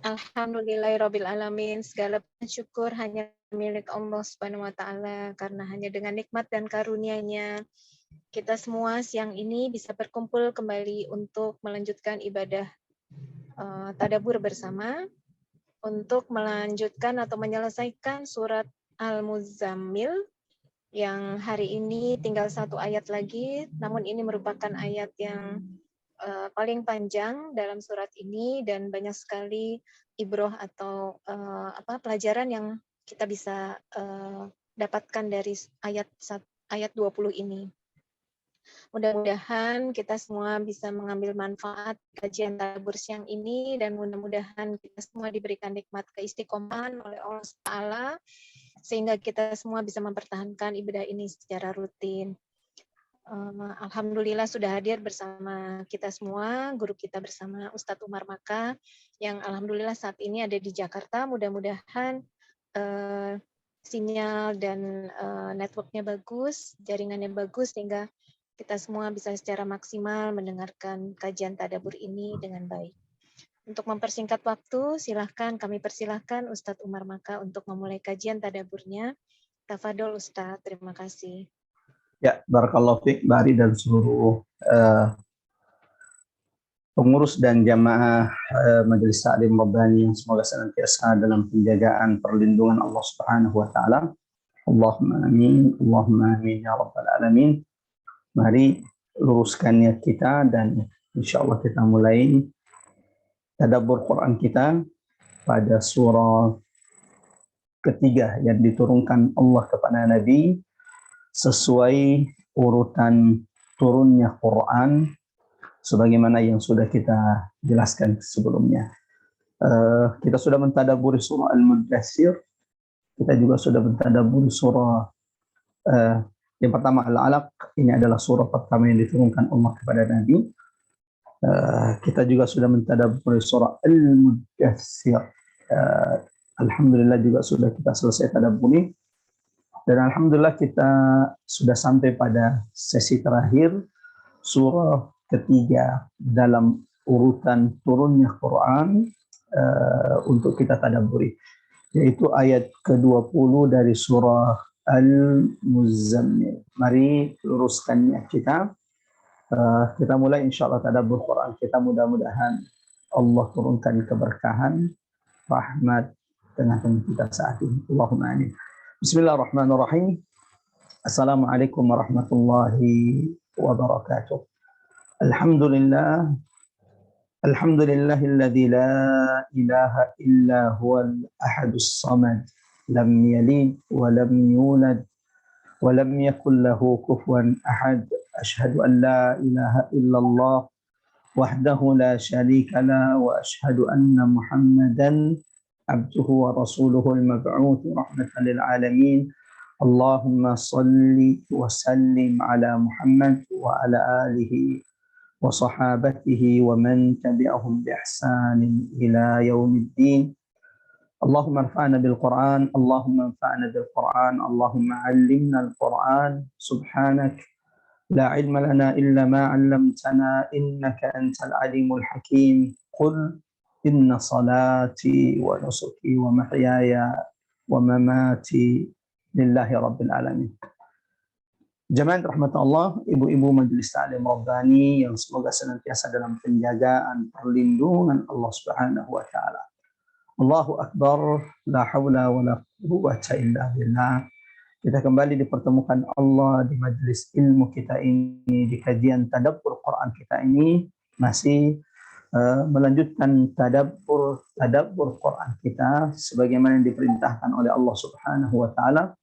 Alhamdulillahirrabbilalamin. Segala syukur hanya milik Allah Subhanahu wa Ta'ala, karena hanya dengan nikmat dan karunia-Nya kita semua siang ini bisa berkumpul kembali untuk melanjutkan ibadah tadabbur bersama, untuk melanjutkan atau menyelesaikan surat Al-Muzammil yang hari ini tinggal satu ayat lagi, namun ini merupakan ayat yang paling panjang dalam surat ini dan banyak sekali ibroh atau pelajaran yang kita bisa dapatkan dari ayat 20 ini. Mudah-mudahan kita semua bisa mengambil manfaat kajian tadabbur siang ini dan mudah-mudahan kita semua diberikan nikmat keistiqomahan oleh Allah Taala sehingga kita semua bisa mempertahankan ibadah ini secara rutin. Alhamdulillah sudah hadir bersama kita semua, guru kita bersama Ustadz Umar Maka, yang alhamdulillah saat ini ada di Jakarta. Mudah-mudahan sinyal dan networknya bagus, jaringannya bagus, sehingga kita semua bisa secara maksimal mendengarkan kajian tadabbur ini dengan baik. Untuk mempersingkat waktu, kami persilahkan Ustadz Umar Maka untuk memulai kajian tadabburnya. Tafadol Ustadz, terima kasih. Ya, barakallahu fiik Bari dan seluruh pengurus dan jamaah Majelis Ta'lim Rabbani yang semoga senantiasa dalam penjagaan perlindungan Allah Subhanahu wa taala. Allahumma amin, Allahumma amin ya rabbal alamin. Mari luruskan niat kita dan insyaallah kita mulai tadabbur Quran kita pada surah ketiga yang diturunkan Allah kepada Nabi sesuai urutan turunnya Quran sebagaimana yang sudah kita jelaskan sebelumnya. Kita sudah mentadabburi surah Al-Mudaththir, kita juga sudah mentadabburi surah yang pertama Al-Alaq. Ini adalah surah pertama yang diturunkan Allah kepada Nabi. Kita juga sudah mentadabburi surah Al-Mudaththir. Alhamdulillah juga sudah kita selesai tadabburi. Dan alhamdulillah kita sudah sampai pada sesi terakhir surah ketiga dalam urutan turunnya Quran untuk kita tadabburi, yaitu ayat ke-20 dari surah Al-Muzammil. Mari luruskan niat kita. Kita mulai insyaallah tadabbur Quran kita. Mudah-mudahan Allah turunkan keberkahan, rahmat tengah-tengah kita saat ini. Allahumma amin. Bismillahirrahmanirrahim. Assalamualaikum warahmatullahi wabarakatuh. Alhamdulillah. Alhamdulillahilladzi la ilaha illa huwal ahadus samad. Lam yalid wa lam yulad wa lam yakul lahu kufuwan ahad. Asyhadu an la ilaha illallah wahdahu la syarika la wa asyhadu anna Muhammadan abduhu wa rasuluhu al-mab'uth rahmatan lil alamin. Allahumma salli wa sallim ala Muhammad wa ala alihi wa sahabatihi wa man tabi'ahum bi ihsanin ila yaumiddin. Allahumma anfa'na bil Qur'an, Allahumma anfa'na bil Qur'an, Allahumma 'allimna al-Qur'an. Subhanak la 'ilma lana illa ma 'allamtana innaka antal alimul hakim. Qul inna salati wa nusuki wa mahyaya wa mamati lillahi rabbil alamin. Jemaah rahmat Allah, ibu-ibu Majelis Ta'lim Rabbani yang semoga senantiasa dalam penjagaan perlindungan Allah Subhanahu wa taala. Allahu akbar, la haula wa la quwwata illa billah. Kita kembali dipertemukan Allah di majelis ilmu kita ini, di kajian tadabbur Quran kita ini, masih melanjutkan tadabbur Quran kita sebagaimana yang diperintahkan oleh Allah Subhanahu wa taala.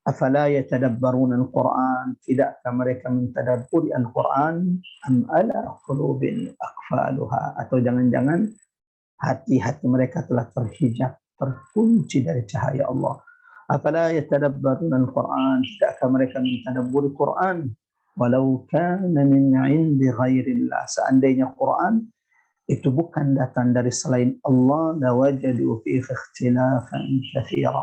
Afala yatadabbaruna al-Quran, tidakkah mereka mentadabburi Al-Quran? Am ala qulubin aqfaluha, atau jangan-jangan hati-hati mereka telah terhijab, terkunci dari cahaya Allah. Afala yatadabbaruna al-Quran, tidakkah mereka mentadabburi Quran? Walau kana min 'indi ghairillah, seandainya Quran itu bukan datang dari selain Allah, lawajadu fihi ikhtilafan katsira,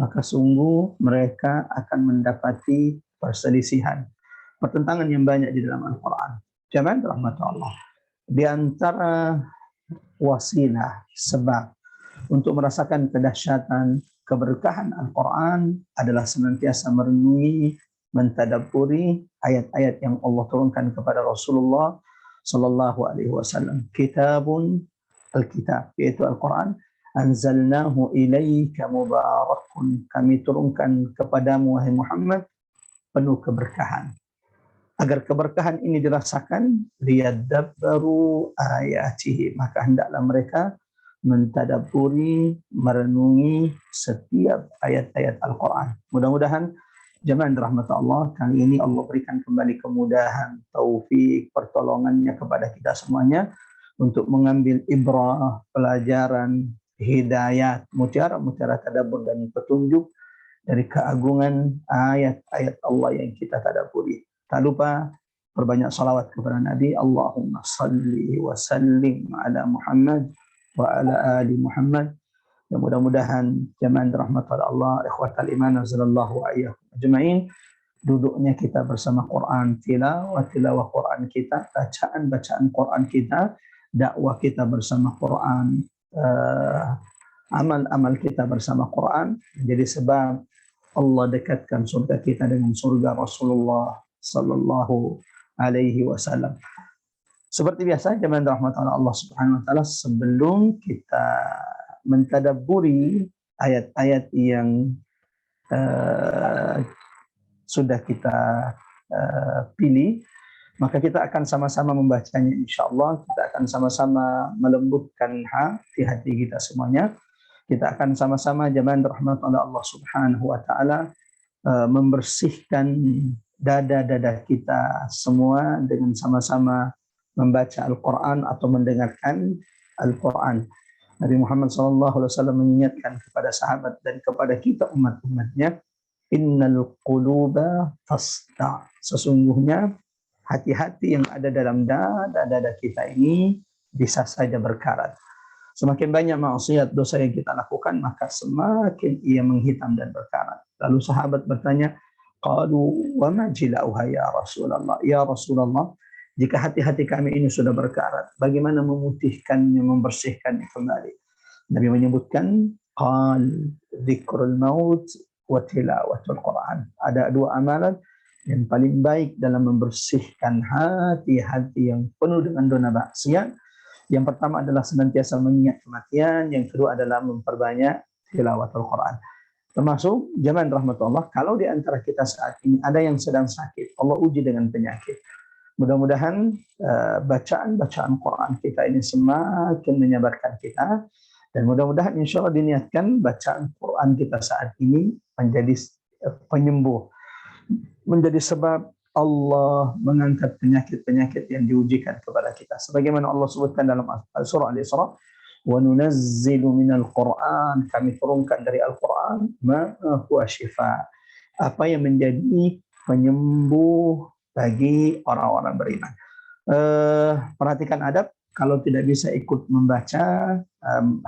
maka sungguh mereka akan mendapati perselisihan. pertentangan yang banyak di dalam Al-Quran. Jamaah rahmat Allah. Di antara wasilah sebab untuk merasakan kedahsyatan keberkahan Al-Quran adalah senantiasa merenungi, mentadabburi ayat-ayat yang Allah turunkan kepada Rasulullah sallallahu alaihi wasallam. Kitabun Alkitab, yaitu Al-Quran, anzalnahu ilaika mubarakun, kami turunkan kepadamu wahai Muhammad penuh keberkahan. Agar keberkahan ini dirasakan, liyadabbaru ayatihi, maka hendaklah mereka mentadabburi, merenungi setiap ayat-ayat Al-Quran. Mudah-mudahan jemaah rahmat Allah, kali ini Allah berikan kembali kemudahan, taufik, pertolongannya kepada kita semuanya untuk mengambil ibrah, pelajaran, hidayat, mutiara-mutiara tadabbur dan petunjuk dari keagungan ayat-ayat Allah yang kita tadabburi. Tak lupa perbanyak salawat kepada Nabi. Allahumma salli wa sallim ala Muhammad wa ala ali Muhammad. Dan mudah-mudahan jemaah rahmat Allah, ikhwatal iman azallahu ayyakum ajma'in, duduknya kita bersama Quran, tilawah Quran kita, bacaan Quran kita, dakwah kita bersama Quran, amal-amal kita bersama Quran menjadi sebab Allah dekatkan surga kita dengan surga Rasulullah sallallahu alaihi wasallam. Seperti biasa jemaah rahmatan Allah Subhanahu wa taala, sebelum kita mentadabburi ayat-ayat yang sudah kita pilih, maka kita akan sama-sama membacanya insyaallah. Kita akan sama-sama melembutkan hati kita semuanya. Kita akan sama-sama jemaah rahmatan Allah Subhanahu wa taala membersihkan dada-dada kita semua dengan sama-sama membaca Al-Quran atau mendengarkan Al-Quran. Nabi Muhammad SAW mengingatkan kepada sahabat dan kepada kita umat-umatnya, innal quluba tasda', sesungguhnya hati-hati yang ada dalam dada-dada kita ini bisa saja berkarat. Semakin banyak maksiat dosa yang kita lakukan, maka semakin ia menghitam dan berkarat. Lalu sahabat bertanya, qalu wa ma jila'uha ya Rasulullah? Ya Rasulullah, jika hati-hati kami ini sudah berkarat, bagaimana memutihkannya, membersihkannya kembali? Nabi menyebutkan, qal dzikrul maut wa tilawatul Quran. Ada dua amalan yang paling baik dalam membersihkan hati-hati yang penuh dengan dosa maksiat. Yang pertama adalah senantiasa mengingat kematian, yang kedua adalah memperbanyak tilawatul Quran. Termasuk jemaah rahmatullah, kalau di antara kita saat ini ada yang sedang sakit, Allah uji dengan penyakit. Mudah-mudahan bacaan-bacaan Quran kita ini semakin menyabarkan kita, dan mudah-mudahan insya Allah diniatkan bacaan Quran kita saat ini menjadi penyembuh, menjadi sebab Allah mengangkat penyakit-penyakit yang diujikan kepada kita. Sebagaimana Allah sebutkan dalam surah Al-Isra, wa nunazzilu minal Qur'an, kami turunkan dari Al-Quran ma huwa syifa, apa yang menjadi penyembuh bagi orang-orang beriman. Perhatikan adab, kalau tidak bisa ikut membaca,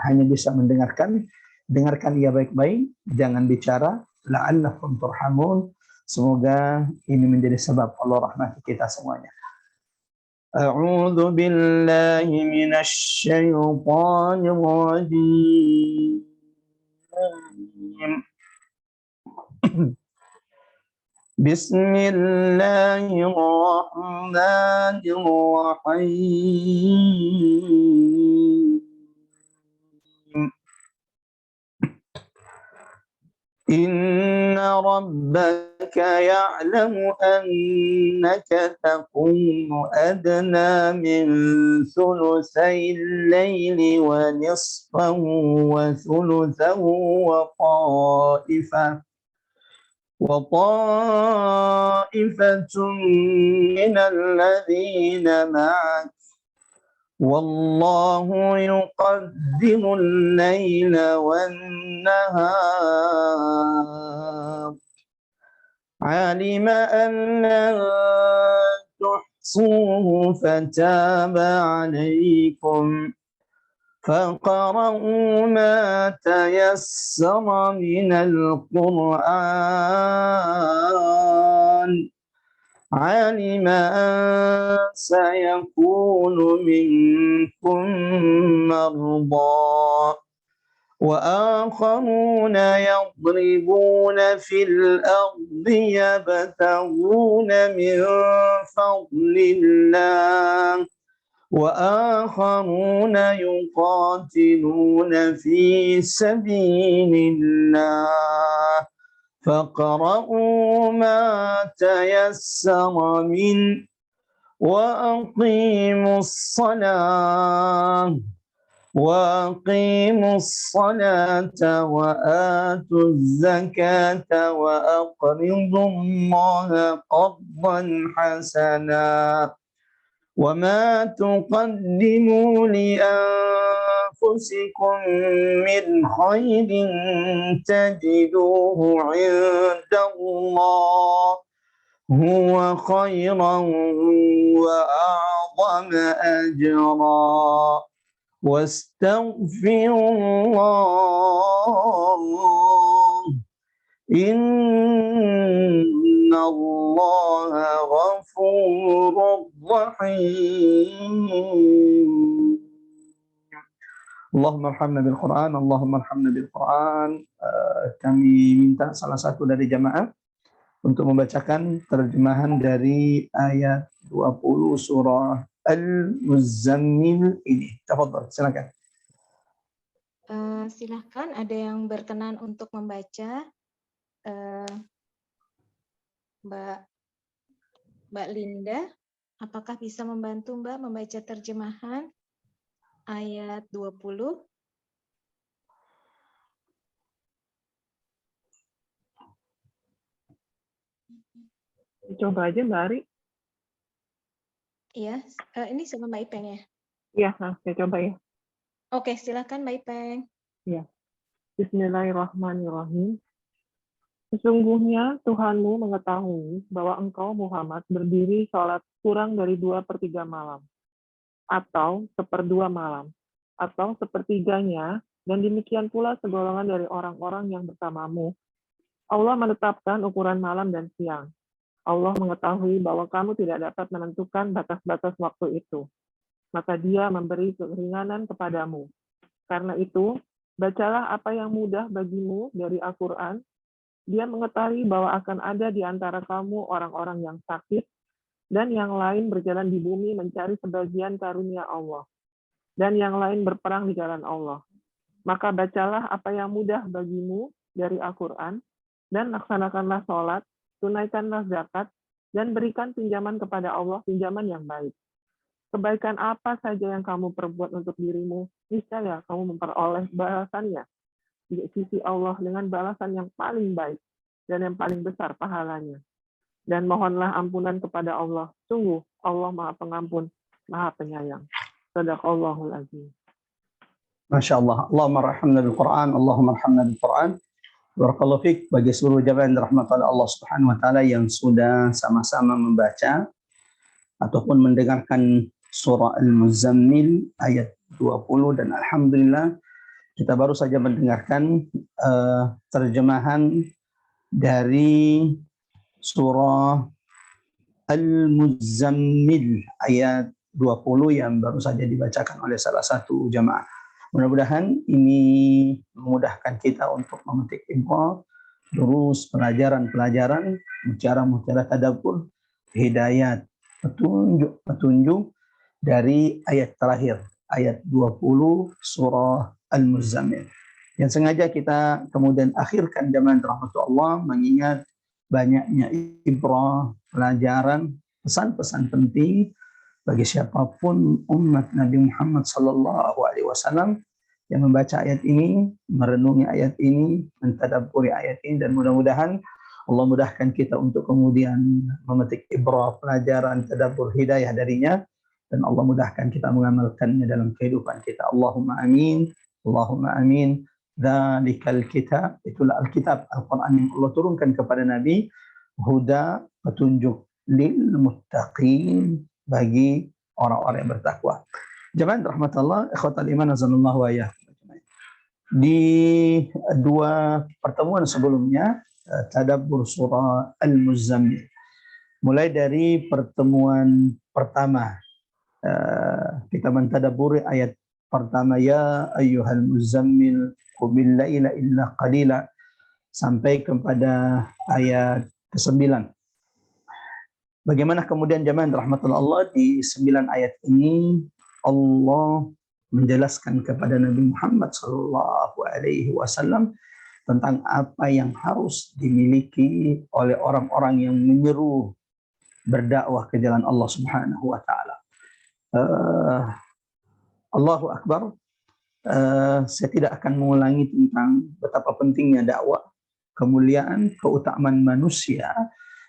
hanya bisa mendengarkan, dengarkan ia baik-baik, jangan bicara, la'allakum turhamun, semoga ini menjadi sebab Allah rahmati kita semuanya. A'udzu billahi minasy syaithanir rajim. Bismillahirrahmanirrahim. Inna rabbaka ya'lamu annaka taqumu adna min thulutsayil layli wa nisfahu wa thulutsahu wa ta'ifatun minal ladzina ma'ak wallahu yuqaddimu al-layla wan-nahar alima an la tuhsuhu fataba alaykum faqra'u ma tayassara minal Qur'an علم أن سيكون منكم مرضى وآخرون يضربون في الأرض يبتغون من فضل الله وآخرون يقاتلون في سبيل الله فاقرؤوا ما تيسر منه وأقيموا الصلاة وآتوا الزكاة وأقرضوا الله قرضا حسنا وما تقدموا لأنفسكم من خير تجدوه عند الله هو خيرا وأعظم أجرا واستغفروا الله إن الله غفور رحيم. اللهم ارhamna bil Quran, Allahumma arhamna bil Quran. Kami minta salah satu dari jamaah untuk membacakan terjemahan dari ayat 20 surah Al-Muzammil ini. Tafadhal, silakan. Silahkan, ada yang berkenan untuk membaca. Mbak Linda, apakah bisa membantu Mbak membaca terjemahan ayat 20? Coba aja Mbak Ari. Iya, ini sama Mbak Ipeng ya? Iya, saya coba ya. Oke, silakan Mbak Ipeng. Ya. Bismillahirrahmanirrahim. Sesungguhnya Tuhanmu mengetahui bahwa engkau Muhammad berdiri sholat kurang dari 2/3 malam, atau 1/2 malam, atau sepertiganya, dan demikian pula segolongan dari orang-orang yang bersamamu. Allah menetapkan ukuran malam dan siang. Allah mengetahui bahwa kamu tidak dapat menentukan batas-batas waktu itu. Maka Dia memberi keringanan kepadamu. Karena itu, bacalah apa yang mudah bagimu dari Al-Quran. Dia mengetahui bahwa akan ada di antara kamu orang-orang yang sakit, dan yang lain berjalan di bumi mencari sebagian karunia Allah, dan yang lain berperang di jalan Allah. Maka bacalah apa yang mudah bagimu dari Al-Quran, dan laksanakanlah sholat, tunaikanlah zakat, dan berikan pinjaman kepada Allah, pinjaman yang baik. Kebaikan apa saja yang kamu perbuat untuk dirimu, niscaya kamu memperoleh balasannya di sisi Allah dengan balasan yang paling baik dan yang paling besar pahalanya. Dan mohonlah ampunan kepada Allah. Sungguh Allah Maha Pengampun, Maha Penyayang. Shadaqallahul Azim. Masya Allah. Allahumma arhamna bil Quran, Allahumma arhamna bil Quran. Barakallahu fiik bagi seluruh jamaah yang dirahmati Allah Subhanahu wa taala yang sudah sama-sama membaca ataupun mendengarkan surah Al-Muzammil ayat 20, dan alhamdulillah kita baru saja mendengarkan terjemahan dari surah Al-Muzammil ayat 20 yang baru saja dibacakan oleh salah satu jamaah. Mudah-mudahan ini memudahkan kita untuk memetik ibrah, durus, pelajaran-pelajaran, mutiara-mutiara tadabbur, hidayat, petunjuk dari ayat terakhir, ayat 20 surah Al-Muzammil. Yang sengaja kita kemudian akhirkan zaman rahmatullah mengingat banyaknya ibrah, pelajaran, pesan-pesan penting bagi siapapun umat Nabi Muhammad SAW yang membaca ayat ini, merenungi ayat ini, mentadabburi ayat ini, dan mudah-mudahan Allah mudahkan kita untuk kemudian memetik ibrah, pelajaran, tadabbur, hidayah darinya, dan Allah mudahkan kita mengamalkannya dalam kehidupan kita. Allahumma amin, Allahumma amin. Dzalikal kitab, itulah Alkitab, Al-Quran yang Allah turunkan kepada Nabi, huda, petunjuk, lil muttaqin, bagi orang-orang yang bertakwa. Jemaah rahmatullah, ikhwatal iman azanallahu wa iyyakum. Di dua pertemuan sebelumnya tadabbur surah Al-Muzammil, mulai dari pertemuan pertama kita mentadaburi ayat pertama, ya ayyuhal muzammil qumil laila illa qalila, sampai kepada ayat ke-9. Bagaimana kemudian jemaah rahmatullah Allah, di 9 ayat ini Allah menjelaskan kepada Nabi Muhammad SAW tentang apa yang harus dimiliki oleh orang-orang yang menyeru berdakwah ke jalan Allah Subhanahu wa taala. Allahu Akbar. Saya tidak akan mengulangi tentang betapa pentingnya dakwah, kemuliaan, keutamaan manusia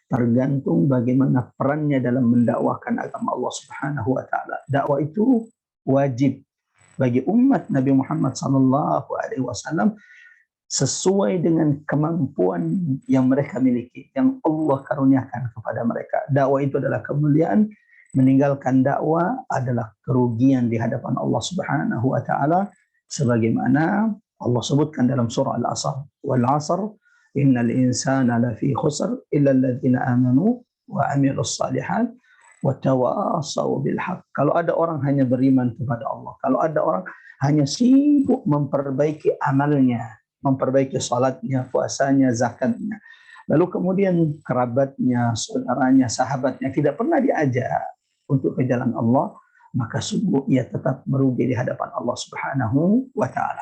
tergantung bagaimana perannya dalam mendakwakan agama Allah Subhanahu wa taala. Dakwah itu wajib bagi umat Nabi Muhammad SAW sesuai dengan kemampuan yang mereka miliki, yang Allah karuniakan kepada mereka. Dakwah itu adalah kemuliaan, meninggalkan dakwah adalah kerugian di hadapan Allah Subhanahu wa taala, sebagaimana Allah sebutkan dalam surah Al-Asr, wal 'asr innal insana lafi khusr illa alladziina amanu wa 'amilus shalihat wa tawassaw bil haqq. Kalau ada orang hanya beriman kepada Allah, kalau ada orang hanya sibuk memperbaiki amalnya, memperbaiki salatnya, puasanya, zakatnya, lalu kemudian kerabatnya, saudaranya, sahabatnya tidak pernah diajak untuk ke jalan Allah, maka sungguh ia tetap merugi di hadapan Allah Subhanahu wa taala.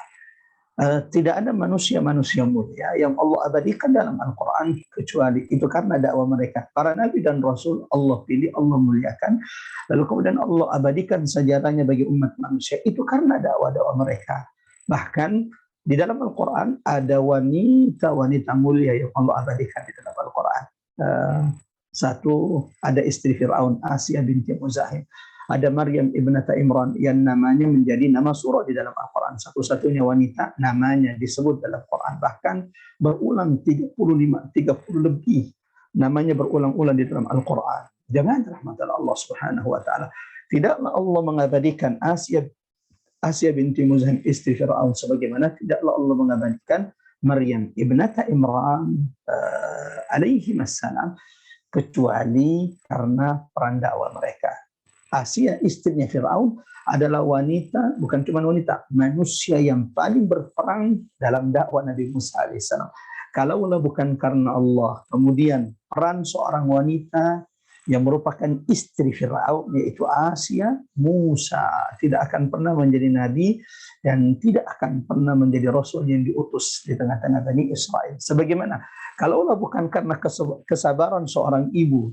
Tidak ada manusia-manusia mulia yang Allah abadikan dalam Al-Quran kecuali itu karena dakwah mereka. Para nabi dan rasul Allah pilih, Allah muliakan, lalu kemudian Allah abadikan sejarahnya bagi umat manusia itu karena dakwah-dakwah mereka. Bahkan di dalam Al-Quran ada wanita-wanita mulia yang Allah abadikan di dalam Al-Quran. Satu, ada istri Fir'aun, Asia binti Muzahim. Ada Maryam ibnata Imran yang namanya menjadi nama surah di dalam Al-Quran. Satu-satunya wanita namanya disebut dalam Quran. Bahkan berulang 30 lebih. Namanya berulang-ulang di dalam Al-Quran. Jangan rahmatullah Allah Subhanahu wa ta'ala. Tidaklah Allah mengabadikan Asia binti Muzahim istri Fir'aun sebagaimana tidaklah Allah mengabadikan Maryam ibnata Imran alaihi wassalam kecuali karena peran dakwah mereka. Asia istrinya Fir'aun adalah wanita, bukan cuma wanita, manusia yang paling berperang dalam dakwah Nabi Musa alaihissalam. Kalaulah bukan karena Allah, kemudian peran seorang wanita yang merupakan istri Fir'aun, yaitu Asia, Musa tidak akan pernah menjadi nabi dan tidak akan pernah menjadi rasul yang diutus di tengah-tengah Bani Israel. Sebagaimana kalaulah bukan karena kesabaran seorang ibu,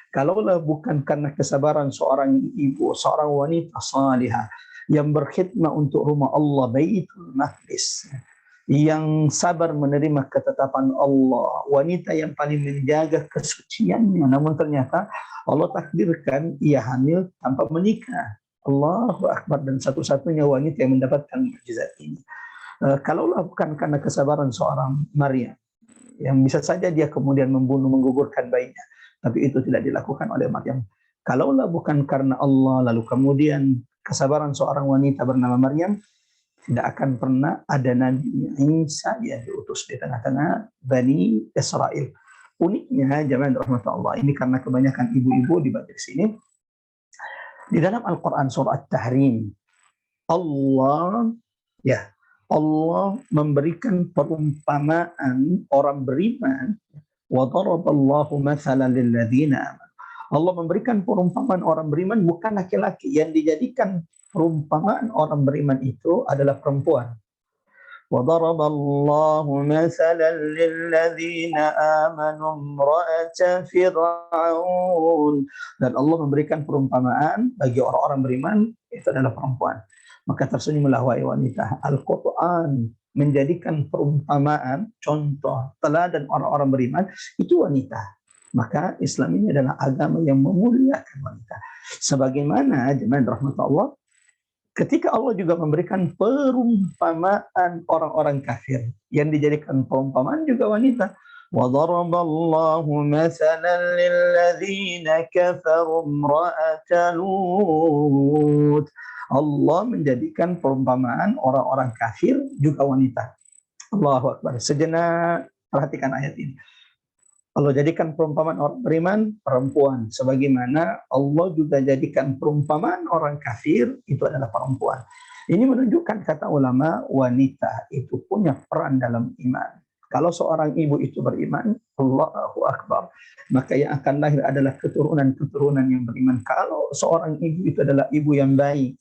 kalaulah bukan karena kesabaran seorang ibu, seorang wanita salihah yang berkhidmat untuk rumah Allah, Baitul Maqdis, yang sabar menerima ketetapan Allah, wanita yang paling menjaga kesuciannya, namun ternyata Allah takdirkan ia hamil tanpa menikah. Allahu Akbar, dan satu-satunya wanita yang mendapatkan mukjizat ini. Kalaulah bukan karena kesabaran seorang Maryam, yang bisa saja dia kemudian menggugurkan bayinya, tapi itu tidak dilakukan oleh Maryam. Kalaulah bukan karena Allah, lalu kemudian kesabaran seorang wanita bernama Maryam, tidak akan pernah ada Nabi Isa yang diutus di tengah-tengah Bani Israel. Uniknya, jemaah rahmatullah Allah, ini karena kebanyakan ibu-ibu di bagian sini, di dalam Al-Quran surah At-Tahrim, Allah memberikan perumpamaan orang beriman. Wa daraballahu mathalan lil ladzina amanu. Allah memberikan perumpamaan orang beriman bukan laki-laki, yang dijadikan perumpamaan orang beriman itu adalah perempuan. Wa daraballahu mathalan lil ladzina amanu imra'ata fir'aun. Dan Allah memberikan perumpamaan bagi orang-orang beriman itu adalah perempuan. Maka tersenyumlah wahai wanita. Al-Quran menjadikan perumpamaan, contoh, teladan orang-orang beriman itu wanita. Maka Islam ini adalah agama yang memuliakan wanita. Sebagaimana jemaah rahmatullah Allah, ketika Allah juga memberikan perumpamaan orang-orang kafir, yang dijadikan perumpamaan juga wanita. وَضَرَبَ اللَّهُ مَثَلًا لِلَّذِينَ كَفَرُوا امْرَأَةَ لُوطٍ. Allah menjadikan perumpamaan orang-orang kafir juga wanita. Allahu Akbar. Sejenak perhatikan ayat ini. Allah jadikan perumpamaan orang beriman perempuan, sebagaimana Allah juga jadikan perumpamaan orang kafir itu adalah perempuan. Ini menunjukkan, kata ulama, wanita itu punya peran dalam iman. Kalau seorang ibu itu beriman, Allahu Akbar, maka yang akan lahir adalah keturunan-keturunan yang beriman. Kalau seorang ibu itu adalah ibu yang baik,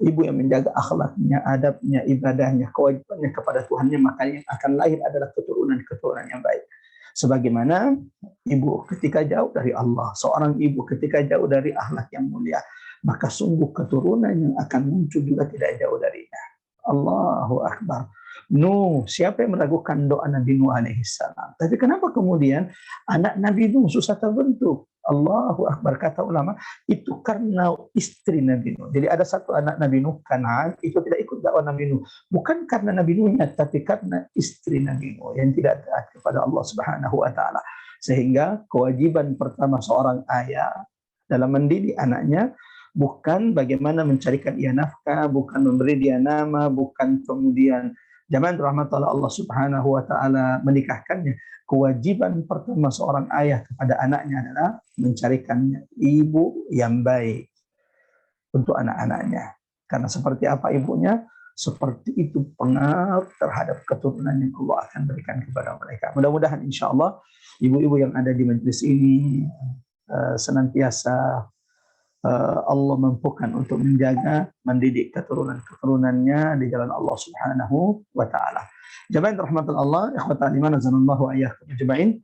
ibu yang menjaga akhlaknya, adabnya, ibadahnya, kewajibannya kepada Tuhannya, maka yang akan lahir adalah keturunan-keturunan yang baik. Sebagaimana ibu ketika jauh dari Allah, seorang ibu ketika jauh dari akhlak yang mulia, maka sungguh keturunan yang akan muncul juga tidak jauh darinya. Allahu Akbar. Siapa yang meragukan doa Nabi Nuh alaihi salam? Tapi kenapa kemudian anak Nabi Nuh susah terbentuk? Allahu Akbar, kata ulama, itu karena istri Nabi Nuh. Jadi ada satu anak Nabi Nuh, Kan'an, itu tidak ikut dakwah Nabi Nuh. Bukan karena Nabi Nuhnya, tapi karena istri Nabi Nuh yang tidak taat kepada Allah Subhanahu wa taala. Sehingga kewajiban pertama seorang ayah dalam mendidik anaknya bukan bagaimana mencarikan ia nafkah, bukan memberi dia nama, bukan kemudian zaman rahmat Allah Subhanahu wa taala menikahkannya. Kewajiban pertama seorang ayah kepada anaknya adalah mencarikannya ibu yang baik untuk anak-anaknya. Karena seperti apa ibunya, seperti itu pengaruh terhadap keturunan yang Allah akan berikan kepada mereka. Mudah-mudahan insya Allah ibu-ibu yang ada di majelis ini senantiasa Allah mampukan untuk menjaga, mendidik keturunan-keturunannya di jalan Allah Subhanahu wa taala. Jamaah rahmatul Allah, ikhwatal iman azanallahu wa iyyakum ajmain.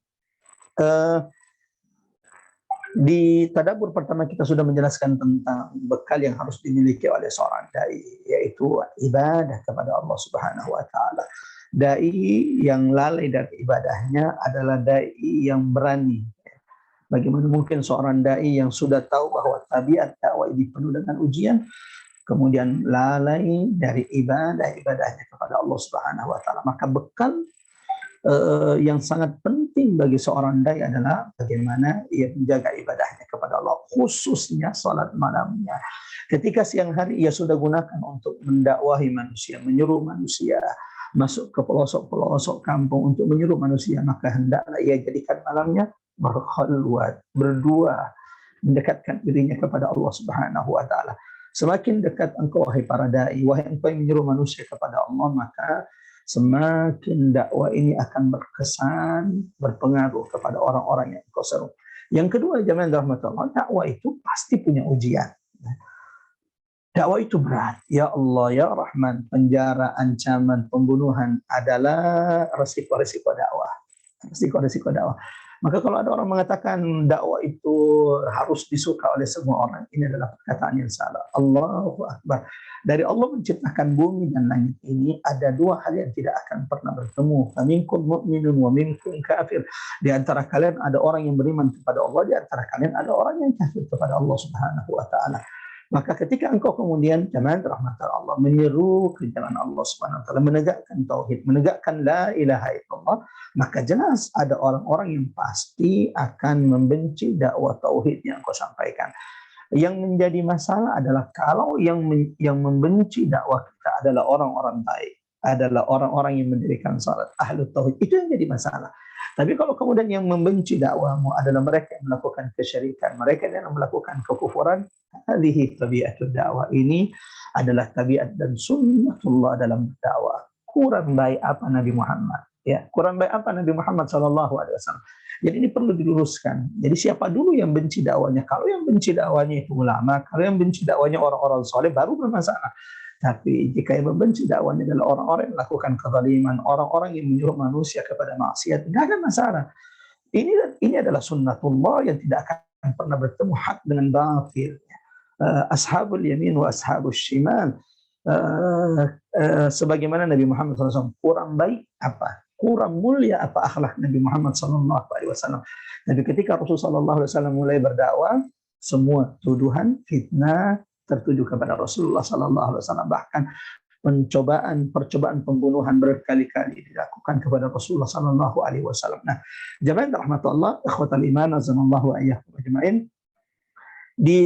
Di tadabbur pertama kita sudah menjelaskan tentang bekal yang harus dimiliki oleh seorang dai, yaitu ibadah kepada Allah Subhanahu wa taala. Dai yang lalai dari ibadahnya adalah dai yang berani. Bagaimana mungkin seorang dai yang sudah tahu bahwa tabiat dakwah ini penuh dengan ujian, kemudian lalai dari ibadahnya kepada Allah Subhanahu wa taala. Maka bekal yang sangat penting bagi seorang dai adalah bagaimana ia menjaga ibadahnya kepada Allah, khususnya salat malamnya. Ketika siang hari ia sudah gunakan untuk mendakwahi manusia, menyuruh manusia masuk ke pelosok-pelosok kampung untuk menyuruh manusia, maka hendaklah ia jadikan malamnya berkhalwat, berdua, mendekatkan dirinya kepada Allah Subhanahu wa taala. Semakin dekat engkau wahai para dai, wahai engkau yang menyuruh manusia kepada Allah, maka semakin dakwah ini akan berkesan, berpengaruh kepada orang-orang yang engkau seru. Yang kedua, jamaah rahmatullah, dakwah itu pasti punya ujian. Dakwah itu berat. Ya Allah, ya Rahman, penjara, ancaman, pembunuhan adalah resiko-resiko dakwah. Resiko-resiko dakwah. Maka kalau ada orang mengatakan dakwah itu harus disuka oleh semua orang, ini adalah perkataan yang salah. Allahu Akbar. Dari Allah menciptakan bumi dan langit ini ada dua hal yang tidak akan pernah bertemu. Faminkum mu'minun wa minkum kafir. Di antara kalian ada orang yang beriman kepada Allah, di antara kalian ada orang yang kafir kepada Allah Subhanahu wa taala. Maka ketika engkau kemudian jamaah rahmatal Allah menyeru ke jalan Allah Subhanahu wa taala, menegakkan tauhid, menegakkan la ilaha illallah, maka jelas ada orang-orang yang pasti akan membenci dakwah tauhid yang engkau sampaikan. Yang menjadi masalah adalah kalau yang membenci dakwah kita adalah orang-orang baik, adalah orang-orang yang mendirikan salat, ahlu tauhid, itu yang jadi masalah. Tapi kalau kemudian yang membenci dakwahmu adalah mereka yang melakukan kesyirikan, mereka yang melakukan kekufuran, hadhihi tabiatul dakwah, ini adalah tabiat dan sunnatullah dalam dakwah. Kurang baik apa Nabi Muhammad? Ya, kurang baik apa Nabi Muhammad SAW? Jadi ini perlu diluruskan. Jadi siapa dulu yang benci dakwanya? Kalau yang benci dakwanya itu ulama, kalau yang benci dakwanya orang-orang soleh, baru bermasalah. Tapi jika yang membenci dakwanya adalah orang-orang yang melakukan kezaliman, orang-orang yang menyuruh manusia kepada maksiat, tidak ada masalah. Ini adalah sunnatullah yang tidak akan pernah bertemu hak dengan batil. Ashabul yamin wa ashabul shimal. Sebagaimana Nabi Muhammad SAW, kurang baik apa? Kurang mulia apa akhlak Nabi Muhammad SAW. Tapi ketika Rasulullah SAW mulai berdakwah, semua tuduhan, fitnah tertuju kepada Rasulullah SAW. Bahkan percobaan pembunuhan berkali-kali dilakukan kepada Rasulullah SAW. Nah, jamaah rahmatullah, ikhwatal iman, azanallahu wa iyyakum ajmain. Di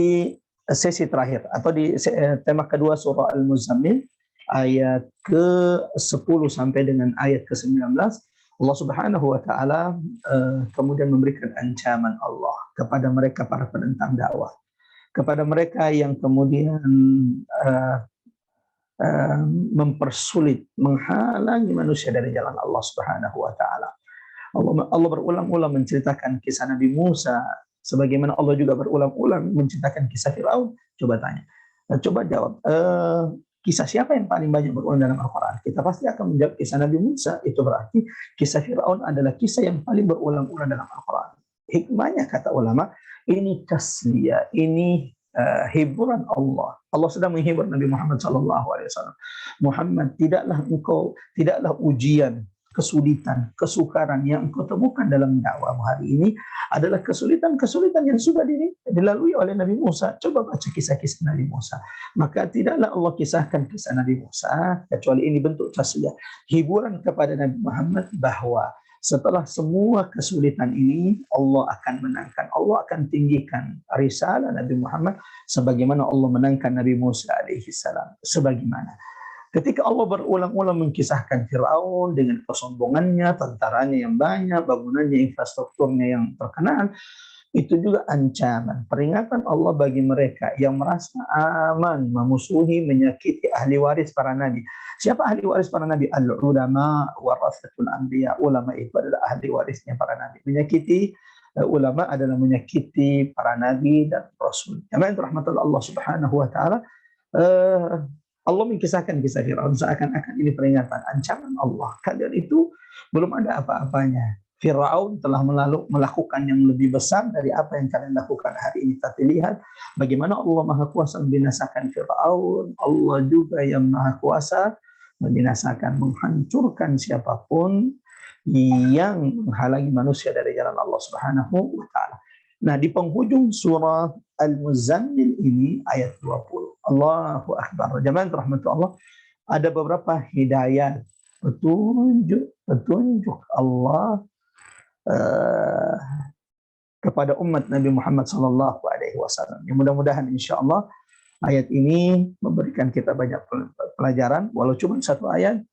sesi terakhir atau di tema kedua surah Al-Muzammil ayat ke-10 sampai dengan ayat ke-19, Allah Subhanahu wa taala kemudian memberikan ancaman Allah kepada mereka para penentang dakwah, kepada mereka yang kemudian mempersulit, menghalangi manusia dari jalan Allah Subhanahu wa taala. Allah berulang-ulang menceritakan kisah Nabi Musa, sebagaimana Allah juga berulang-ulang menceritakan kisah Firaun. Coba tanya, coba jawab, kisah siapa yang paling banyak berulang dalam Al-Quran? Kita pasti akan menjawab kisah Nabi Musa. Itu berarti kisah Firaun adalah kisah yang paling berulang-ulang dalam Al-Quran. Hikmahnya kata ulama, ini tasliyah, ini hiburan Allah. Allah sedang menghibur Nabi Muhammad SAW. Muhammad, tidaklah ujian, kesulitan, kesukaran yang engkau temukan dalam dakwahmu hari ini adalah kesulitan-kesulitan yang sudah dilalui oleh Nabi Musa. Coba baca kisah-kisah Nabi Musa. Maka tidaklah Allah kisahkan kisah Nabi Musa kecuali ini bentuk tasliyah, hiburan kepada Nabi Muhammad bahwa setelah semua kesulitan ini Allah akan menangkan, Allah akan tinggikan risalah Nabi Muhammad sebagaimana Allah menangkan Nabi Musa alaihi salam. Sebagaimana ketika Allah berulang-ulang mengkisahkan Firaun dengan kesombongannya, tentaranya yang banyak, bangunannya, infrastrukturnya yang terkenal, itu juga ancaman, peringatan Allah bagi mereka yang merasa aman memusuhi, menyakiti ahli waris para nabi. Siapa ahli waris para nabi? Al-ulama warasatul anbiya. Ulama itu adalah ahli warisnya para nabi. Menyakiti ulama adalah menyakiti para nabi dan rasul. Yang rahmatullah Allah Subhanahu wa taala. Allah mengisahkan kisah Firaun seakan-akan ini peringatan, ancaman Allah. Kalian itu belum ada apa-apanya. Firaun telah melakukan yang lebih besar dari apa yang kalian lakukan hari ini. Tapi lihat bagaimana Allah Maha Kuasa membinasakan Firaun. Allah juga yang Maha Kuasa membinasakan, menghancurkan siapapun yang menghalangi manusia dari jalan Allah Subhanahu wa taala. Nah, di penghujung surah Al-Muzammil ini ayat 20. Allahu Akbar. Jemaah rahmatullah Allah, ada beberapa hidayat, petunjuk Allah kepada umat Nabi Muhammad sallallahu alaihi wasallam. Yang mudah-mudahan insyaallah ayat ini memberikan kita banyak pelajaran, walau cuma satu ayat,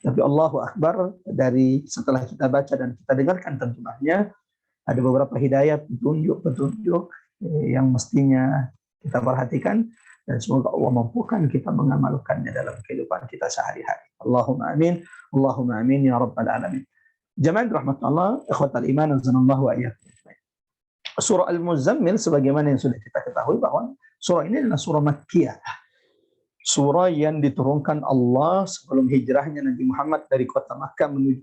tapi Allahu Akbar, dari setelah kita baca dan kita dengarkan terjemahnya, ada beberapa hidayat, petunjuk yang mestinya kita perhatikan, dan semoga Allah mampukan kita mengamalkannya dalam kehidupan kita sehari-hari. Allahumma amin, Allahumma amin ya rabbal alamin. Jemaah rahmatullah, ikhwatal iman azanallahu wa iyyakum. Surah Al-Muzammil sebagaimana yang sudah kita ketahui bahwa surah ini adalah surah Makkiyah. Surah yang diturunkan Allah sebelum hijrahnya Nabi Muhammad dari kota Makkah menuju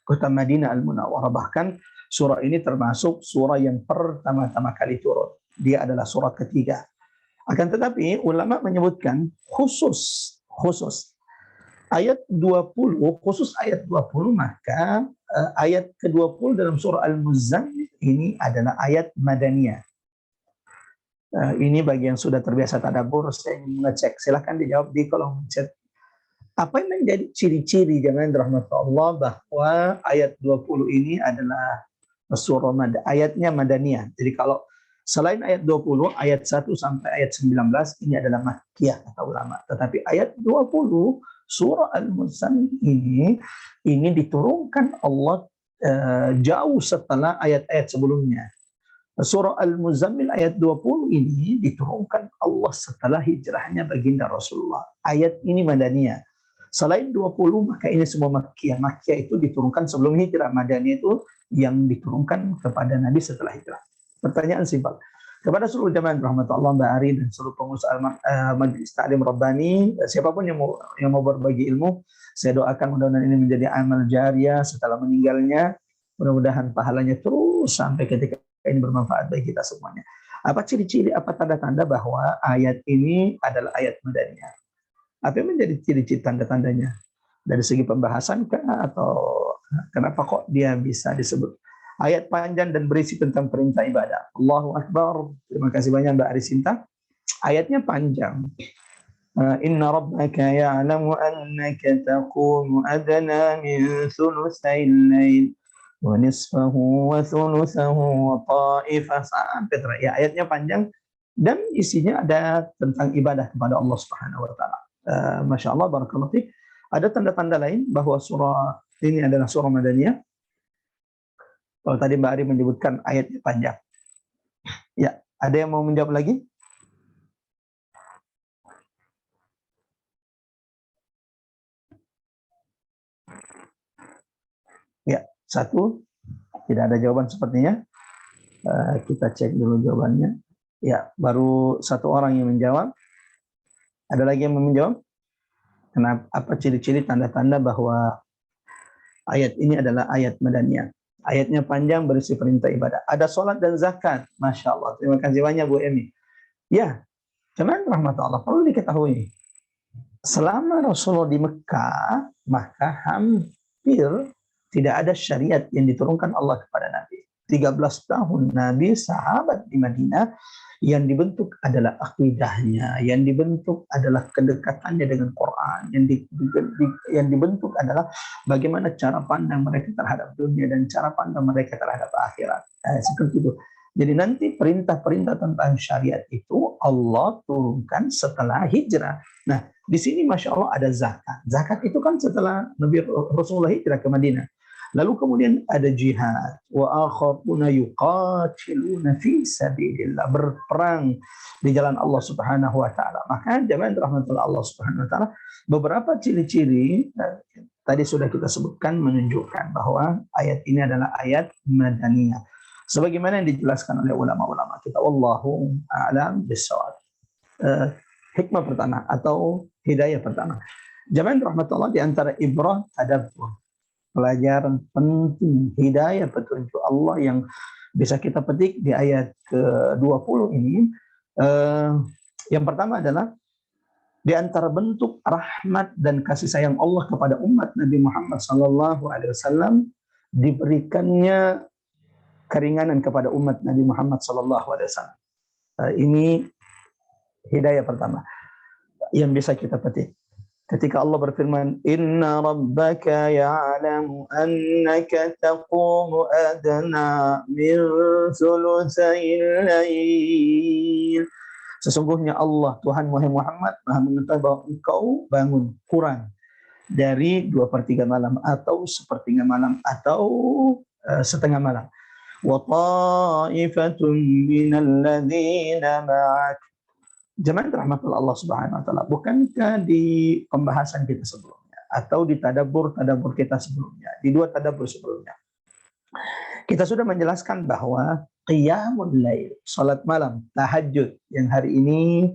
kota Madinah Al-Munawwarah. Bahkan surah ini termasuk surah yang pertama-tama kali turun. Dia adalah surah ketiga. Akan tetapi ulama menyebutkan khusus ayat 20, khusus ayat 20, maka ayat ke-20 dalam surah Al-Muzammil ini adalah ayat Madaniyah. Ini bagi yang sudah terbiasa tadabbur, saya ingin mengecek. Silahkan dijawab di kolom chat. Apa yang menjadi ciri-ciri jangan rahmatullah bahwa ayat 20 ini adalah surah ayatnya Madaniyah. Jadi kalau selain ayat 20, ayat 1 sampai ayat 19 ini adalah Makkiyah kata ulama. Tetapi ayat 20 surah Al-Muzammil ini diturunkan Allah jauh setelah ayat-ayat sebelumnya. Surah Al-Muzammil ayat 20 ini diturunkan Allah setelah hijrahnya baginda Rasulullah. Ayat ini Madaniyah. Selain 20 maka ini semua Makkiyah. Makkiyah itu diturunkan sebelum hijrah. Madaniyah itu yang diturunkan kepada Nabi setelah hijrah. Pertanyaan simpel. Kepada seluruh jemaah rahmatullah Mbak Ari dan seluruh pengurus Majelis Ta'lim Rabbani, siapapun yang mau berbagi ilmu, saya doakan mudah-mudahan ini menjadi amal jariah setelah meninggalnya. Mudah-mudahan pahalanya terus sampai ketika ini bermanfaat bagi kita semuanya. Apa ciri-ciri, apa tanda-tanda bahwa ayat ini adalah ayat Madaniyah? Apa yang menjadi ciri-ciri tanda-tandanya? Dari segi pembahasan atau kenapa kok dia bisa disebut? Ayat panjang dan berisi tentang perintah ibadah. Allahu Akbar. Terima kasih banyak Mbak Arisinta. Ayatnya panjang. Inna rabbaka ya'lamu annaka taqumu adna min thulutsayil lail wa nisfahu wa thulutsahu wa ta'ifah sampai terakhir. Ya, ayatnya panjang dan isinya ada tentang ibadah kepada Allah Subhanahu wa taala. Masya Allah, barakallahu fiik. Ada tanda-tanda lain bahwa surah ini adalah surah Madaniyah. Kalau tadi Mbak Ari menyebutkan ayatnya panjang. Ya, ada yang mau menjawab lagi? Ya, satu. Tidak ada jawaban sepertinya. Kita cek dulu jawabannya. Ya, baru satu orang yang menjawab. Ada lagi yang mau menjawab? Kenapa? Apa ciri-ciri tanda-tanda bahwa ayat ini adalah ayat Madaniyah? Ayatnya panjang, berisi perintah ibadah. Ada sholat dan zakat. Masya Allah. Terima kasih banyak Bu Emi. Ya, cuman rahmat Allah perlu diketahui. Selama Rasulullah di Mekah, maka hampir tidak ada syariat yang diturunkan Allah kepada Nabi. 13 tahun Nabi sahabat di Madinah, yang dibentuk adalah akidahnya, yang dibentuk adalah kedekatannya dengan Quran, yang dibentuk adalah bagaimana cara pandang mereka terhadap dunia dan cara pandang mereka terhadap akhirat. Seperti itu. Jadi nanti perintah-perintah tentang syariat itu Allah turunkan setelah hijrah. Nah, di sini Masya Allah ada zakat. Zakat itu kan setelah Nabi Rasulullah hijrah ke Madinah. Lalu kemudian ada jihad. Wa akharuna yuqatiluna fi sabilillah, berperang di jalan Allah Subhanahu wa taala. Maka jamaah rahmatullah Allah Subhanahu wa taala, beberapa ciri-ciri tadi sudah kita sebutkan menunjukkan bahwa ayat ini adalah ayat Madaniyah. Sebagaimana yang dijelaskan oleh ulama-ulama kita, wallahu a'lam bishawab. Hikmah pertama atau hidayah pertama. Jamaah rahmatullah, di antara ibrah tadabbur, pelajaran penting, hidayah petunjuk Allah yang bisa kita petik di ayat ke-20 ini. Yang pertama adalah di antara bentuk rahmat dan kasih sayang Allah kepada umat Nabi Muhammad SAW, diberikannya keringanan kepada umat Nabi Muhammad SAW. Ini hidayah pertama yang bisa kita petik. Ketika Allah berfirman, Inna rabbaka ya'lamu annaka taqumu adna min thulutsayil lail. Sesungguhnya Allah, Tuhan Muhammad, Maha mengetahui bahwa engkau bangun kurang dari 2/3 malam, atau 1/3 malam, atau setengah malam. Wa ta'ifatun minal ladzina ma'ak. Jemaah rahmatullah Allah Subhanahu wa taala, bukankah di pembahasan kita sebelumnya atau di tadabbur kita sebelumnya, di 2 tadabbur sebelumnya, kita sudah menjelaskan bahwa qiyamul lail, salat malam, tahajud yang hari ini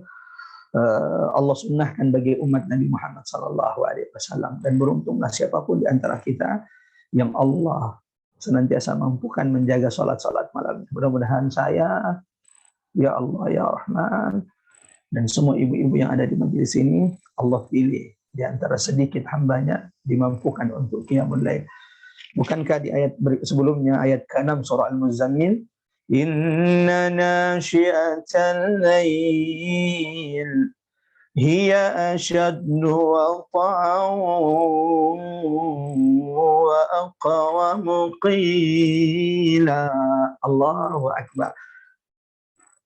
Allah sunnahkan bagi umat Nabi Muhammad SAW, dan beruntunglah siapapun di antara kita yang Allah senantiasa mampukan menjaga salat-salat malam. Mudah-mudahan saya, ya Allah ya Rahman, dan semua ibu-ibu yang ada di majelis ini, Allah pilih di antara sedikit hambanya dimampukan untuk qiyamul lail. Bukankah di ayat sebelumnya, ayat ke-6 surah Al-Muzammil, Inna nasyi'atal lail hiya ashaddu wata'an wa aqwamu qila. Allahu Akbar.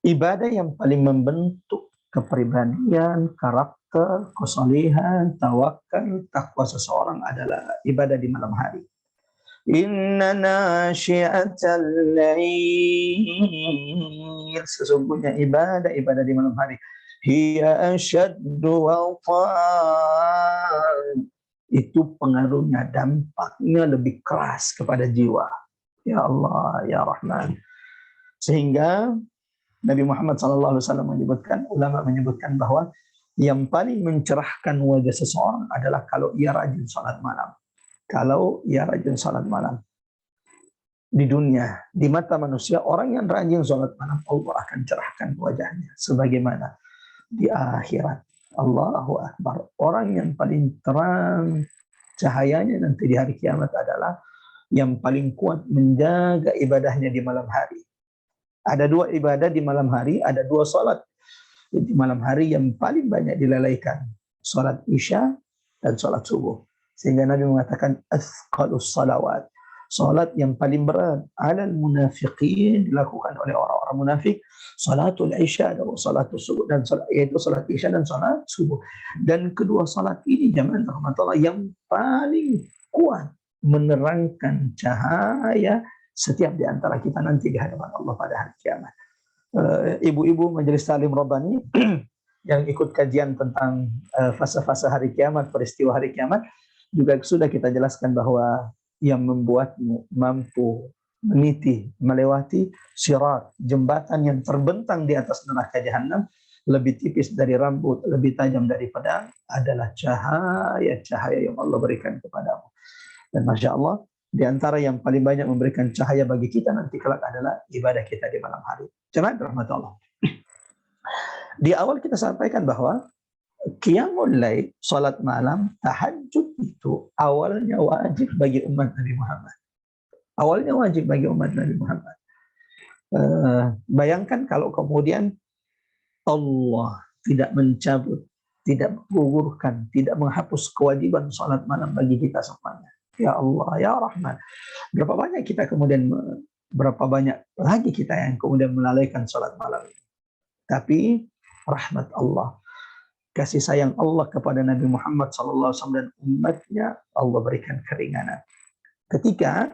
Ibadah yang paling membentuk kepribadian, karakter, kesalehan, tawakal, takwa seseorang adalah ibadah di malam hari. Inna nasyi'atal lail, sesungguhnya ibadah di malam hari, hiya asyaddu wata'an, itu pengaruhnya, dampaknya lebih keras kepada jiwa. Ya Allah, ya Rahman. Sehingga Nabi Muhammad SAW menyebutkan, ulama menyebutkan bahwa yang paling mencerahkan wajah seseorang adalah kalau ia rajin salat malam. Kalau ia rajin salat malam. Di dunia, di mata manusia, orang yang rajin salat malam, Allah akan cerahkan wajahnya. Sebagaimana di akhirat. Allahu Akbar. Orang yang paling terang cahayanya nanti di hari kiamat adalah yang paling kuat menjaga ibadahnya di malam hari. Ada 2 ibadah di malam hari, ada 2 salat di malam hari yang paling banyak dilalaikan. Salat Isya dan salat subuh. Sehingga Nabi mengatakan, Athqalus salawat. Salat yang paling berat alal munafiqin, dilakukan oleh orang-orang munafik, salatul Isya dan salatul subuh, dan yaitu salat Isya dan salat subuh. Dan kedua salat ini jamaah rahmatullah yang paling kuat menerangkan cahaya setiap di antara kita nanti di hadapan Allah pada hari kiamat. Ibu-ibu Majelis Ta'lim Rabbani yang ikut kajian tentang fase-fase hari kiamat, peristiwa hari kiamat, juga sudah kita jelaskan bahwa yang membuatmu mampu meniti, melewati sirat, jembatan yang terbentang di atas neraka jahanam, lebih tipis dari rambut, lebih tajam dari pedang, adalah cahaya-cahaya yang Allah berikan kepadamu. Dan Masya Allah, di antara yang paling banyak memberikan cahaya bagi kita nanti kelak adalah ibadah kita di malam hari. Jemaah rahmat Allah. Di awal kita sampaikan bahwa Qiyamul Lail, salat malam, tahajud itu awalnya wajib bagi umat Nabi Muhammad. Awalnya wajib bagi umat Nabi Muhammad. Bayangkan kalau kemudian Allah tidak mencabut, tidak menggugurkan, tidak menghapus kewajiban salat malam bagi kita semuanya. Ya Allah, ya Rahman. Berapa banyak lagi kita yang kemudian melalaikan salat malam ini. Tapi rahmat Allah, kasih sayang Allah kepada Nabi Muhammad SAW dan umatnya, Allah berikan keringanan. Ketika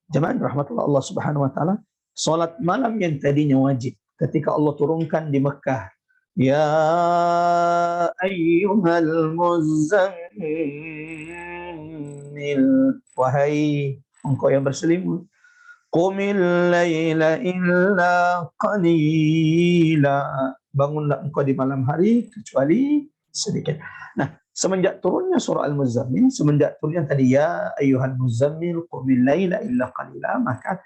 jemaah rahmatullah Allah Subhanahu wa taala, salat malam yang tadinya wajib, ketika Allah turunkan di Mekah, ya ayyuhal muzammil, wahai engkau yang berselimut, qumil laila illa qalila, bangunlah engkau di malam hari kecuali sedikit. Nah, semenjak turunnya surah Al-Muzammil, semenjak turunnya tadi ya ayyuhal muzammil qumil laila illa qalila, maka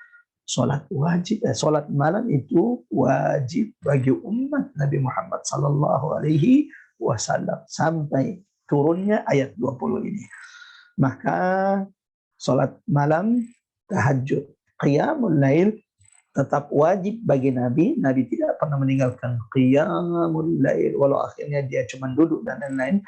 salat malam itu wajib bagi umat Nabi Muhammad sallallahu alaihi wasallam sampai turunnya ayat 20 ini. Maka salat malam, tahajud, qiyamul lail tetap wajib bagi Nabi. Nabi tidak pernah meninggalkan qiyamul lail, walau akhirnya dia cuma duduk dan lain-lain.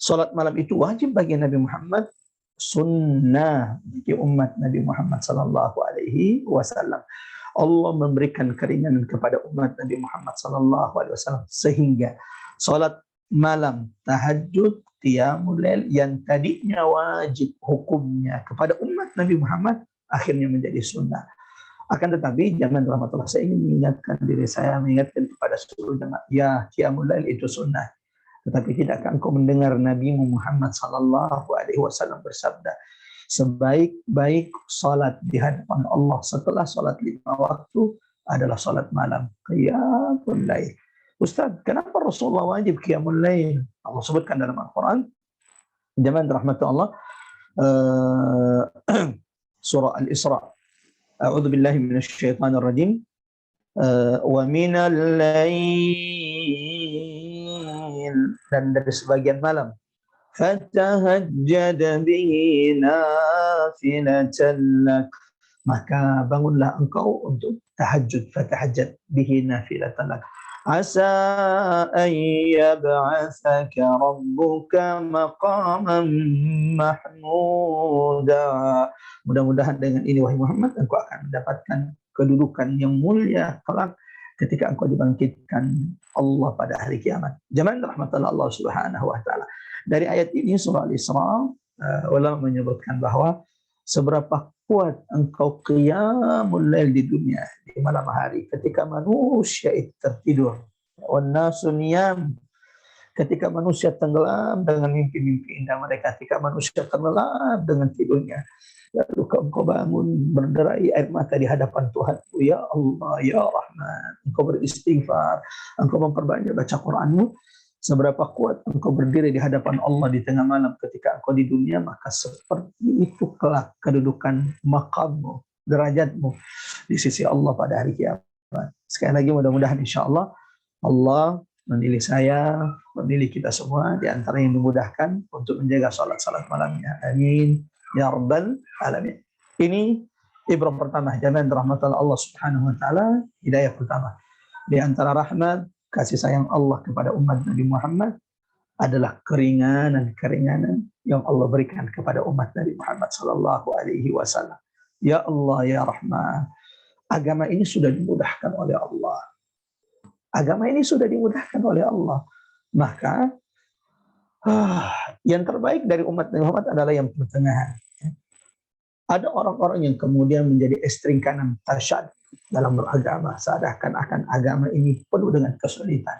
Salat malam itu wajib bagi Nabi Muhammad, sunnah bagi umat Nabi Muhammad sallallahu alaihi wasallam. Allah memberikan keringanan kepada umat Nabi Muhammad sallallahu alaihi wasallam sehingga salat malam, tahajud, qiyamul lail yang tadinya wajib hukumnya kepada umat Nabi Muhammad akhirnya menjadi sunnah. Akan tetapi jangan rahmatullah, saya ingin mengingatkan diri saya, mengingatkan kepada seluruh jemaah, ya qiyamul lail itu sunnah. Tetapi tidakkah engkau mendengar Nabi Muhammad sallallahu alaihi wasallam bersabda, sebaik-baik salat di hadapan Allah setelah salat 5 waktu adalah salat malam, qiyamul lail. Ustaz, kenapa Rasulullah wajib qiyamul lail? Allah sebutkan dalam Al-Quran, jemaah rahmatullah, surah Al-Isra, a'udzu billahi minasy syaithanir rajim, wa minal lail, dan dari sebagian malam, fatahajjad bihi nafilatan lak, maka bangunlah engkau untuk tahajud, fatahajjad bihi nafilatan lak, asa an yab'atsaka rabbuka maqaman mahmuda, mudah-mudahan dengan ini wahai Muhammad engkau akan mendapatkan kedudukan yang mulia kelak ketika engkau dibangkitkan Allah pada hari kiamat. Jemaah rahmatullah Allah Subhanahu wa taala. Dari ayat ini surah Al-Isra, ulama menyebutkan bahwa seberapa kuat engkau qiyamul lail di dunia, di malam hari, ketika manusia itu tertidur, wan nasu niyam, ketika manusia tenggelam dengan mimpi-mimpi indah mereka, ketika manusia tenggelam dengan tidurnya, lalu engkau bangun berderai air mata di hadapan Tuhanmu, ya Allah, ya Rahman, engkau beristighfar, engkau memperbanyak baca Quranmu. Seberapa kuat engkau berdiri di hadapan Allah di tengah malam ketika engkau di dunia, maka seperti itu kelak kedudukan maqammu, derajatmu di sisi Allah pada hari kiamat. Sekali lagi mudah-mudahan insya Allah Allah memilih saya, memilih kita semua di antara yang dimudahkan untuk menjaga salat-salat malamnya. Amin ya rabbal alamin. Ini ibrah pertama, jami'an rahmatullah Allah Subhanahu wa taala, hidayah pertama. Di antara rahmat kasih sayang Allah kepada umat Nabi Muhammad adalah keringanan-keringanan yang Allah berikan kepada umat Nabi Muhammad sallallahu alaihi wasallam. Ya Allah, ya Rahman, agama ini sudah dimudahkan oleh Allah. Agama ini sudah dimudahkan oleh Allah. Maka yang terbaik dari umat Nabi Muhammad adalah yang pertengahan. Ada orang-orang yang kemudian menjadi ekstrim kanan, tasyad dalam beragama, seakan-akan agama ini penuh dengan kesulitan.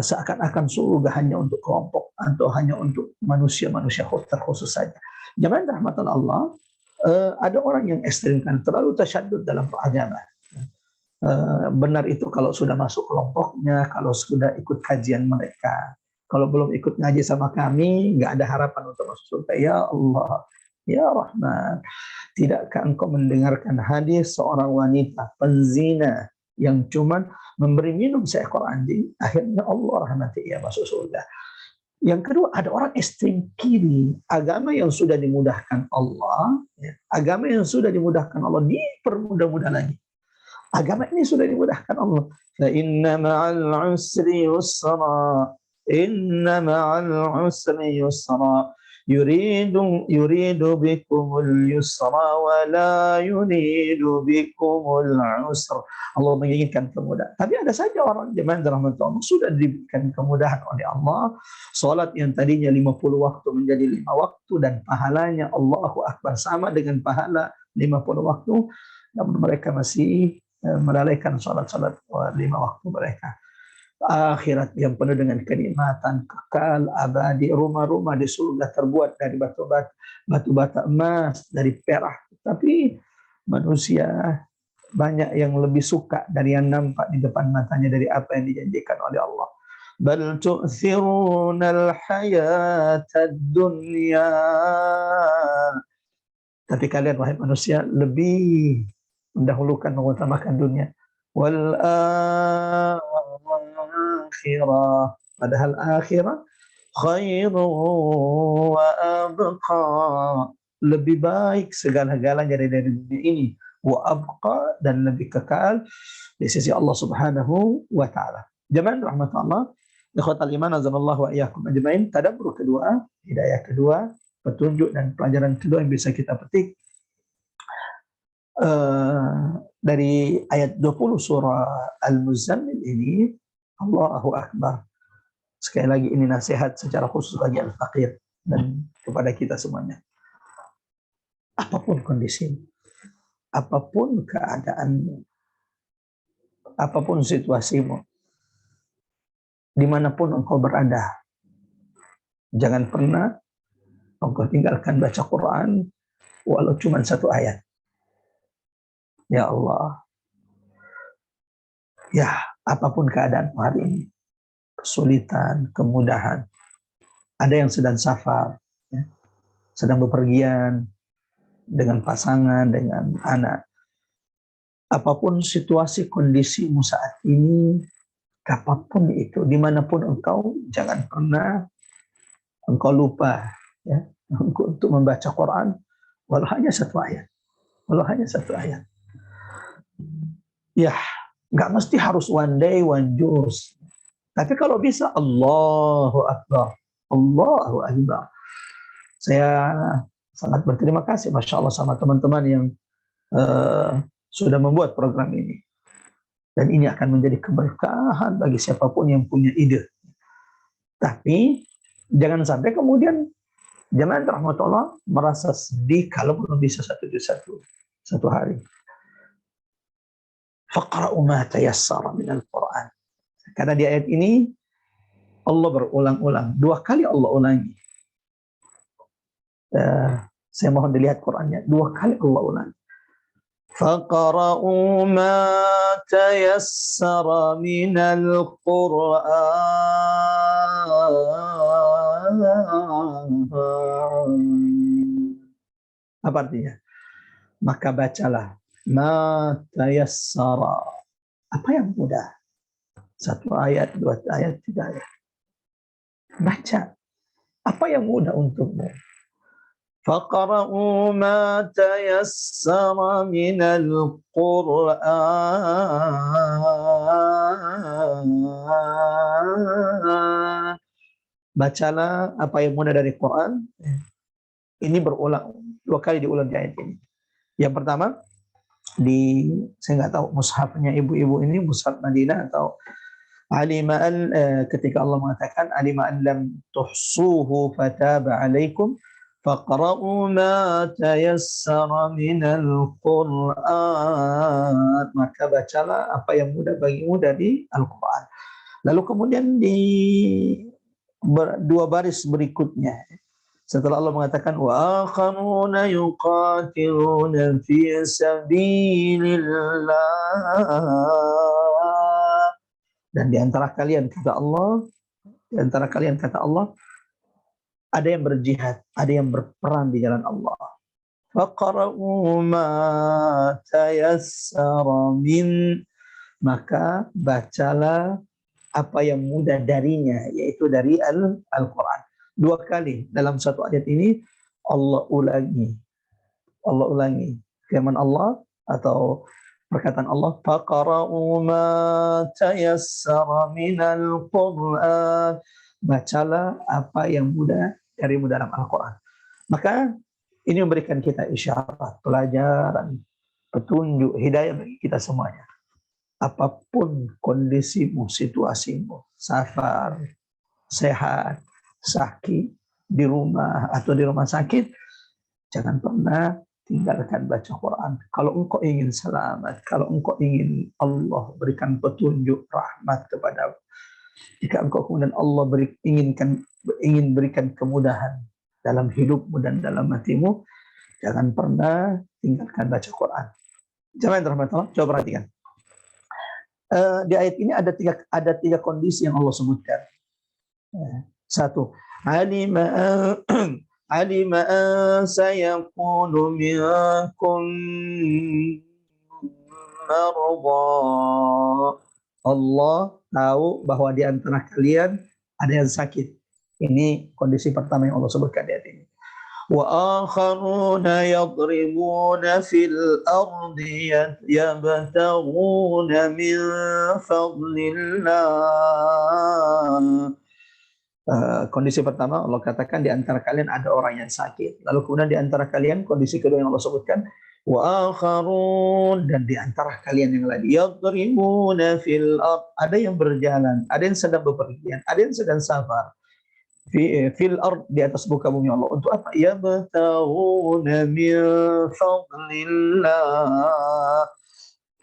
Seakan-akan surga hanya untuk kelompok atau hanya untuk manusia-manusia terkhusus saja. Jangan rahmatan Allah, ada orang yang ekstrim kanan, terlalu tasyadud dalam beragama. Benar itu kalau sudah masuk kelompoknya, kalau sudah ikut kajian mereka. Kalau belum ikut ngaji sama kami, nggak ada harapan untuk masuk surga. Ya Allah, ya Rahman, tidakkah engkau mendengarkan hadis seorang wanita penzina yang cuman memberi minum seekor anjing, akhirnya Allah rahmati ia masuk surga. Yang kedua, ada orang ekstrem kiri, agama yang sudah dimudahkan Allah, agama yang sudah dimudahkan Allah dipermudah-mudah lagi. Agama ini sudah dimudahkan Allah. Fa inna ma'al usri yusra, inna ma'al usri yusra. Yuridu bikumul yusra wa la yuridu bikumul usra. Allah menginginkan kemudahan. Tapi ada saja orang jemaah rahmatullah sudah diberikan kemudahan oleh Allah. Salat yang tadinya 50 waktu menjadi 5 waktu dan pahalanya Allahu Akbar sama dengan pahala 50 waktu, namun mereka masih melalaikan salat-salat 5 waktu mereka. Akhirat yang penuh dengan kenikmatan kekal abadi, rumah-rumah di surga terbuat dari batu bata emas, dari perak. Tapi manusia banyak yang lebih suka dari yang nampak di depan matanya dari apa yang dijanjikan oleh Allah. Bal tu'thirunal hayatad dunya. Tapi kalian wahai manusia lebih mendahulukan, mengutamakan dunia. Wal akhirah, padahal akhirah khairu wa abqa, lebih baik segala-galanya dari dunia ini, wa abqa, dan lebih kekal di sisi Allah Subhanahu wa taala. Jemaah rahmatullah, ikhwatal iman azanallahu wa iyyakum ajmain. Tadabbur kedua, hidayah kedua, petunjuk dan pelajaran kedua yang bisa kita petik dari ayat 20 surah Al-Muzammil ini. Allahu Akbar. Sekali lagi ini nasihat secara khusus bagi al-faqir dan kepada kita semuanya. Apapun kondisimu, apapun keadaanmu, apapun situasimu, dimanapun engkau berada, jangan pernah engkau tinggalkan baca Quran walau cuma 1 ayat. Ya Allah, ya apapun keadaan hari ini, kesulitan, kemudahan, ada yang sedang safar, ya, sedang bepergian dengan pasangan, dengan anak. Apapun situasi kondisimu saat ini, apapun itu, dimanapun engkau, jangan pernah engkau lupa, ya, untuk membaca Quran, walau hanya 1 ayat, walau hanya 1 ayat. Ya, nggak mesti harus one day, one juz. Tapi kalau bisa, Allahu Akbar, Allahu Akbar. Saya sangat berterima kasih, Masya Allah, sama teman-teman yang sudah membuat program ini. Dan ini akan menjadi keberkahan bagi siapapun yang punya ide. Tapi, jangan sampai kemudian jemaah rahmatullah merasa sedih kalau belum bisa 1 juz 1 hari. Faqra'u ma tayassara minal Qur'an. Karena di ayat ini Allah berulang-ulang, 2 kali Allah ulangi. Saya mohon dilihat Qur'annya, 2 kali Allah ulangi. Faqra'u ma tayassara minal Qur'an. Apa artinya? Maka bacalah ma tayassara, apa yang mudah, 1 ayat, 2 ayat, 3 ayat, baca apa yang mudah untukmu. Faqra'u ma tayassara minal Qur'an. Bacalah apa yang mudah dari Quran. Ini berulang, 2 kali diulang di ayat ini. Yang pertama, saya nggak tahu mushafnya ibu-ibu ini mushaf Madinah atau alima ketika Allah mengatakan alima an lam tuhsuhu fataba alaikum Faqra'u ma tayassara minal Qur'an. Maka bacalah apa yang mudah bagimu dari Al-Quran. Lalu kemudian di dua baris berikutnya, setelah Allah mengatakan wa akharuna yuqatiluna fi sabilillah, dan di antara kalian kata Allah, ada yang berjihad, ada yang berperang di jalan Allah. Faqra'u ma tayassara min, maka bacalah apa yang mudah darinya, yaitu dari Al-Quran. Dua kali dalam satu ayat ini Allah ulangi firman Allah atau perkataan Allah, faqra'u ma tayassara minal Qur'an, bacalah apa yang mudah darimu dalam Al-Quran. Maka ini memberikan kita isyarat, pelajaran, petunjuk, hidayah bagi kita semuanya. Apapun kondisimu, situasimu, safar, sehat, sakit, di rumah atau di rumah sakit, jangan pernah tinggalkan baca Quran. Kalau engkau ingin selamat, kalau engkau ingin Allah berikan petunjuk, rahmat kepadamu, jika engkau kemudian Allah ingin berikan kemudahan dalam hidupmu dan dalam hatimu, jangan pernah tinggalkan baca Quran. Jangan rahmatullah, coba perhatikan. Di ayat ini ada tiga kondisi yang Allah sebutkan. Satu, alima sayaqulu minkum marada. Allah tahu bahwa di antara kalian ada yang sakit. Ini kondisi pertama yang Allah sebutkan di ayat ini. وآخرون يضربون في الأرض يبتغون من فضل الله. Kondisi pertama Allah katakan di antara kalian ada orang yang sakit. Lalu kemudian di antara kalian, kondisi kedua yang Allah sebutkan, وآخرون, dan di antara kalian yang lain, يضربون في الأرض, ada yang berjalan, ada yang sedang bepergian, ada yang sedang safar. Fil ard, di atas muka bumi Allah. Untuk apa? Yabtaghuna min fadlillah.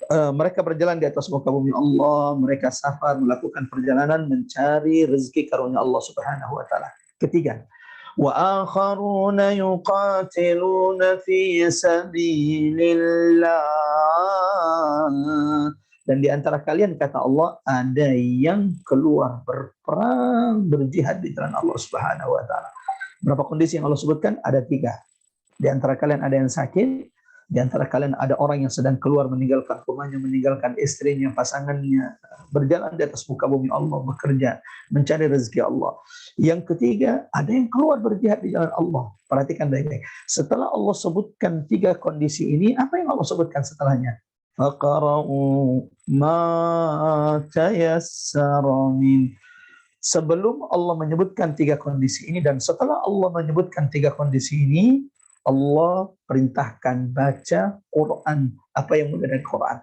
Mereka berjalan di atas muka bumi Allah, mereka safar, melakukan perjalanan mencari rezeki karunia Allah Subhanahu wa taala. Ketiga, wa akharuna yuqatiluna fi sabilillah. Dan di antara kalian, kata Allah, ada yang keluar berperang, berjihad di jalan Allah Subhanahu wa taala. Berapa kondisi yang Allah sebutkan? Ada tiga. Di antara kalian ada yang sakit, di antara kalian ada orang yang sedang keluar meninggalkan rumahnya, meninggalkan istrinya, pasangannya, berjalan di atas muka bumi Allah, bekerja, mencari rezeki Allah. Yang ketiga, ada yang keluar berjihad di jalan Allah. Perhatikan baik-baik. Setelah Allah sebutkan tiga kondisi ini, apa yang Allah sebutkan setelahnya? Faqra'u ma tayassara min. Sebelum Allah menyebutkan tiga kondisi ini dan setelah Allah menyebutkan tiga kondisi ini, Allah perintahkan baca Quran, apa yang mudah dari Quran.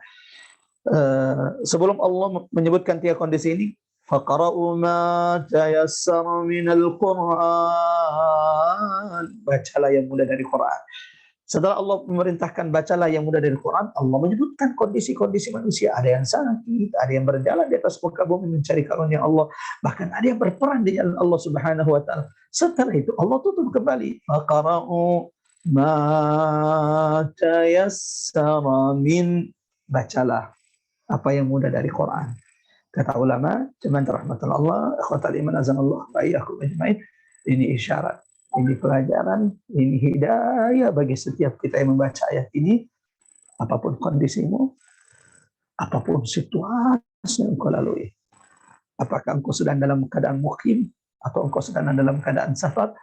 Sebelum Allah menyebutkan tiga kondisi ini, faqra'u ma tayassara minal Quran, bacalah yang mudah dari Quran. Setelah Allah memerintahkan bacalah yang mudah dari Quran, Allah menyebutkan kondisi-kondisi manusia. Ada yang sakit, ada yang berjalan di atas muka bumi mencari karunia Allah, bahkan ada yang berperang di jalan Allah Subhanahu wa taala. Setelah itu Allah tutup kembali. Faqra'u ma tayassara min, bacalah apa yang mudah dari Quran. Kata ulama, cuman rahmatullah Allah, akhwatal iman azanallah wa iyyakum ajmain, ini isyarat, ini pelajaran, ini hidayah bagi setiap kita yang membaca ayat ini. Apapun kondisimu, apapun situasi yang kau lalui, apakah engkau sedang dalam keadaan mukim atau engkau sedang dalam keadaan safar,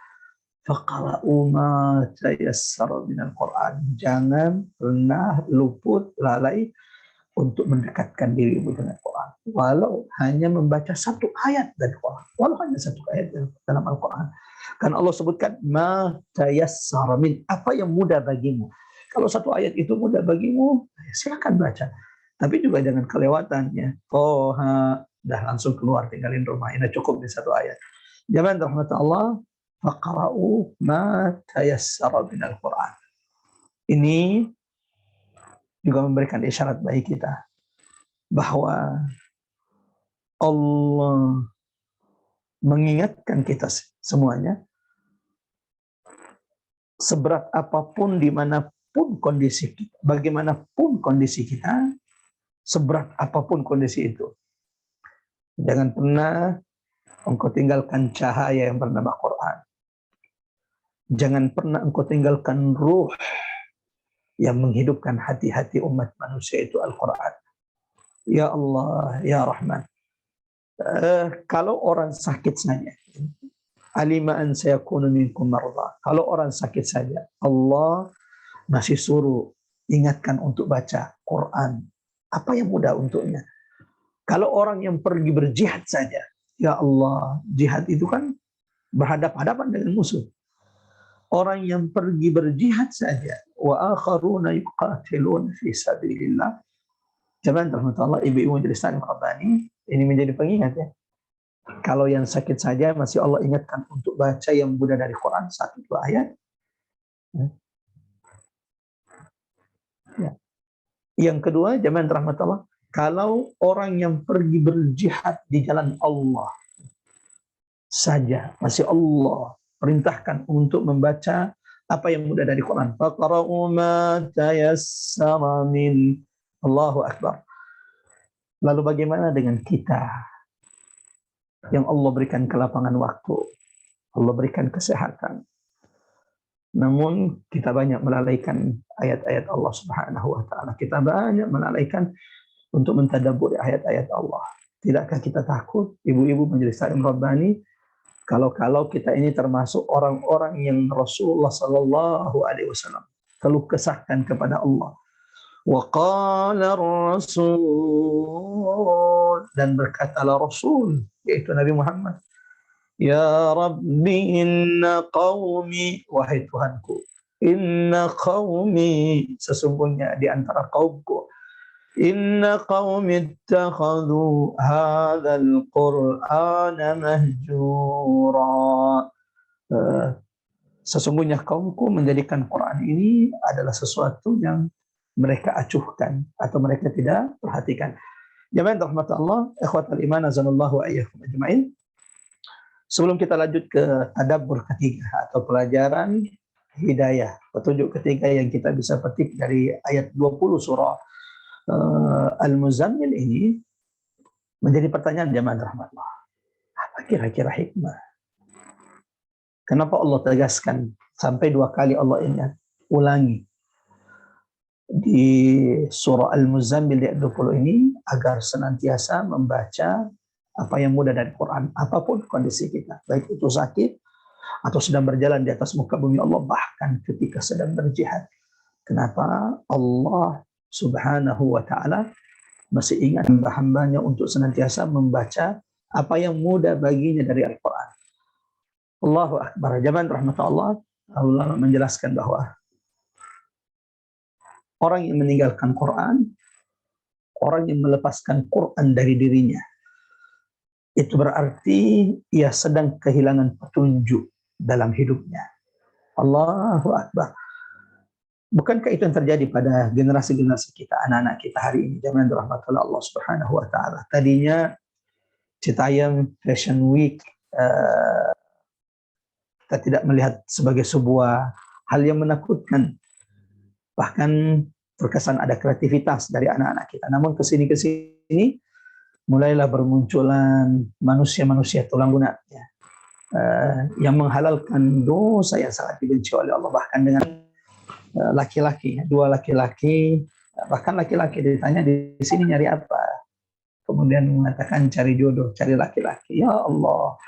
faqra'u ma tayassara minal Qur'an. Jangan pernah luput, lalai untuk mendekatkan dirimu dengan Quran. Walau hanya membaca satu ayat dari Quran. Walau hanya satu ayat dalam Al-Quran. Karena Allah sebutkan, ma tayassara min, apa yang mudah bagimu. Kalau satu ayat itu mudah bagimu, silakan baca. Tapi juga jangan kelewatannya. Dah langsung keluar, tinggalin rumah. Ini cukup di satu ayat. Jangan rahmat Allah. faqra'u ma tayassara minal Qur'an. Ini juga memberikan isyarat bagi kita bahwa Allah mengingatkan kita semuanya, seberat apapun, dimanapun kondisi kita, bagaimanapun kondisi kita, seberat apapun kondisi itu, jangan pernah engkau tinggalkan cahaya yang bernama Quran. Jangan pernah engkau tinggalkan ruh yang menghidupkan hati-hati umat manusia, itu Al-Quran. Ya Allah, Ya Rahman. Kalau orang sakit saja, alima an sayakunu minkum marda. Kalau orang sakit saja, Allah masih suruh ingatkan untuk baca Quran. Apa yang mudah untuknya? Kalau orang yang pergi berjihad saja, ya Allah, jihad itu kan berhadapan-hadapan dengan musuh. Orang yang pergi berjihad saja, wa akharuna yuqatiluna fi sabilillah. Jemaah rahmatullah, ibu-ibu majelis taklim Rabbani, ini menjadi pengingat ya. Kalau yang sakit saja masih Allah ingatkan untuk baca yang mudah dari Quran, 1-2 ayat. Ya. Yang kedua, jemaah rahmatullah, kalau orang yang pergi berjihad di jalan Allah saja, masih Allah perintahkan untuk membaca apa yang mudah dari Quran. Faqra'u ma tayassara min. Allahu Akbar. Lalu bagaimana dengan kita yang Allah berikan kelapangan waktu, Allah berikan kesehatan, namun kita banyak melalaikan ayat-ayat Allah Subhanahu wa taala. Kita banyak melalaikan untuk mentadabburi ayat-ayat Allah. Tidakkah kita takut, ibu-ibu majelis taklim Rabbani, kalau kita ini termasuk orang-orang yang Rasulullah sallallahu alaihi wasallam keluh kesahkan kepada Allah. Wa qala Rasul, dan berkatalah Rasul, yaitu Nabi Muhammad, ya Rabbi inna qaumi, wahai Tuhanku, inna qaumi, sesungguhnya di antara kaumku, inna qaumi ittakhadhu hadzal qur'ana mahjura, sesungguhnya kaumku menjadikan Quran ini adalah sesuatu yang mereka acuhkan atau mereka tidak perhatikan. Jemaah rahmatullah, ikhwatal iman azanallahu wa iyyakum ajmain. Sebelum kita lanjut ke tadabbur ketiga atau pelajaran hidayah, petunjuk ketiga yang kita bisa petik dari ayat 20 surah Al-Muzammil ini, menjadi pertanyaan jemaah rahmatullah. Apa kira-kira hikmah? Kenapa Allah tegaskan sampai 2 kali Allah ingat, ulangi di surah Al-Muzammil di ayat 20 ini, agar senantiasa membaca apa yang mudah dari Quran, apapun kondisi kita, baik itu sakit atau sedang berjalan di atas muka bumi Allah, bahkan ketika sedang berjihad. Kenapa Allah Subhanahu wa ta'ala masih ingat hamba-hambanya untuk senantiasa membaca apa yang mudah baginya dari Al-Quran. Allahu Akbar. Jemaah rahmatullah, Allah menjelaskan bahwa orang yang meninggalkan Quran, orang yang melepaskan Quran dari dirinya, itu berarti ia sedang kehilangan petunjuk dalam hidupnya. Allahu Akbar. Bukankah itu yang terjadi pada generasi-generasi kita, anak-anak kita hari ini? Jemaah rahmatullah Allah Subhanahu wa ta'ala. Tadinya Citayam Fashion Week kita tidak melihat sebagai sebuah hal yang menakutkan. Bahkan terkesan ada kreativitas dari anak-anak kita. Namun kesini mulailah bermunculan manusia-manusia tulang lunak ya, yang menghalalkan dosa yang sangat dibenci oleh Allah. Bahkan dengan laki-laki, 2 laki-laki, bahkan laki-laki ditanya di sini nyari apa, kemudian mengatakan cari jodoh, cari laki-laki. Ya Allah,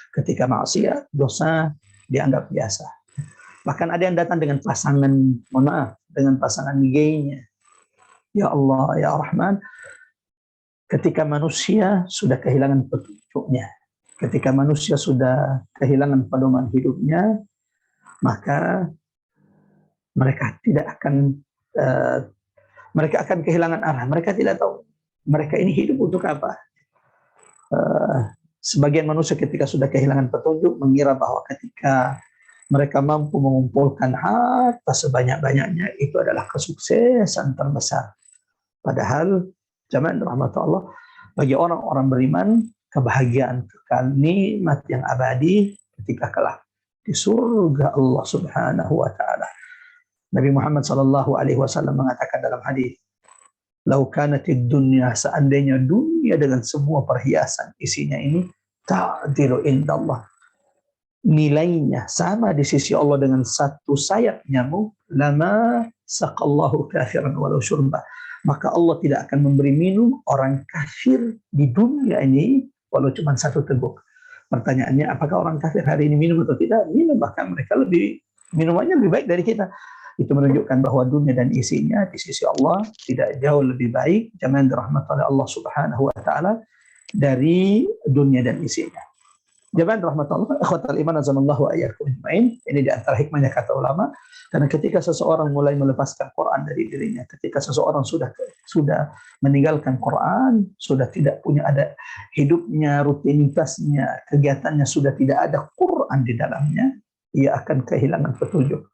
ketika maksiat, dosa dianggap biasa. Bahkan ada yang datang dengan pasangan, mohon maaf, dengan pasangan gay-nya. Ya Allah, Ya Rahman, ketika manusia sudah kehilangan petunjuknya, ketika manusia sudah kehilangan pedoman hidupnya, maka mereka akan kehilangan arah. Mereka tidak tahu mereka ini hidup untuk apa. Sebagian manusia ketika sudah kehilangan petunjuk mengira bahwa ketika mereka mampu mengumpulkan harta sebanyak-banyaknya itu adalah kesuksesan terbesar. Padahal jamaah rahmat Allah, bagi orang-orang beriman kebahagiaan kekal, nikmat yang abadi ketika kelak di surga Allah Subhanahu wa taala. Nabi Muhammad sallallahu alaihi wasallam mengatakan dalam hadis, "Lau kanatid dunya", seandainya dunia dengan semua perhiasan isinya ini, ta'dilu indallah, nilainya sama di sisi Allah dengan satu sayap nyamuk, lama saqallahu kafiran walau syurba, maka Allah tidak akan memberi minum orang kafir di dunia ini walau cuma satu teguk. Pertanyaannya, apakah orang kafir hari ini minum atau tidak? Minum, bahkan mereka minumannya lebih baik dari kita. Itu menunjukkan bahwa dunia dan isinya di sisi Allah tidak jauh lebih baik, jangan dirahmati oleh Allah Subhanahu wa taala, dari dunia dan isinya. Jangan dirahmati Allah, ikhwatal iman azamallahu wa iyyakum ajmain. Ini di antara hikmahnya kata ulama, karena ketika seseorang mulai melepaskan Quran dari dirinya, ketika seseorang sudah meninggalkan Quran, sudah tidak punya ada hidupnya, rutinitasnya, kegiatannya sudah tidak ada Quran di dalamnya, ia akan kehilangan petunjuk.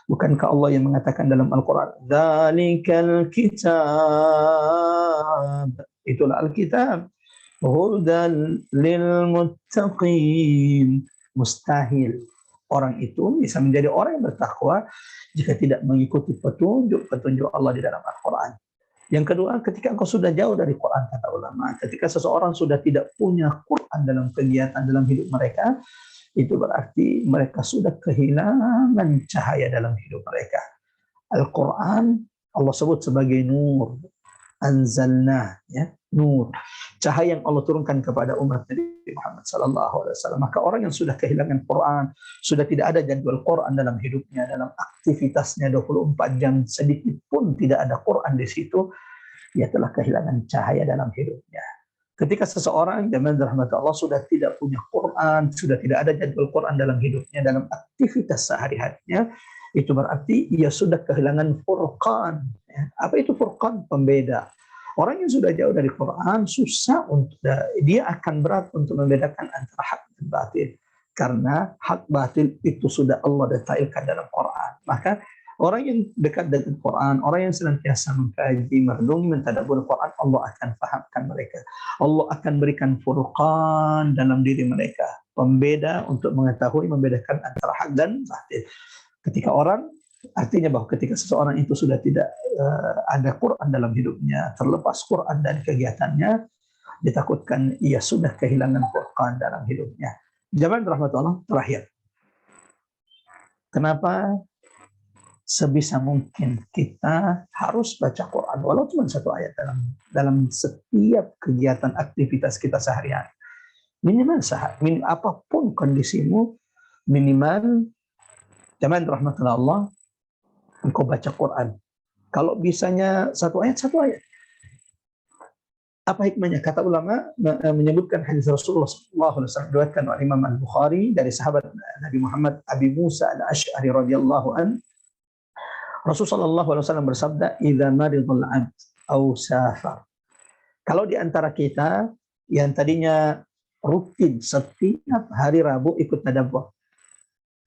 Bukankah Allah yang mengatakan dalam Al-Quran, "Dzalikal kitab", itulah Alkitab, "hudan lil muttaqin", mustahil orang itu bisa menjadi orang yang bertakwa jika tidak mengikuti petunjuk Allah di dalam Al-Quran. Yang kedua, ketika engkau sudah jauh dari Quran, kata ulama, ketika seseorang sudah tidak punya Quran dalam kegiatan dalam hidup mereka, itu berarti mereka sudah kehilangan cahaya dalam hidup mereka. Al-Quran Allah sebut sebagai nur, anzalna, ya, nur, cahaya yang Allah turunkan kepada umat Nabi Muhammad sallallahu alaihi wasallam. Maka orang yang sudah kehilangan Quran, sudah tidak ada jadwal Quran dalam hidupnya, dalam aktivitasnya 24 jam, sedikit pun tidak ada Quran di situ, ia telah kehilangan cahaya dalam hidupnya. Ketika seseorang zaman rahmat Allah sudah tidak punya Quran, sudah tidak ada jadwal Quran dalam hidupnya, dalam aktivitas sehari-harinya, itu berarti ia sudah kehilangan furqan. Apa itu furqan? Pembeda. Orang yang sudah jauh dari Quran susah dia akan berat untuk membedakan antara hak dan batil, karena hak batil itu sudah Allah detailkan dalam Quran. Maka orang yang dekat dengan Quran, orang yang senantiasa mengkaji, merenungi, mentadabbur Quran, Allah akan fahamkan mereka. Allah akan berikan furqan dalam diri mereka, pembeda untuk mengetahui, membedakan antara hak dan batil. Ketika orang, artinya bahwa ketika seseorang itu sudah tidak ada Quran dalam hidupnya, terlepas Quran dan kegiatannya, ditakutkan ia sudah kehilangan furqan dalam hidupnya. Jamaah rahmatullah, terakhir, kenapa sebisa mungkin kita harus baca Quran walau cuma satu ayat dalam setiap kegiatan aktivitas kita sehari-hari. Minimal apapun kondisimu, minimal jangan rahmatullah Allah, engkau baca Quran. Kalau bisanya satu ayat. Apa hikmahnya? Kata ulama menyebutkan hadis Rasulullah SAW diriwayatkan oleh Imam Al-Bukhari dari sahabat Nabi Muhammad Abi Musa Al-Asy'ari radhiyallahu an. Rasulullah SAW bersabda, "Idza maridul 'abd aw safar." Kalau di antara kita yang tadinya rutin setiap hari Rabu ikut tadabbur,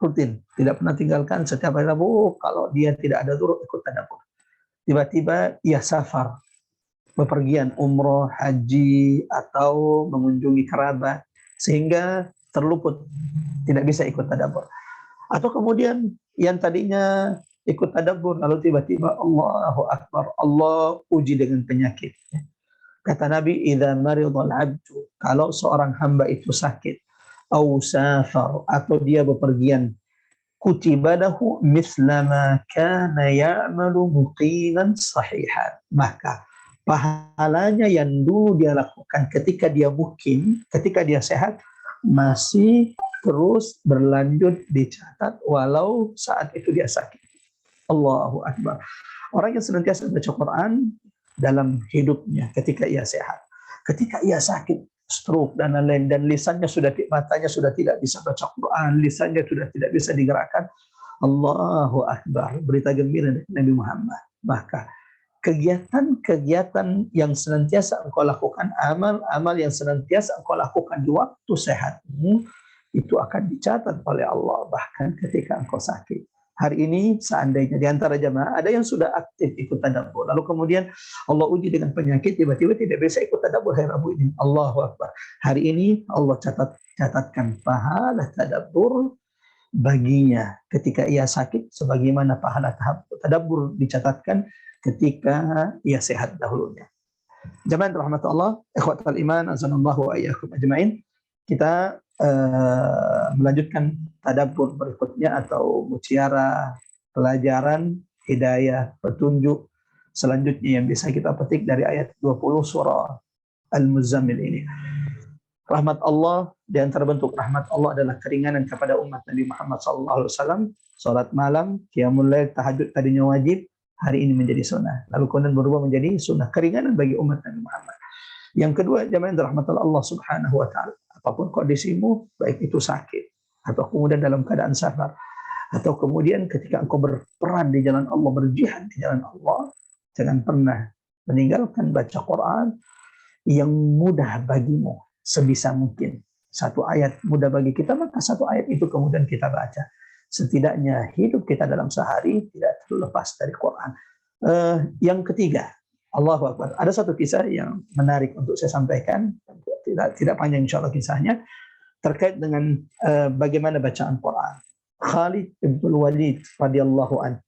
rutin, tidak pernah tinggalkan setiap hari Rabu, kalau dia tidak ada turut ikut tadabbur, tiba-tiba ia safar, bepergian umroh, haji, atau mengunjungi kerabat, sehingga terluput, tidak bisa ikut tadabbur. Atau kemudian yang tadinya ikut tadabbur, lalu tiba-tiba Allahu Akbar, Allah uji dengan penyakit. Kata Nabi, "Idza maridul 'abdu", kalau seorang hamba itu sakit, au safar, atau dia bepergian, kutiba lahu misla ma kana ya'malu muqiman sahihan, maka pahalanya yang dulu dia lakukan ketika dia mukim, ketika dia sehat, masih terus berlanjut dicatat walau saat itu dia sakit. Allahu Akbar. Orang yang senantiasa baca Quran dalam hidupnya ketika ia sehat, ketika ia sakit, stroke dan lain-lain, dan matanya sudah tidak bisa baca Quran, lisannya sudah tidak bisa digerakkan, Allahu Akbar, berita gembira dari Nabi Muhammad. Maka kegiatan-kegiatan yang senantiasa engkau lakukan, amal-amal yang senantiasa engkau lakukan di waktu sehatmu, itu akan dicatat oleh Allah bahkan ketika engkau sakit. Hari ini seandainya di antara jamaah ada yang sudah aktif ikut tadabbur, lalu kemudian Allah uji dengan penyakit, tiba-tiba tidak bisa ikut tadabbur hari Rabu ini. Allahu Akbar. Hari ini Allah catatkan pahala tadabbur baginya ketika ia sakit, sebagaimana pahala tadabbur dicatatkan ketika ia sehat dahulunya. Jamaah rahmat Allah, ikhwatal iman, azanallahu wa iyyakum ajmain. Kita melanjutkan tadabbur berikutnya atau mutiara pelajaran hidayah petunjuk selanjutnya yang bisa kita petik dari ayat 20 surah Al-Muzammil ini. Rahmat Allah, di antara bentuk rahmat Allah adalah keringanan kepada umat Nabi Muhammad SAW. Salat malam, qiyamul lail, tahajud tadinya wajib, hari ini menjadi sunnah. Lalu kemudian berubah menjadi sunnah, keringanan bagi umat Nabi Muhammad. Yang kedua, jamaah rahmat Allah Subhanahu wa taala. Apapun kondisimu, baik itu sakit atau kemudian dalam keadaan safar atau kemudian ketika engkau berperan di jalan Allah, berjihad di jalan Allah, jangan pernah meninggalkan baca Quran yang mudah bagimu. Sebisa mungkin satu ayat mudah bagi kita, maka satu ayat itu kemudian kita baca. Setidaknya hidup kita dalam sehari tidak terlepas dari Quran. Yang ketiga, Allahu Akbar. Ada satu kisah yang menarik untuk saya sampaikan, tidak panjang insya Allah kisahnya, terkait dengan bagaimana bacaan Quran. Khalid ibn Walid radhiyallahu anhu.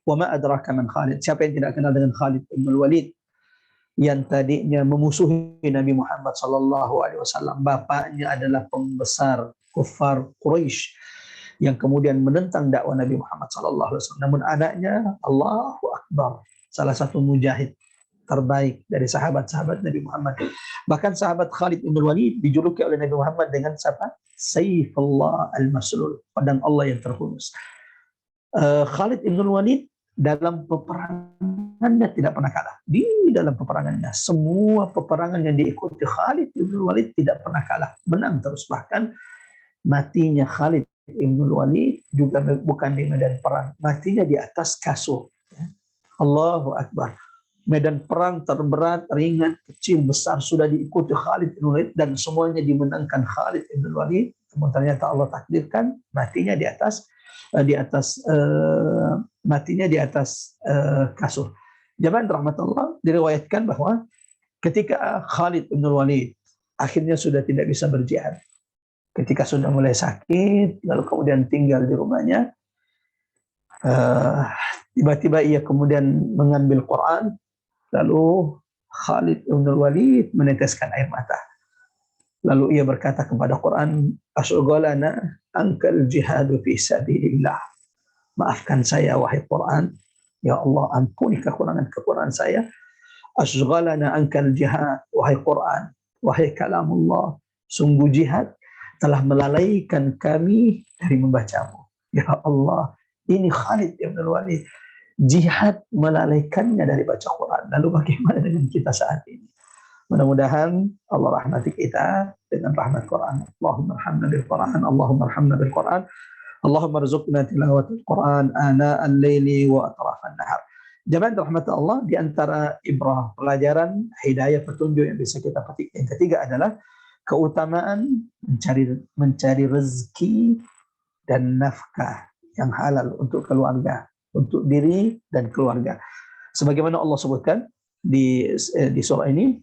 Wa ma adraka man Khalid? Siapa yang tidak kenal dengan Khalid ibn Walid? Yang tadinya memusuhi Nabi Muhammad SAW. Bapaknya adalah pembesar kufar Quraisy yang kemudian menentang dakwah Nabi Muhammad SAW. Namun anaknya, Allahu Akbar, salah satu mujahid terbaik dari sahabat-sahabat Nabi Muhammad. Bahkan sahabat Khalid bin Walid dijuluki oleh Nabi Muhammad dengan siapa? Saifullah al-Maslul, pedang Allah yang terhunus. Khalid bin Walid dalam peperangannya tidak pernah kalah. Di dalam peperangannya, semua peperangan yang diikuti Khalid bin Walid tidak pernah kalah, menang terus. Bahkan matinya Khalid bin Walid juga bukan di medan perang, matinya di atas kasur. Allahu Akbar. Medan perang terberat, ringan, kecil, besar sudah diikuti Khalid bin Walid dan semuanya dimenangkan Khalid bin Walid. Kemudian ternyata Allah takdirkan matinya di atas kasur. Jamaah rahmat Allah, diriwayatkan bahwa ketika Khalid bin Walid akhirnya sudah tidak bisa berjihad, ketika sudah mulai sakit, lalu kemudian tinggal di rumahnya, tiba-tiba ia kemudian mengambil Quran, lalu Khalid bin Walid meneteskan air mata. Lalu ia berkata kepada Quran, "Asyughalana ankal jihadu fi sabilillah." Maafkan saya wahai Quran, ya Allah, ampuni kekurangan saya. Asyughalana ankal jihad, wahai Quran, wahai kalamullah, sungguh jihad telah melalaikan kami dari membacamu. Ya Allah, ini Khalid bin Walid, jihad melalaikannya dari baca Quran. Lalu bagaimana dengan kita saat ini? Mudah-mudahan Allah rahmati kita dengan rahmat Quran. Allahumma arhamna bil Quran, Allahumma arhamna bil Quran, Allahumma rzuqna tilawatul Quran ana al-laili wa atrafan nahar. Jamaah rahmat Allah, di antara ibrah pelajaran hidayah petunjuk yang bisa kita petik yang ketiga adalah keutamaan mencari rezeki dan nafkah yang halal untuk keluarga, untuk diri dan keluarga. Sebagaimana Allah sebutkan di surah ini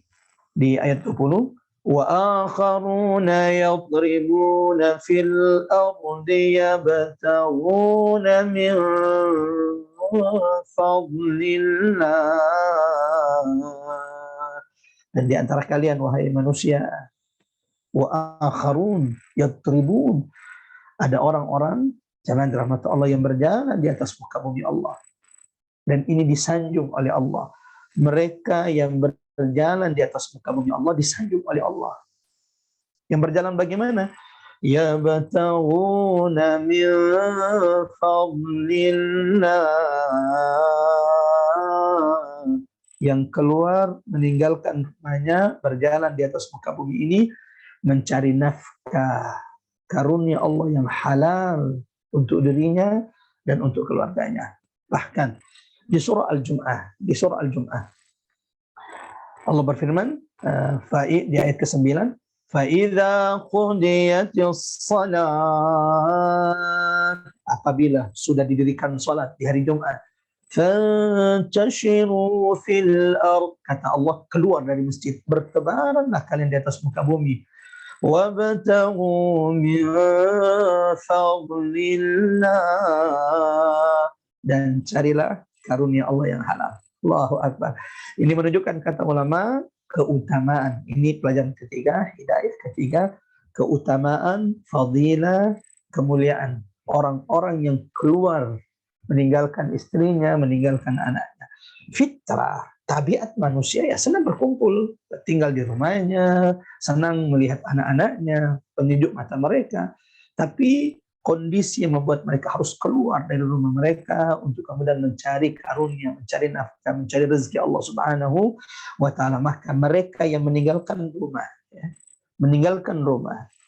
di ayat 20, wa akharuna yadribuna fil ardi yabtaghuna min fadlillah. Dan di antara kalian wahai manusia, wa akharun yadribun, ada orang-orang jangan dirahmati Allah yang berjalan di atas muka bumi Allah. Dan ini disanjung oleh Allah. Mereka yang berjalan di atas muka bumi Allah disanjung oleh Allah. Yang berjalan bagaimana? Ya batawuna min fadlillah. Yang keluar meninggalkan rumahnya, berjalan di atas muka bumi ini mencari nafkah, karunia Allah yang halal untuk dirinya dan untuk keluarganya. Bahkan di surah Al-Jum'ah. Di surah Al-Jum'ah Allah berfirman di ayat ke-9, فَإِذَا قُضِيَتِ الصَّلَاةِ, apabila sudah didirikan salat di hari Jumat, فَانْتَشِرُوا فِي الْأَرْضِ, kata Allah, keluar dari masjid, bertebaranlah kalian di atas muka bumi, وَابْتَغُوا مِنْ فَضْلِ اللَّهِ, dan carilah karunia Allah yang halal. Allahu Akbar. Ini menunjukkan, kata ulama, keutamaan. Ini pelajaran ketiga, hidayah ketiga, keutamaan, fadilah, kemuliaan orang-orang yang keluar meninggalkan istrinya, meninggalkan anaknya. Fitrah, tabiat manusia ya senang berkumpul, tinggal di rumahnya, senang melihat anak-anaknya, penyejuk mata mereka. Tapi kondisi yang membuat mereka harus keluar dari rumah mereka untuk kemudian mencari karunia, mencari nafkah, mencari rezeki Allah Subhanahu wa Ta'ala. Maka mereka yang meninggalkan rumah,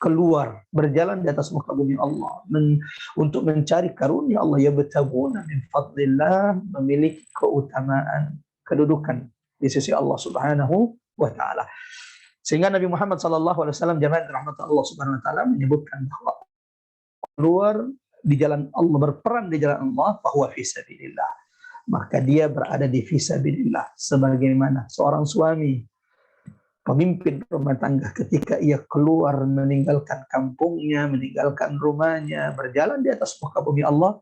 keluar, berjalan di atas muka bumi Allah untuk mencari karunia Allah, yabtaguna min fadlillah, memiliki keutamaan, kedudukan di sisi Allah Subhanahu wa Ta'ala. Sehingga Nabi Muhammad SAW, jamaah rahmat Allah Subhanahu wa Ta'ala, menyebutkan bahwa keluar di jalan Allah, berperan di jalan Allah, bahwa fisabilillah, maka dia berada di fisabilillah. Sebagaimana seorang suami, pemimpin rumah tangga, ketika ia keluar meninggalkan kampungnya, meninggalkan rumahnya, berjalan di atas muka bumi Allah,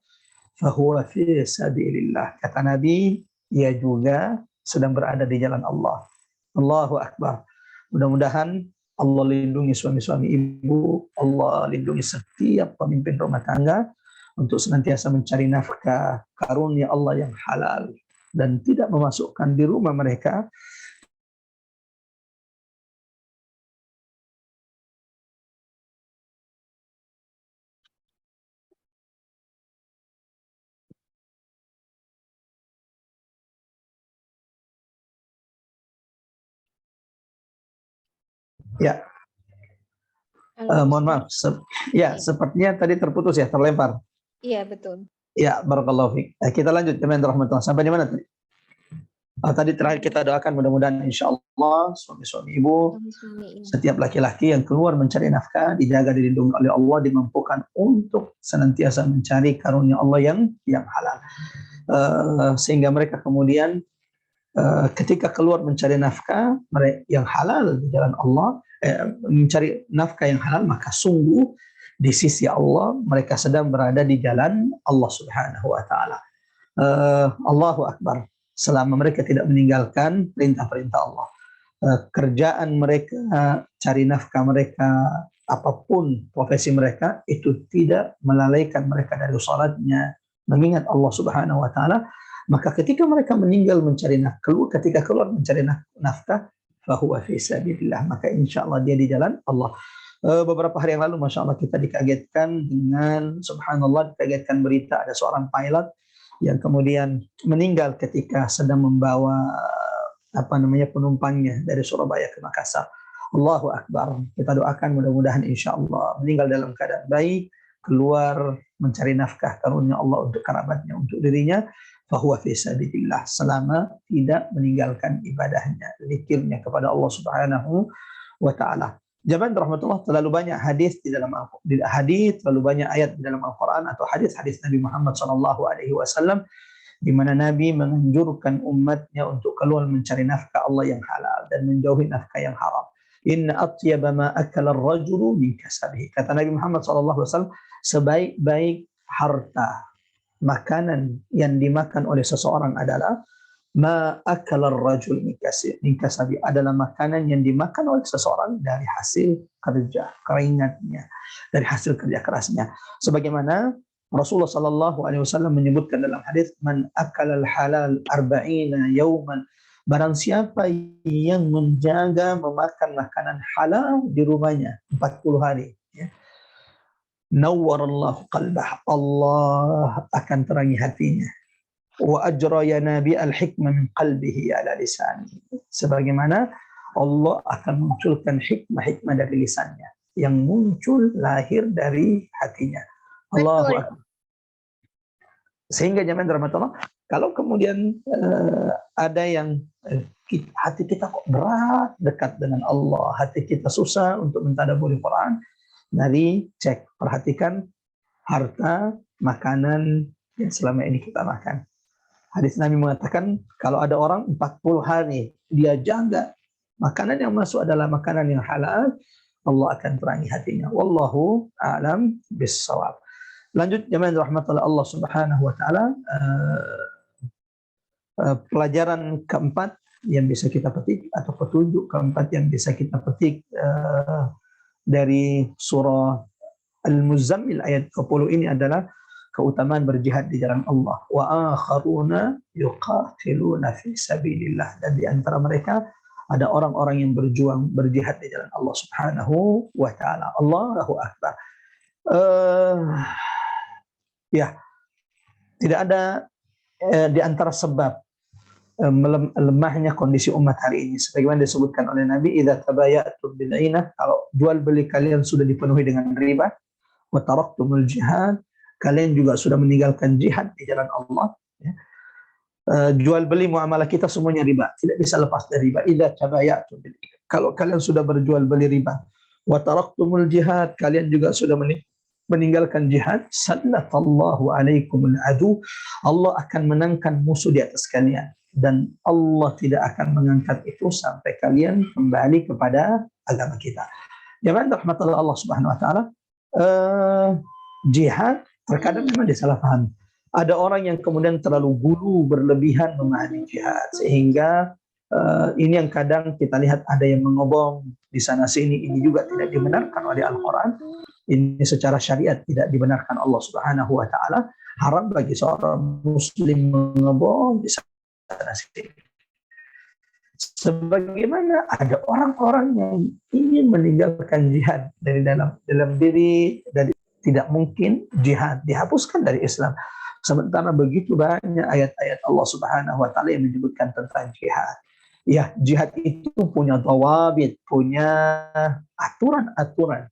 fahuwa fisabilillah, kata Nabi, ia juga sedang berada di jalan Allah. Allahu Akbar. Mudah-mudahan Allah lindungi suami-suami ibu, Allah lindungi setiap pemimpin rumah tangga untuk senantiasa mencari nafkah, karunia Allah yang halal, dan tidak memasukkan di rumah mereka ya. Halo, Mohon maaf, sepertinya tadi terputus ya, terlempar. Iya, betul. Ya, barakallahu fiik. Kita lanjut, teman-teman rahmatullah. Sampai di mana tadi? Tadi terakhir kita doakan mudah-mudahan insya Allah suami-suami ibu, setiap laki-laki yang keluar mencari nafkah, dijaga, dilindungi oleh Allah, dimampukan untuk senantiasa mencari karunia Allah yang halal. Sehingga mereka kemudian ketika keluar mencari nafkah yang halal di jalan Allah, mencari nafkah yang halal, maka sungguh di sisi Allah mereka sedang berada di jalan Allah Subhanahu wa Ta'ala. Allahu Akbar. Selama mereka tidak meninggalkan perintah-perintah Allah, kerjaan mereka, cari nafkah mereka, apapun profesi mereka, itu tidak melalaikan mereka dari salatnya, mengingat Allah Subhanahu wa Ta'ala. Maka ketika mereka meninggal mencari nafkah, ketika keluar mencari nafkah, fahuwa fi sabilillah, maka insya Allah dia di jalan Allah. Beberapa hari yang lalu, masya Allah, kita dikagetkan dengan, subhanallah, dikagetkan berita ada seorang pilot yang kemudian meninggal ketika sedang membawa penumpangnya dari Surabaya ke Makassar. Allahu Akbar. Kita doakan mudah-mudahan insya Allah meninggal dalam keadaan baik, keluar mencari nafkah karunia Allah untuk kerabatnya, untuk dirinya, fahuwa fi sabilillah, selama tidak meninggalkan ibadahnya, zikirnya kepada Allah Subhanahu wa Ta'ala. Jamaah rahmatullah, terlalu banyak hadis di dalam hadis, terlalu banyak ayat di dalam Al-Quran atau hadis-hadis Nabi Muhammad SAW, di mana Nabi menganjurkan umatnya untuk keluar mencari nafkah Allah yang halal dan menjauhi nafkah yang haram. Inna atyaba ma akala ar-rajulu min kasabihi. Kata Nabi Muhammad SAW, sebaik-baik harta, makanan yang dimakan oleh seseorang adalah ma akala ar-rajul min kasabi, adalah makanan yang dimakan oleh seseorang dari hasil kerja keringatnya, dari hasil kerja kerasnya. Sebagaimana Rasulullah SAW menyebutkan dalam hadis, man akala al-halal arba'ina yawman, barang siapa yang menjaga memakan makanan halal di rumahnya 40 hari, ya, nawwarallahu qalbah, Allah akan terangi hatinya. Wa ajra yanabi al-hikmah min qalbihi ala lisanihi, sebagaimana Allah akan munculkan hikmah-hikmah dari lisannya yang muncul lahir dari hatinya. Allahu Akbar. Sehingga jamaah rahmatullah, Kalau kemudian ada yang hati kita kok berat dekat dengan Allah, hati kita susah untuk mentadabburi Quran, mari cek, perhatikan harta, makanan yang selama ini kita makan. Hadis Nabi mengatakan kalau ada orang 40 hari dia jaga makanan yang masuk adalah makanan yang halal, Allah akan terangi hatinya. Wallahu a'lam bissawab. Lanjut jemaah rahmatullah Allah Subhanahu wa taala, pelajaran keempat yang bisa kita petik atau petunjuk keempat yang bisa kita petik dari surah Al-Muzammil ayat 20 ini adalah keutamaan berjihad di jalan Allah. Wa akharuna yuqatiluna fi sabilillah, dan di antara mereka ada orang-orang yang berjuang berjihad di jalan Allah Subhanahu wa taala. Allahu akbar. Ya, tidak ada di antara sebab lemahnya kondisi umat hari ini sebagaimana disebutkan oleh Nabi, idza tabayatum bil ainah, kalau jual beli kalian sudah dipenuhi dengan riba, wa taraktumul jihad, kalian juga sudah meninggalkan jihad di jalan Allah. Ya. Jual beli muamalah kita semuanya riba, tidak bisa lepas dari riba. Idza tabayatum bil ainah, kalau kalian sudah berjual beli riba, wa taraktumul jihad, kalian juga sudah meninggalkan jihad, sallallahu alaikumul adu, Allah akan menangkan musuh di atas kalian, dan Allah tidak akan mengangkat itu sampai kalian kembali kepada agama kita. Jangan rahmatullah Allah Subhanahu wa taala, jihad terkadang memang disalahpahami. Ada orang yang kemudian terlalu gulu berlebihan memahami jihad, sehingga ini yang kadang kita lihat ada yang mengobong di sana sini. Ini juga tidak dibenarkan oleh Al-Quran. Ini secara syariat tidak dibenarkan Allah Subhanahu wa taala. Haram bagi seorang muslim mengobong di sana sini. Sebagaimana ada orang-orang yang ingin meninggalkan jihad dari dalam diri, dari tidak mungkin jihad dihapuskan dari Islam. Sementara begitu banyak ayat-ayat Allah Subhanahu wa taala yang menyebutkan tentang jihad. Ya, jihad itu punya dhawabit, punya aturan-aturan.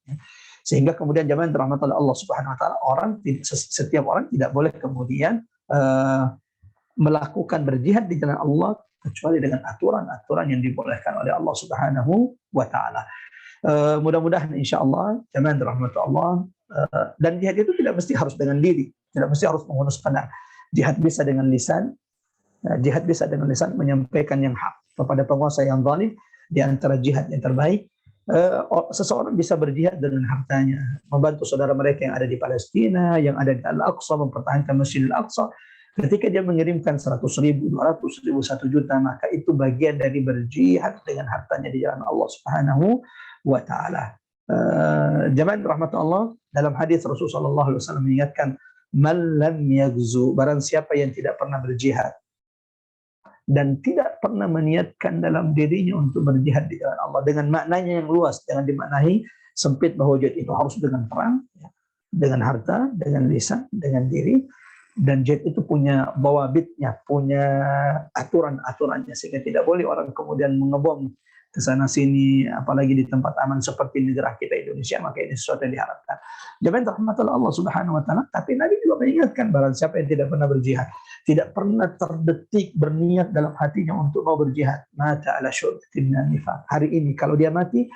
Sehingga kemudian jamaah rahmatullah Allah Subhanahu wa taala, setiap orang tidak boleh kemudian melakukan berjihad di jalan Allah kecuali dengan aturan-aturan yang dibolehkan oleh Allah Subhanahu wa taala. Mudah-mudahan insyaallah jamaah rahmatullah Allah, dan jihad itu tidak mesti harus dengan diri, tidak mesti harus menghunus pedang. Jihad bisa dengan lisan, menyampaikan yang hak kepada penguasa yang zalim. Di antara jihad yang terbaik, seseorang bisa berjihad dengan hartanya, membantu saudara mereka yang ada di Palestina, yang ada di Al-Aqsa, mempertahankan Masjidil Aqsa. Ketika dia mengirimkan 100.000, 200.000, 1 juta, maka itu bagian dari berjihad dengan hartanya di jalan Allah Subhanahu wa taala. Jamaah rahmatullah, dalam hadis Rasulullah SAW mengingatkan, man lam yaghzu, barang siapa yang tidak pernah berjihad dan tidak pernah meniatkan dalam dirinya untuk berjihad di jalan Allah, dengan maknanya yang luas, jangan dimaknai sempit bahwa jihad itu harus dengan perang, dengan harta, dengan lisan, dengan diri. Dan jihad itu punya bawabitnya, punya aturan-aturannya, sehingga tidak boleh orang kemudian mengebom ke sana sini, apalagi di tempat aman seperti negara kita Indonesia. Maka ini sesuatu yang diharapkan. Jamaah rahmatullah Allah Subhanahu wa taala. Tapi Nabi juga mengingatkan, barang siapa yang tidak pernah berjihad, tidak pernah terdetik berniat dalam hatinya untuk mau berjihad, mata ala syu'batin nifaq. Hari ini kalau dia mati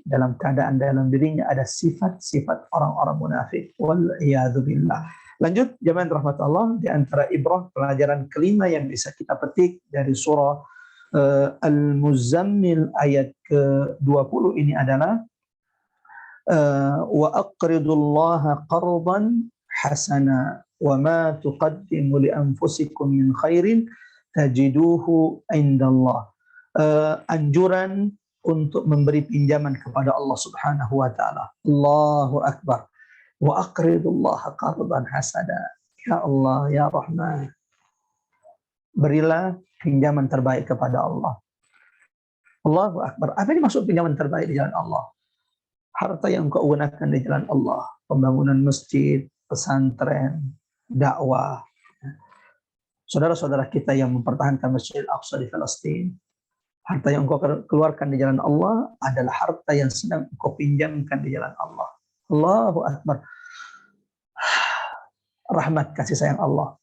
dalam keadaan dalam dirinya ada sifat-sifat orang-orang munafik. Wal iyadzu billah. Lanjut jamaah rahmatullah, di antara ibrah, pelajaran kelima yang bisa kita petik dari surah Al-Muzammil ayat ke-20 ini adalah wa aqridullaha qardan hasana wa ma tuqaddimu li anfusikum min khairin tajiduhu indallah. Anjuran untuk memberi pinjaman kepada Allah Subhanahu wa taala. Allahu akbar. Wa aqridullaha qardan hasana. Ya Allah, ya Rahman, berilah pinjaman terbaik kepada Allah. Allahu akbar. Apa yang dimaksud pinjaman terbaik di jalan Allah? Harta yang kau gunakan di jalan Allah, pembangunan masjid, pesantren, dakwah. Saudara-saudara kita yang mempertahankan Masjid Al-Aqsa di Palestina, harta yang kau keluarkan di jalan Allah adalah harta yang sedang kau pinjamkan di jalan Allah. Allahu akbar. Rahmat kasih sayang Allah.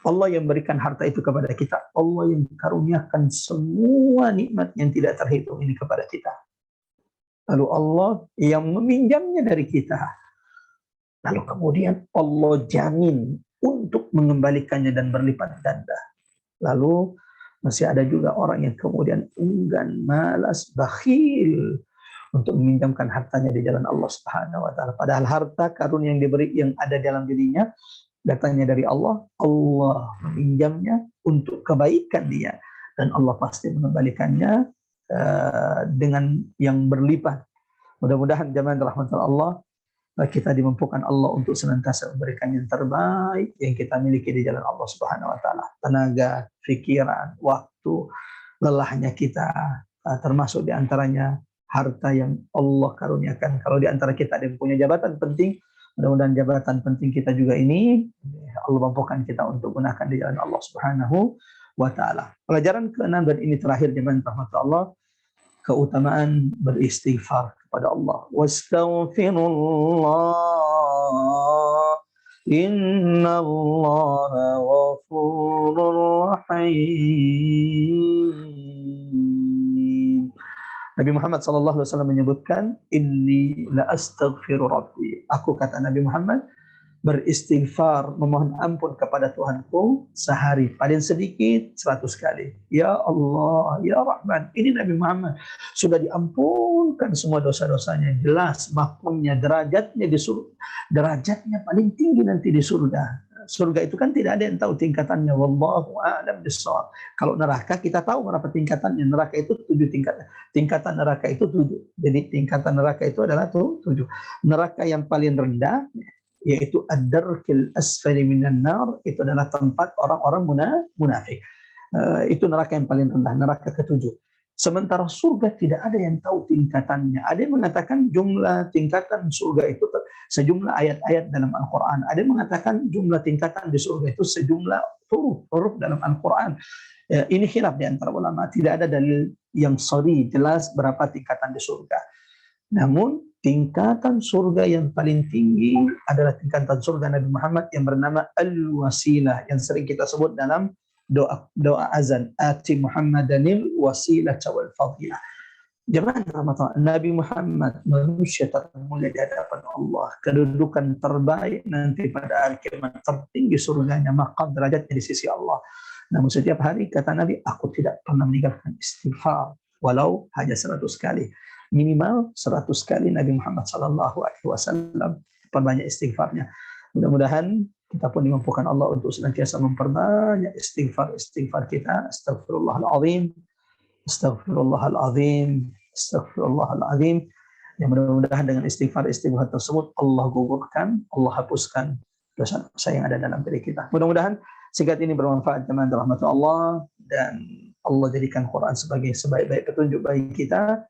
Allah yang berikan harta itu kepada kita. Allah yang karuniakan semua nikmat yang tidak terhitung ini kepada kita. Lalu Allah yang meminjamnya dari kita. Lalu kemudian Allah jamin untuk mengembalikannya dan berlipat ganda. Lalu masih ada juga orang yang kemudian enggan, malas, bakhil untuk meminjamkan hartanya di jalan Allah Subhanahu wa taala. Padahal harta karunia yang diberi yang ada dalam dirinya datangnya dari Allah, Allah meminjamnya untuk kebaikan dia dan Allah pasti mengembalikannya dengan yang berlipat. Mudah-mudahan jamaah rahmat Allah kita dimampukan Allah untuk senantiasa memberikan yang terbaik yang kita miliki di jalan Allah Subhanahu wa taala. Tenaga, pikiran, waktu, lelahnya kita termasuk di antaranya harta yang Allah karuniakan. Kalau di antara kita ada yang punya jabatan penting, mudah-mudahan jabatan penting kita juga ini Allah mampukan kita untuk gunakan di jalan Allah Subhanahu wa taala. Pelajaran ke-6 dan ini terakhir jemaah rahmat Allah, keutamaan beristighfar kepada Allah. Wastaghfirullah innallaha ghafurur rahim. Nabi Muhammad SAW menyebutkan, inni la astaghfiru rabbi. Aku, kata Nabi Muhammad, beristighfar, memohon ampun kepada Tuhanku sehari, paling sedikit 100 kali. Ya Allah, Ya Rahman. Ini Nabi Muhammad sudah diampunkan semua dosa-dosanya. Jelas makamnya, derajatnya di surga. Derajatnya paling tinggi nanti di surga. Surga itu kan tidak ada yang tahu tingkatannya. Wallahu a'lam bishawab. Kalau neraka kita tahu berapa tingkatannya. Neraka itu 7 tingkatan. Tingkatan neraka itu 7. Jadi tingkatan neraka itu adalah 7. Neraka yang paling rendah yaitu ad-darkil asfali minan nar, itu adalah tempat orang-orang munafik. Itu neraka yang paling rendah, neraka ke-7. Sementara surga tidak ada yang tahu tingkatannya. Ada yang mengatakan jumlah tingkatan surga itu sejumlah ayat-ayat dalam Al-Quran. Ada yang mengatakan jumlah tingkatan di surga itu sejumlah huruf dalam Al-Quran. Ini khilaf di antara ulama. Tidak ada dalil yang sahih jelas berapa tingkatan di surga. Namun tingkatan surga yang paling tinggi adalah tingkatan surga Nabi Muhammad yang bernama Al-Wasilah, yang sering kita sebut dalam doa azan, ati Muhammadanil wasilah wal fadilah. Jemaah rahmatullah, Nabi Muhammad manusia termulia di hadapan Allah, kedudukan terbaik nanti pada hari kiamat, tertinggi surganya, maqam derajatnya di sisi Allah. Namun setiap hari kata Nabi, aku tidak pernah meninggalkan istighfar walau hanya 100 kali. Minimal 100 kali Nabi Muhammad SAW perbanyak istighfarnya. Mudah-mudahan kita pun dimampukan Allah untuk senantiasa memperbanyak istighfar kita. Astaghfirullahaladzim, astaghfirullahaladzim, astaghfirullahaladzim. Yang mudah-mudahan dengan istighfar tersebut Allah gugurkan, Allah hapuskan dosa-dosa yang ada dalam diri kita. Mudah-mudahan singkat ini bermanfaat jemaah rahmat Allah, dan Allah jadikan Quran sebagai sebaik-baik petunjuk bagi kita.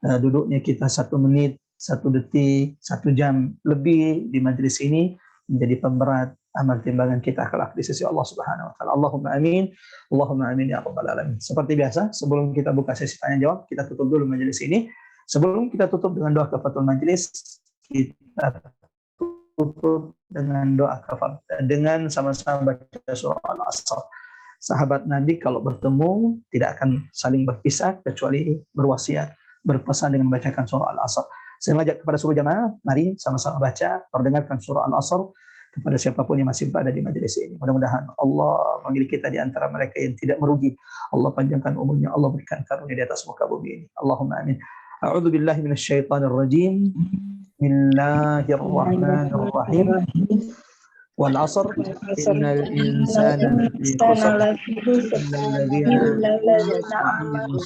Duduknya kita 1 menit, 1 detik, 1 jam lebih di majelis ini menjadi pemberat amal timbangan kita kelak di sisi Allah Subhanahu wa taala. Allahumma amin. Allahumma amin ya rabbal alamin. Seperti biasa, sebelum kita buka sesi tanya jawab, kita tutup dulu majelis ini. Sebelum kita tutup dengan doa kafaratul majelis, kita tutup dengan doa kafaratul dengan sama-sama baca surah Al-Asr. Sahabat Nabi kalau bertemu tidak akan saling berpisah kecuali berwasiat, berpesan dengan membacakan surah Al-Asr. Saya mengajak kepada seluruh jamaah, mari sama-sama baca, perdengarkan surah Al-Asr kepada siapapun yang masih berada di majelis ini. Mudah-mudahan Allah memanggil kita di antara mereka yang tidak merugi. Allah panjangkan umurnya, Allah berikan karunia di atas muka bumi ini. Allahumma amin. A'udzu billahi minasyaitonir rajim. Bismillahirrahmanirrahim. Wal 'asr innal insana lafi khusr illa alladhina amanu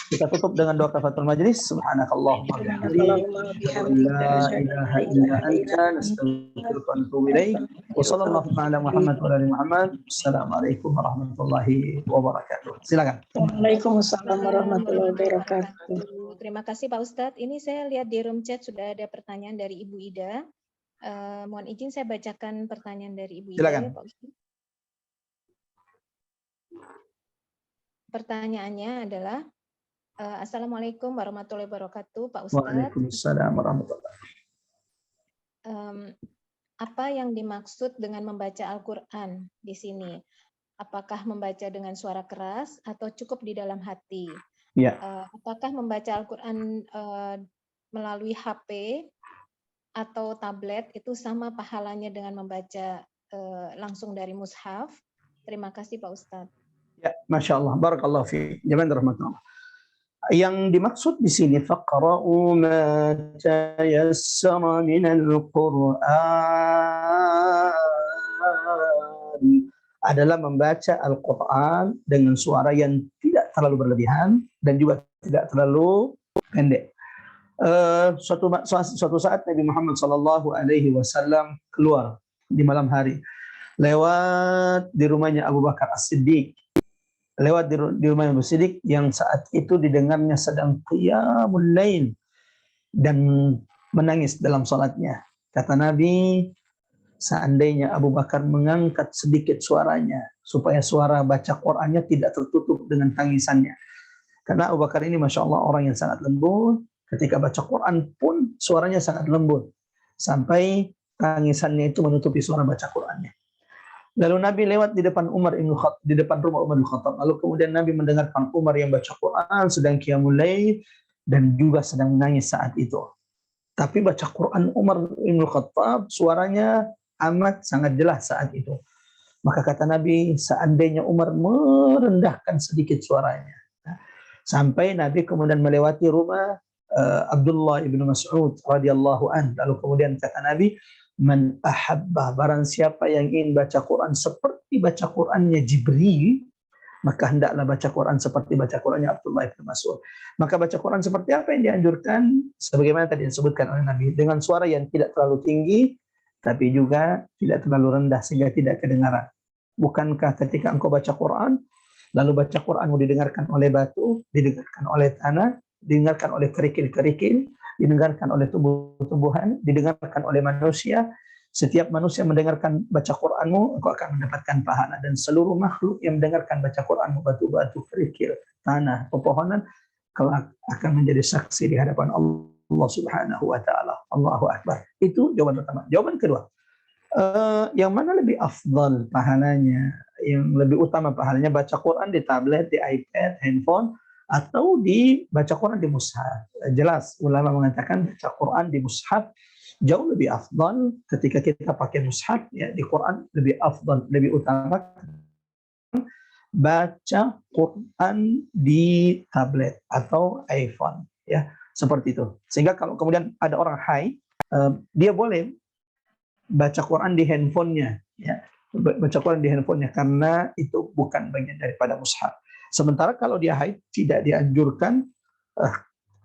Kita tutup dengan doa kafaratul majlis. Subhanakallahumma wa bihamdika, la ilaha illa anta, nastaghfiruka wa natubu ilaik. Wa sallallahu ala Muhammad wa ali Muhammad. Assalamualaikum warahmatullahi wabarakatuh. Silakan. Waalaikumsalam warahmatullahi wabarakatuh. Terima kasih Pak Ustadz. Ini saya lihat di room chat sudah ada pertanyaan dari Ibu Ida. Mohon izin saya bacakan pertanyaan dari Ibu Ida. Silakan. Ya, Pak Ustadz. Pertanyaannya adalah, Assalamualaikum warahmatullahi wabarakatuh, Pak Ustadz. Waalaikumsalam warahmatullahi. Apa yang dimaksud dengan membaca Al-Quran di sini? Apakah membaca dengan suara keras atau cukup di dalam hati? Ya. Apakah membaca Al-Quran melalui HP atau tablet itu sama pahalanya dengan membaca langsung dari mushaf? Terima kasih Pak Ustadz. Ya, Masya Allah, barakallahu fiik. Jazakallahu rahmatullah. Yang dimaksud di sini faqra'u ma tayassara minal Qur'an adalah membaca Al-Quran dengan suara yang tidak terlalu berlebihan dan juga tidak terlalu pendek. Suatu saat Nabi Muhammad SAW keluar di malam hari, lewat di rumahnya Abu Bakar As-Siddiq, lewat di rumahnya Abu Siddiq yang saat itu didengarnya sedang qiyamul lail dan menangis dalam salatnya. Kata Nabi, seandainya Abu Bakar mengangkat sedikit suaranya supaya suara baca Qur'annya tidak tertutup dengan tangisannya. Karena Abu Bakar ini Masya Allah orang yang sangat lembut, ketika baca Qur'an pun suaranya sangat lembut sampai tangisannya itu menutupi suara baca Qur'annya. Lalu Nabi lewat di depan di depan rumah Umar bin Khattab. Lalu kemudian Nabi mendengarkan Umar yang baca Quran sedang qiyamul lail dan juga sedang menangis saat itu. Tapi baca Quran Umar bin Khattab suaranya amat sangat jelas saat itu. Maka kata Nabi, seandainya Umar merendahkan sedikit suaranya. Sampai Nabi kemudian melewati rumah Abdullah ibn Mas'ud radhiyallahu anhu. Lalu kemudian kata Nabi, man ahabba, barang siapa yang ingin baca Quran seperti baca Qurannya Jibril, maka hendaklah baca Quran seperti baca Qurannya Abdullah bin Mas'ud. Maka baca Quran seperti apa yang dianjurkan? Sebagaimana tadi disebutkan oleh Nabi, dengan suara yang tidak terlalu tinggi, tapi juga tidak terlalu rendah sehingga tidak kedengaran. Bukankah ketika engkau baca Quran, lalu baca Quranmu didengarkan oleh batu, didengarkan oleh tanah, didengarkan oleh kerikil-kerikil, didengarkan oleh tumbuh-tumbuhan, didengarkan oleh manusia. Setiap manusia mendengarkan baca Qur'anmu, engkau akan mendapatkan pahala. Dan seluruh makhluk yang mendengarkan baca Qur'anmu, batu-batu, kerikil, tanah, pepohonan, kelak akan menjadi saksi di hadapan Allah Subhanahu wa Ta'ala. Allahu Akbar. Itu jawaban pertama. Jawaban kedua, yang mana lebih afdal pahalanya, yang lebih utama pahalanya, baca Quran di tablet, di iPad, handphone, atau dibaca Quran di mushaf? Jelas ulama mengatakan baca Quran di mushaf jauh lebih afdal. Ketika kita pakai mushaf ya, di Quran lebih afdal, lebih utama baca Quran di tablet atau iPhone ya, seperti itu. Sehingga kalau kemudian ada orang dia boleh baca Quran di handphonenya ya, baca Quran di handphonenya karena itu bukan bagian daripada mushaf. Sementara kalau dia haid tidak dianjurkan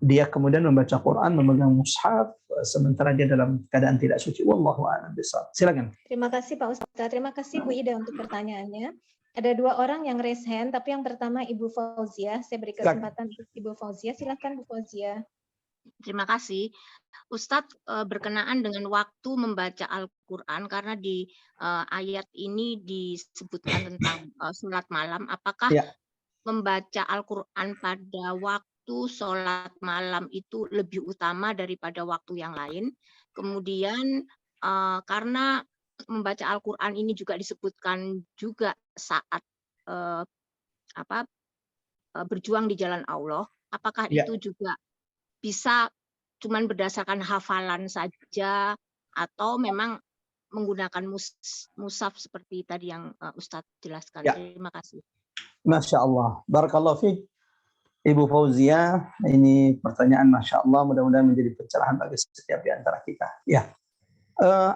dia kemudian membaca Quran, memegang mushaf sementara dia dalam keadaan tidak suci. Wallahu a'lam bishawab. Silakan. Terima kasih Pak Ustadz. Terima kasih Bu Ida untuk pertanyaannya. Ada dua orang yang raise hand, tapi yang pertama Ibu Fauzia. Saya beri kesempatan untuk Ibu Fauzia. Silakan Bu Fauzia. Terima kasih. Ustadz, berkenaan dengan waktu membaca Al-Quran, karena di ayat ini disebutkan tentang sholat malam. Apakah membaca Al-Quran pada waktu sholat malam itu lebih utama daripada waktu yang lain? Kemudian karena membaca Al-Quran ini juga disebutkan juga saat berjuang di jalan Allah, apakah itu juga bisa cuman berdasarkan hafalan saja atau memang menggunakan mushaf seperti tadi yang Ustadz jelaskan? Terima kasih. Masya Allah, barakallahu fiik Ibu Fauzia. Ini pertanyaan Masya Allah, mudah-mudahan menjadi pencerahan bagi setiap di antara kita. Ya,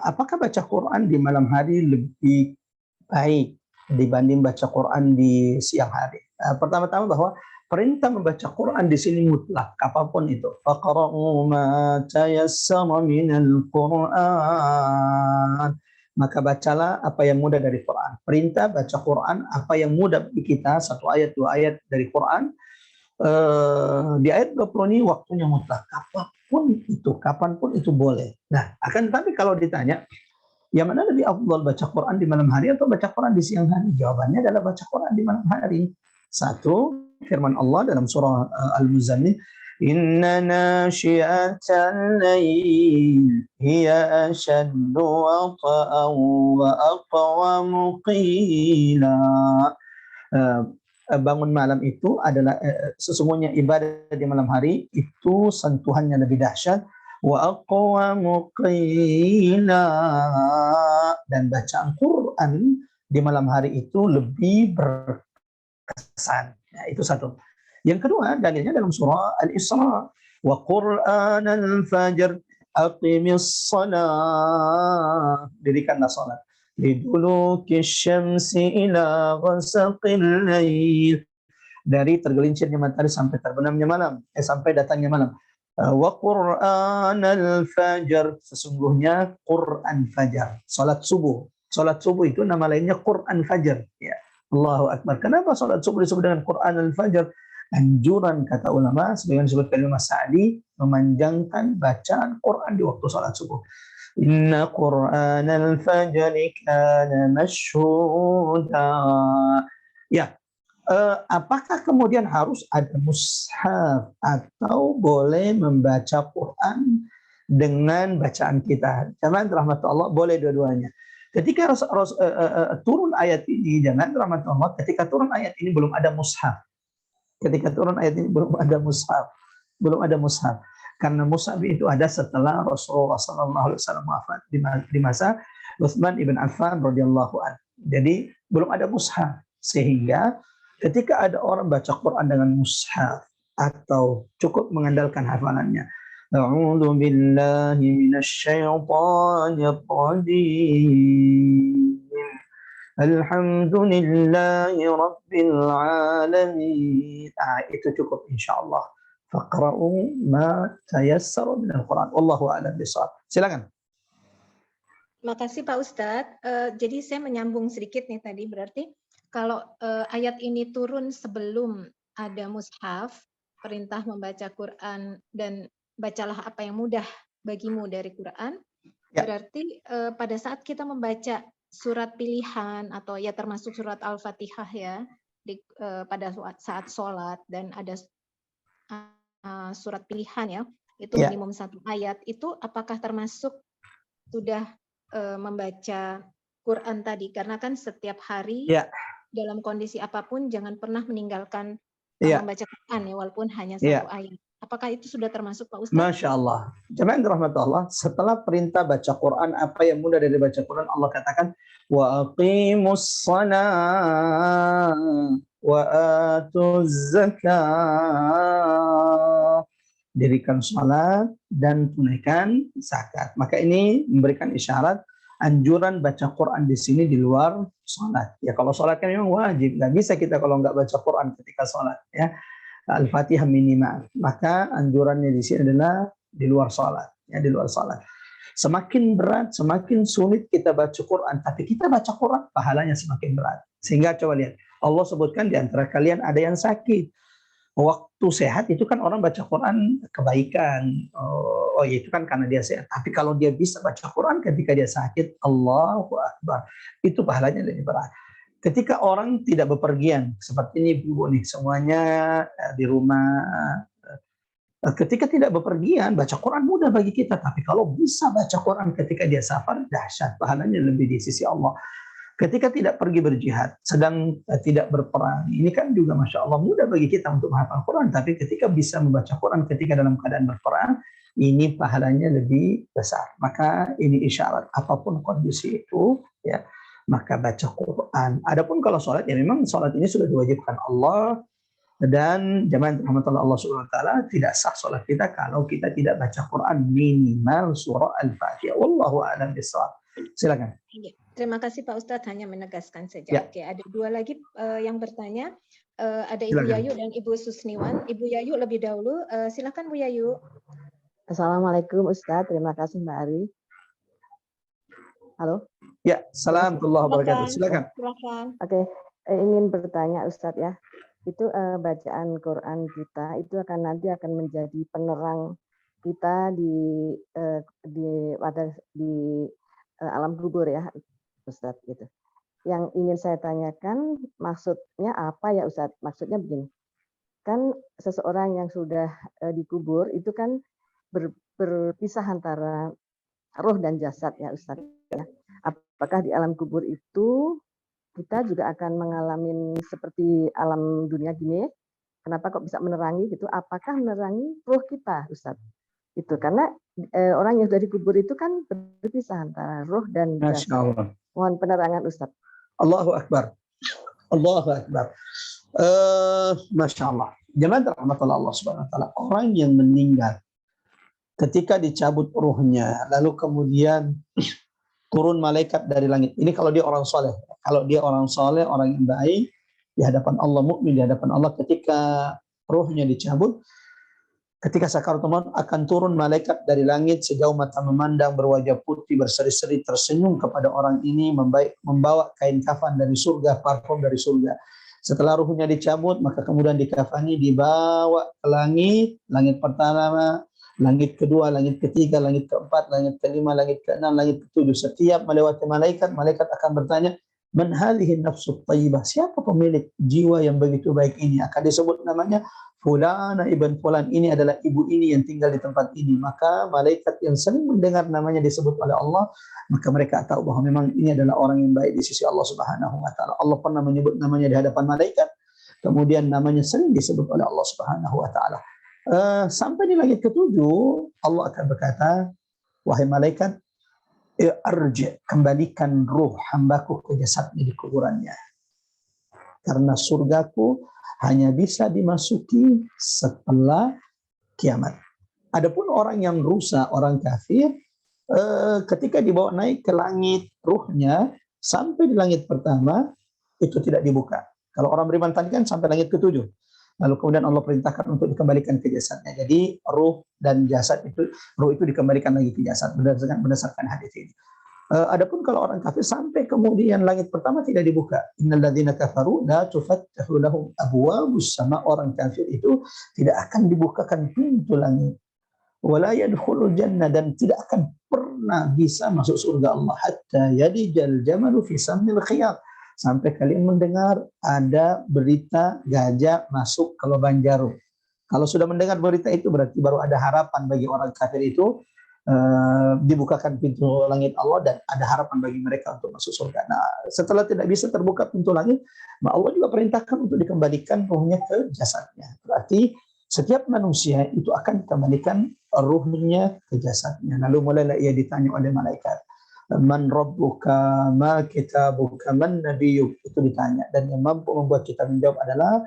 apakah baca Quran di malam hari lebih baik dibanding baca Quran di siang hari? Pertama-tama bahwa perintah membaca Quran di sini mutlak, apapun itu. Faqra'u ma tayassara minal Qur'an. Maka bacalah apa yang mudah dari Quran. Perintah baca Quran apa yang mudah bagi kita, satu ayat, dua ayat dari Quran. Di ayat 20 ini waktunya mutlak, kapanpun itu boleh. Nah, akan tetapi kalau ditanya, yang mana lebih afdal, baca Quran di malam hari atau baca Quran di siang hari? Jawabannya adalah baca Quran di malam hari. Satu, firman Allah dalam surah Al-Muzammil, Inna nasyi'atal lail hiya ashaddu wata'an wa aqwamu qila. Bangun malam itu adalah sesungguhnya ibadah di malam hari itu sentuhannya lebih dahsyat, wa aqwamu qila, dan bacaan Quran di malam hari itu lebih berkesan. Ya, itu satu. Yang kedua, dalilnya dalam surah Al-Isra, wa Qur'anal fajr aqimis salat, dirikanlah salat, liduluki syamsi ila ghasaqil lail, dari tergelincirnya matahari sampai terbenamnya malam, sampai datangnya malam. Wa Qur'anal fajr, sesungguhnya Quran fajar, salat subuh. Salat subuh itu nama lainnya Quran fajar. Ya, Allahu Akbar. Kenapa salat subuh disebut dengan Quran al-fajr? Anjuran, kata ulama, sebagaimana disebutkan oleh Mas Sa'di, memanjangkan bacaan Quran di waktu salat subuh. Inna Quran al-fajr kana mashhuda. Ya, apakah kemudian harus ada mushaf atau boleh membaca Quran dengan bacaan kita? Jangan rahmat Allah, boleh dua-duanya. Ketika turun ayat ini, jangan rahmat Allah, ketika turun ayat ini belum ada mushaf. Ketika turun ayat ini belum ada mushaf. Belum ada mushaf. Karena mushaf itu ada setelah Rasulullah SAW wafat di masa Utsman ibn Affan radhiyallahu anhu. Jadi belum ada mushaf, sehingga ketika ada orang baca Quran dengan mushaf atau cukup mengandalkan hafalannya, A'udzu billahi minasyaitonir rajim. Alhamdulillahi rabbil alamin. Itu cukup insyaallah. Faqra'u ma tayassara minal Quran. Wallahu a'lam bishawab. Silakan. Makasih Pak Ustadz. Jadi saya menyambung sedikit nih tadi, berarti kalau ayat ini turun sebelum ada mushaf, perintah membaca Quran dan bacalah apa yang mudah bagimu dari Quran, ya. Berarti pada saat kita membaca surat pilihan atau ya termasuk surat Al-Fatihah ya, pada saat sholat dan ada surat pilihan ya, itu minimum 1 ayat, itu apakah termasuk sudah membaca Quran tadi? Karena kan setiap hari dalam kondisi apapun jangan pernah meninggalkan membaca Quran ya, walaupun hanya 1 ayat. Apakah itu sudah termasuk Pak Ustadz? Masya Allah. Jemaah rahmatullah, setelah perintah baca Quran, apa yang mudah dari baca Quran, Allah katakan, wa aqimus salat wa atuz zakah. Dirikan salat dan tunaikan zakat. Maka ini memberikan isyarat anjuran baca Quran di sini di luar salat. Ya kalau salat kan memang wajib, nggak bisa kita kalau nggak baca Quran ketika salat ya. Al-Fatihah minimal. Maka anjurannya di sini adalah di luar salat, ya di luar salat. Semakin berat, semakin sulit kita baca Quran, tapi kita baca Quran, pahalanya semakin berat. Sehingga coba lihat, Allah sebutkan di antara kalian ada yang sakit. Waktu sehat itu kan orang baca Quran kebaikan. Oh ya itu kan karena dia sehat. Tapi kalau dia bisa baca Quran ketika dia sakit, Allahu Akbar. Itu pahalanya lebih berat. Ketika orang tidak bepergian, seperti ini Bu nih, semuanya di rumah. Ketika tidak bepergian, baca Quran mudah bagi kita. Tapi kalau bisa baca Quran ketika dia safar, dahsyat, pahalanya lebih di sisi Allah. Ketika tidak pergi berjihad, sedang tidak berperang, ini kan juga Masya Allah mudah bagi kita untuk menghafal Quran. Tapi ketika bisa membaca Quran ketika dalam keadaan berperang, ini pahalanya lebih besar. Maka ini isyarat, apapun kondisi itu, ya, maka baca Quran. Adapun kalau sholat, ya memang sholat ini sudah diwajibkan Allah, dan jemaah rahmatullah Allah subhanahu wa ta'ala, tidak sah sholat kita kalau kita tidak baca Quran minimal surah Al-Fatihah. Wallahu a'lam bishawab. Silakan. Terima kasih Pak Ustadz, hanya menegaskan saja. Ya. Oke, ada 2 lagi yang bertanya. Ada Ibu Silakan. Yayu dan Ibu Susniwan. Ibu Yayu lebih dahulu. Silakan Bu Yayu. Assalamualaikum Ustadz, terima kasih Mbak Ari. Halo. Ya, assalamualaikum warahmatullahi wabarakatuh. Silakan. Oke, ingin bertanya Ustadz ya. Itu bacaan Quran kita itu nanti akan menjadi penerang kita di alam kubur ya Ustadz gitu. Yang ingin saya tanyakan maksudnya apa ya Ustadz? Maksudnya begini. kan seseorang yang sudah dikubur itu kan berpisah antara roh dan jasad ya Ustadz ya. Apakah di alam kubur itu kita juga akan mengalami seperti alam dunia gini? Kenapa kok bisa menerangi gitu? Apakah menerangi roh kita Ustadz? Itu karena orang yang sudah dikubur itu kan berpisah antara roh dan jasad. Masya Allah. Mohon penerangan Ustadz. Allahu Akbar. Allahu Akbar. Masya Allah. Jemaah rahmatullah Allah Subhanahu Wa Taala. Orang yang meninggal ketika dicabut ruhnya, lalu kemudian turun malaikat dari langit. Ini kalau dia orang soleh. Kalau dia orang soleh, orang yang baik, di hadapan Allah, mukmin di hadapan Allah, ketika ruhnya dicabut, ketika sakaratul maut akan turun malaikat dari langit sejauh mata memandang, berwajah putih, berseri-seri, tersenyum kepada orang ini, membawa kain kafan dari surga, parfum dari surga. Setelah ruhnya dicabut, maka kemudian dikafani, dibawa ke langit, langit pertama, langit kedua, langit ketiga, langit keempat, langit kelima, langit keenam, langit ketujuh. Setiap melewati malaikat, malaikat akan bertanya, man hadhihi nafsu thayyibah? Siapa pemilik jiwa yang begitu baik ini? Akan disebut namanya Fulana ibn Fulan, ini adalah ibu ini yang tinggal di tempat ini. Maka malaikat yang sering mendengar namanya disebut oleh Allah, maka mereka tahu bahwa memang ini adalah orang yang baik di sisi Allah Subhanahu Wa Taala. Allah pernah menyebut namanya di hadapan malaikat, kemudian namanya sering disebut oleh Allah Subhanahu Wa Taala. Sampai di langit ketujuh, Allah akan berkata, wahai malaikat, irji', kembalikan ruh hambaku ke jasadnya di kuburannya. Karena surgaku hanya bisa dimasuki setelah kiamat. Adapun orang yang rusak, orang kafir, ketika dibawa naik ke langit ruhnya, sampai di langit pertama, itu tidak dibuka. Kalau orang beriman tadi kan sampai langit ketujuh. Lalu kemudian Allah perintahkan untuk dikembalikan ke jasadnya. Jadi ruh dan jasad itu, ruh itu dikembalikan lagi ke jasad berdasarkan hadis ini. Adapun kalau orang kafir sampai kemudian langit pertama tidak dibuka. Innal ladzina kafaru la tufattahu lahum abwabus sama, orang kafir itu tidak akan dibukakan pintu langit. Wala yadkhulul jannah, dan tidak akan pernah bisa masuk surga Allah hatta yalijal jamalu fi sammil khiyat. Sampai kalian mendengar ada berita gajah masuk ke lubang jarum. Kalau sudah mendengar berita itu berarti baru ada harapan bagi orang kafir itu, dibukakan pintu langit Allah dan ada harapan bagi mereka untuk masuk surga. Nah, setelah tidak bisa terbuka pintu langit, Allah juga perintahkan untuk dikembalikan ruhnya ke jasadnya. Berarti setiap manusia itu akan dikembalikan ruhnya ke jasadnya. Lalu mulailah ia ditanya oleh malaikat, man rabbuka, ma kitabuka, man nabiyyuk, itu ditanya. Dan yang mampu membuat kita menjawab adalah,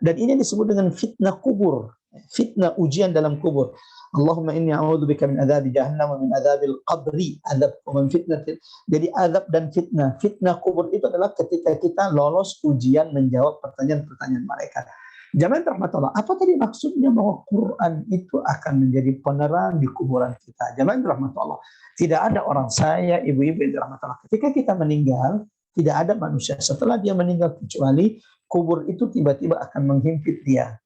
dan ini disebut dengan fitnah kubur, fitnah ujian dalam kubur. Allahumma inni a'udzubika min adzabi jahannam wa min adzabil qabri, azab wa min fitnatil. Jadi azab dan fitnah. Fitnah kubur itu adalah ketika kita lolos ujian menjawab pertanyaan-pertanyaan malaikat. Jamaah rahmatullah, apa tadi maksudnya bahwa Quran itu akan menjadi penerang di kuburan kita? Jamaah rahmatullah, tidak ada orang, saya, ibu-ibu yang rahmatullah, ketika kita meninggal, tidak ada manusia setelah dia meninggal kecuali kubur itu tiba-tiba akan menghimpit dia.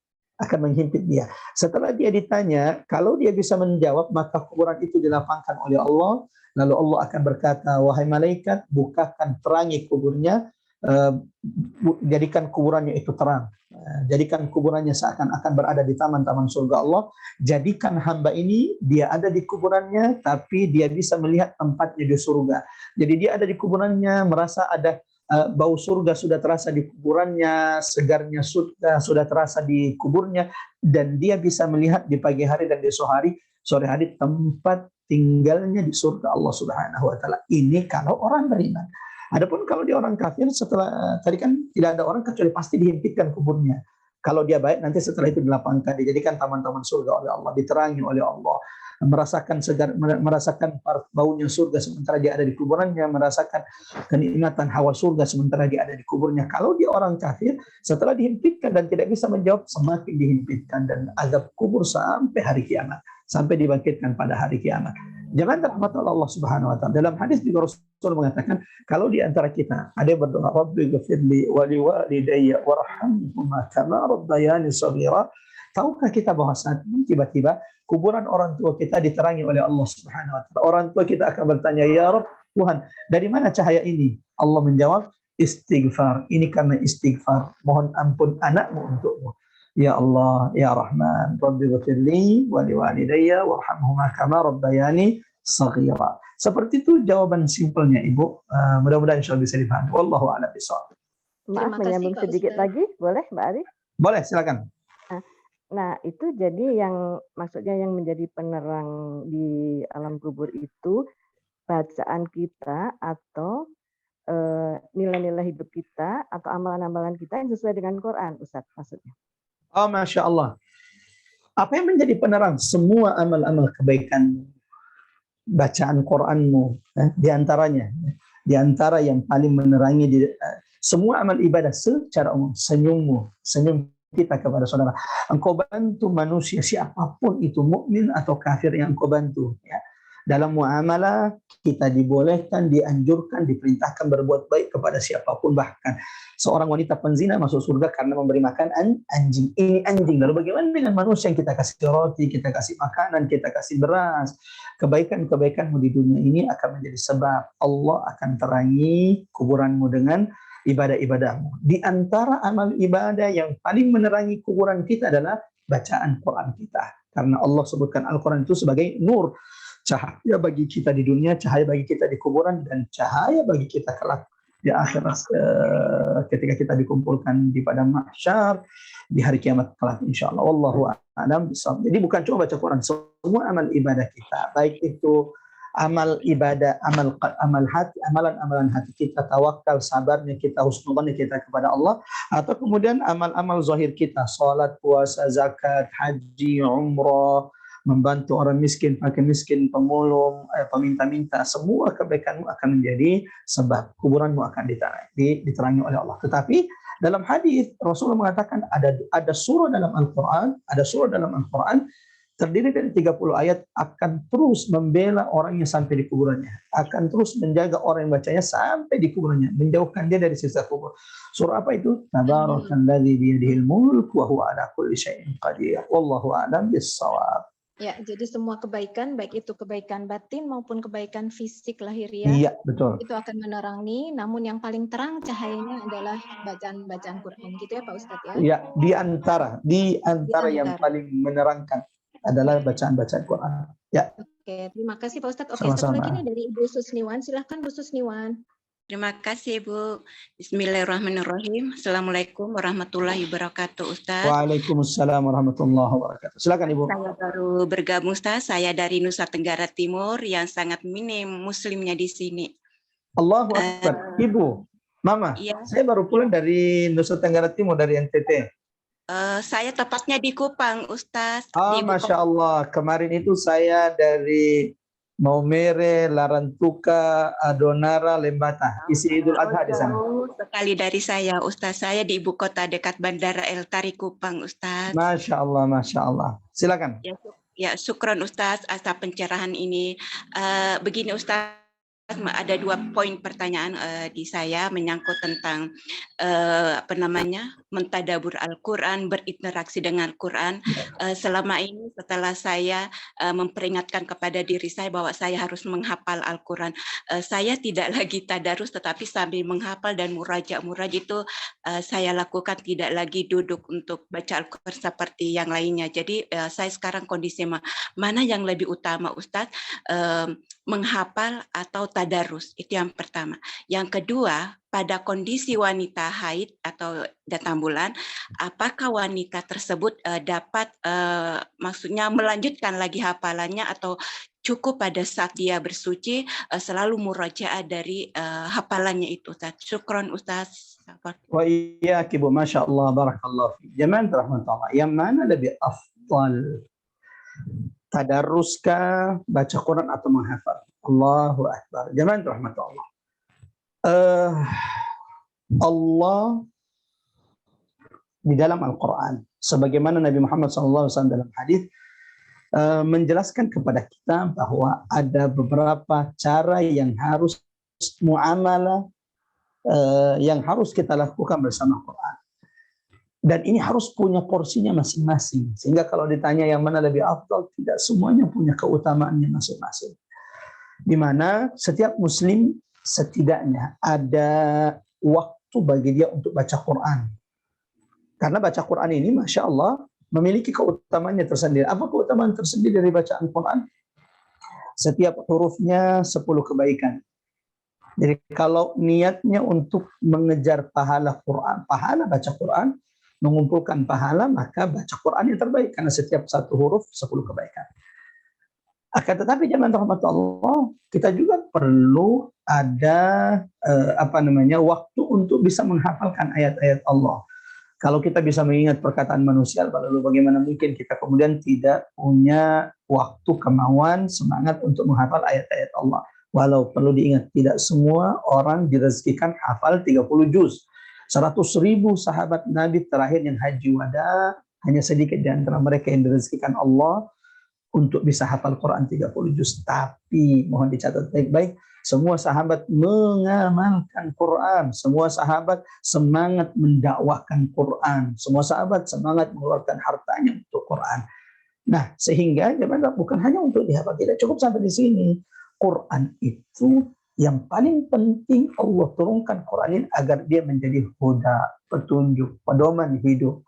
Setelah dia ditanya, kalau dia bisa menjawab, maka kuburan itu dilapangkan oleh Allah. Lalu Allah akan berkata, wahai malaikat, bukakan, terangi kuburnya, jadikan kuburannya itu terang. Jadikan kuburannya seakan-akan berada di taman-taman surga Allah. Jadikan hamba ini, dia ada di kuburannya, tapi dia bisa melihat tempatnya di surga. Jadi dia ada di kuburannya, merasa ada bau surga sudah terasa di kuburannya, segarnya surga sudah terasa di kuburnya, dan dia bisa melihat di pagi hari dan di sore hari tempat tinggalnya di surga Allah Subhanahu Wa Taala. Ini kalau orang beriman. Adapun kalau dia orang kafir, setelah tadi kan tidak ada orang kecuali pasti dihimpitkan kuburnya. Kalau dia baik, nanti setelah itu dilapangkan, dijadikan taman-taman surga oleh Allah, diterangi oleh Allah, merasakan segar, merasakan baunya surga sementara dia ada di kuburannya, merasakan kenikmatan hawa surga sementara dia ada di kuburnya. Kalau dia orang kafir, setelah dihimpitkan dan tidak bisa menjawab, semakin dihimpitkan dan azab kubur sampai hari kiamat, sampai dibangkitkan pada hari kiamat. Jangan rahmatullah Allah Subhanahu Wa Taala. Dalam hadis juga Rasul mengatakan, kalau di antara kita ada yang berdoa, Rabbi ghfirli wa liwalidayya warhamhuma kama rabbayani shaghira, tahukah kita bahwa saat ini tiba-tiba kuburan orang tua kita diterangi oleh Allah Subhanahu Wa Taala. Orang tua kita akan bertanya, ya Rabb, Tuhan, dari mana cahaya ini? Allah menjawab, istighfar. Ini karena istighfar. Mohon ampun anakmu untukmu. Ya Allah, Ya Rahman, Rabbi ghfirli wa liwalidayya warhamhuma kama rabbayani saghira. Seperti itu jawaban simpelnya Ibu. Mudah-mudahan insyaallah bisa dipahami. Wallahu a'lam bishawab. Maaf Terima kasih, menyambung Pak sedikit Ustadz. lagi, boleh Mbak Ari? Boleh, silakan. Nah, itu jadi yang maksudnya yang menjadi penerang di alam kubur itu bacaan kita atau nilai-nilai hidup kita atau amalan-amalan kita yang sesuai dengan Quran, Ustadz maksudnya. Oh, Masya Allah. Apa yang menjadi penerang semua amal-amal kebaikan bacaan Quranmu, di antaranya, di antara yang paling menerangi semua amal ibadah secara umum, senyum kita kepada saudara. Engkau bantu manusia siapapun itu, mukmin atau kafir yang engkau bantu. Ya. Dalam muamalah kita dibolehkan, dianjurkan, diperintahkan berbuat baik kepada siapapun. Bahkan seorang wanita penzina masuk surga karena memberi makan anjing. Ini anjing. Lalu bagaimana dengan manusia yang kita kasih roti, kita kasih makanan, kita kasih beras? Kebaikan-kebaikanmu di dunia ini akan menjadi sebab Allah akan terangi kuburanmu dengan ibadah-ibadahmu. Di antara amal ibadah yang paling menerangi kuburan kita adalah bacaan Quran kita. Karena Allah sebutkan Al-Quran itu sebagai nur, cahaya bagi kita di dunia, cahaya bagi kita di kuburan, dan cahaya bagi kita kelak di akhirat ketika kita dikumpulkan di padang mahsyar di hari kiamat kelak insyaallah. Wallahu a'lam bishawab. Jadi bukan cuma baca Quran, semua amal ibadah kita, baik itu amal ibadah, amalan-amalan hati kita, tawakal, sabarnya kita, husnudzannya kita kepada Allah, atau kemudian amal-amal zahir kita, salat, puasa, zakat, haji, umrah, membantu orang miskin, fakir miskin, pemulung, peminta-minta, semua kebaikanmu akan menjadi sebab kuburanmu akan diterangi oleh Allah. Tetapi dalam hadis Rasulullah mengatakan ada surah dalam Al-Quran, terdiri dari 30 ayat, akan terus membela orang yang sampai di kuburannya, akan terus menjaga orang yang bacanya sampai di kuburannya, menjauhkan dia dari siksa kubur. Surah apa itu? Tabarakalladzi biyadihil mulk wa huwa ala kulli syai'in qadir. Wallahu a'lam bis-shawab. Ya, jadi semua kebaikan, baik itu kebaikan batin maupun kebaikan fisik lahiriah, Iya, betul. itu akan menerangi, namun yang paling terang cahayanya adalah bacaan Quran, gitu ya Pak Ustadz ya? Iya, di antara yang paling menerangkan adalah bacaan-bacaan Quran. Ya. Oke, terima kasih Pak Ustadz. Oke, Sama-sama. satu lagi nih dari Ibu Susniwan, silahkan Bu Susniwan. Terima kasih Bu. Bismillahirrahmanirrahim. Assalamualaikum warahmatullahi wabarakatuh Ustaz. Waalaikumsalam warahmatullahi wabarakatuh. Silakan Ibu. Saya baru bergabung Ustaz. Saya dari Nusa Tenggara Timur yang sangat minim muslimnya di sini. Allahu Akbar. Ibu, Mama, iya, saya baru pulang dari Nusa Tenggara Timur, dari NTT. Saya tepatnya di Kupang Ustaz. Masya Allah. Kemarin itu saya dari Maumere, Larantuka, Adonara, Lembata. Isi Idul Adha di sana. Sekali dari saya, Ustaz. Saya di ibu kota dekat Bandara El Tari Kupang, Ustaz. Masya Allah, Masya Allah. Silakan. Ya, syukron Ustaz atas pencerahan ini. Begini Ustaz, ada 2 poin pertanyaan di saya menyangkut tentang mentadabur Al-Quran, berinteraksi dengan Al-Quran. Selama ini setelah saya memperingatkan kepada diri saya bahwa saya harus menghafal Al-Quran, saya tidak lagi tadarus tetapi sambil menghafal dan muraja itu saya lakukan, tidak lagi duduk untuk baca Al-Quran seperti yang lainnya. Jadi saya sekarang kondisi mana yang lebih utama Ustadz, menghafal atau tadarus? Itu yang pertama. Yang kedua, pada kondisi wanita haid atau datang bulan, apakah wanita tersebut dapat maksudnya melanjutkan lagi hafalannya atau cukup pada saat dia bersuci selalu murajaah dari hafalannya itu Ustaz? Syukron Ustaz. Wa iyyak Ibu, Masya Allah, barakallahu fi. Jemaah rahmatullah, yang mana lebih afdal? Tadaruskah, baca Quran atau menghafal? Allahu Akbar. Jemaah rahmatullah. Allah di dalam Al-Quran, sebagaimana Nabi Muhammad SAW dalam hadis menjelaskan kepada kita bahwa ada beberapa cara yang harus muamalah yang harus kita lakukan bersama Quran. Dan ini harus punya porsinya masing-masing. Sehingga kalau ditanya yang mana lebih afdal, tidak semuanya punya keutamaannya masing-masing. Di mana setiap muslim setidaknya ada waktu bagi dia untuk baca Quran. Karena baca Quran ini, Masya Allah, memiliki keutamaannya tersendiri. Apa keutamaan tersendiri dari bacaan Quran? Setiap hurufnya 10 kebaikan. Jadi kalau niatnya untuk mengejar pahala Quran, pahala baca Quran, mengumpulkan pahala, maka baca Quran yang terbaik. Karena setiap satu huruf 10 kebaikan. Akan tetapi jemaah rahmat Allah, kita juga perlu ada waktu untuk bisa menghafalkan ayat-ayat Allah. Kalau kita bisa mengingat perkataan manusia, lalu bagaimana mungkin kita kemudian tidak punya waktu, kemauan, semangat untuk menghafal ayat-ayat Allah. Walau perlu diingat, tidak semua orang direzekikan hafal 30 juz. 100.000 sahabat Nabi terakhir yang haji wada, hanya sedikit di antara mereka yang direzekikan Allah untuk bisa hafal Quran 30 juz. Tapi mohon dicatat baik-baik, semua sahabat mengamalkan Quran, semua sahabat semangat mendakwahkan Quran, semua sahabat semangat mengeluarkan hartanya untuk Quran. Nah, sehingga bukan hanya untuk dihafal, tidak cukup sampai di sini. Quran itu yang paling penting Allah turunkan Quran ini agar dia menjadi huda, petunjuk, pedoman hidup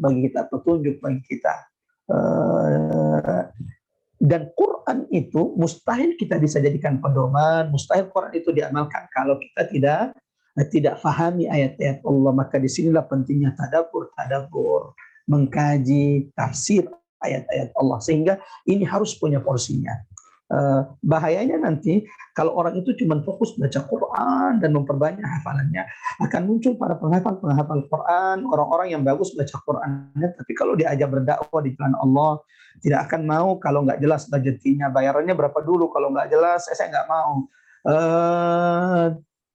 bagi kita, petunjuk bagi kita. Dan Quran itu mustahil kita bisa jadikan pedoman, mustahil Quran itu diamalkan kalau kita tidak fahami ayat-ayat Allah. Maka disinilah pentingnya tadabbur, mengkaji tafsir ayat-ayat Allah, sehingga ini harus punya porsinya. Bahayanya nanti kalau orang itu cuma fokus baca Quran dan memperbanyak hafalannya, akan muncul para penghafal Quran, orang-orang yang bagus baca Qurannya, tapi kalau diajak berdakwah di jalan Allah tidak akan mau. Kalau nggak jelas budgetnya, bayarannya berapa dulu, kalau nggak jelas saya nggak mau.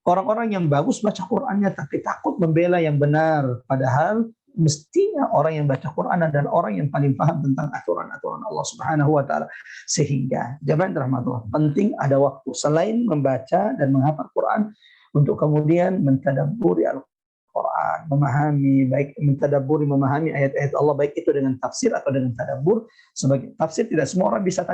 Orang-orang yang bagus baca Qurannya tapi takut membela yang benar, padahal mestinya orang yang baca Quran adalah orang yang paling paham tentang aturan-aturan Allah Subhanahu wa taala. Sehingga jemaah rahmatullah, penting ada waktu selain membaca dan menghafal Quran untuk kemudian mentadabburi Al-Quran, memahami ayat-ayat Allah, baik itu dengan tafsir atau dengan tadabbur. Sebagai tafsir, tidak semua orang bisa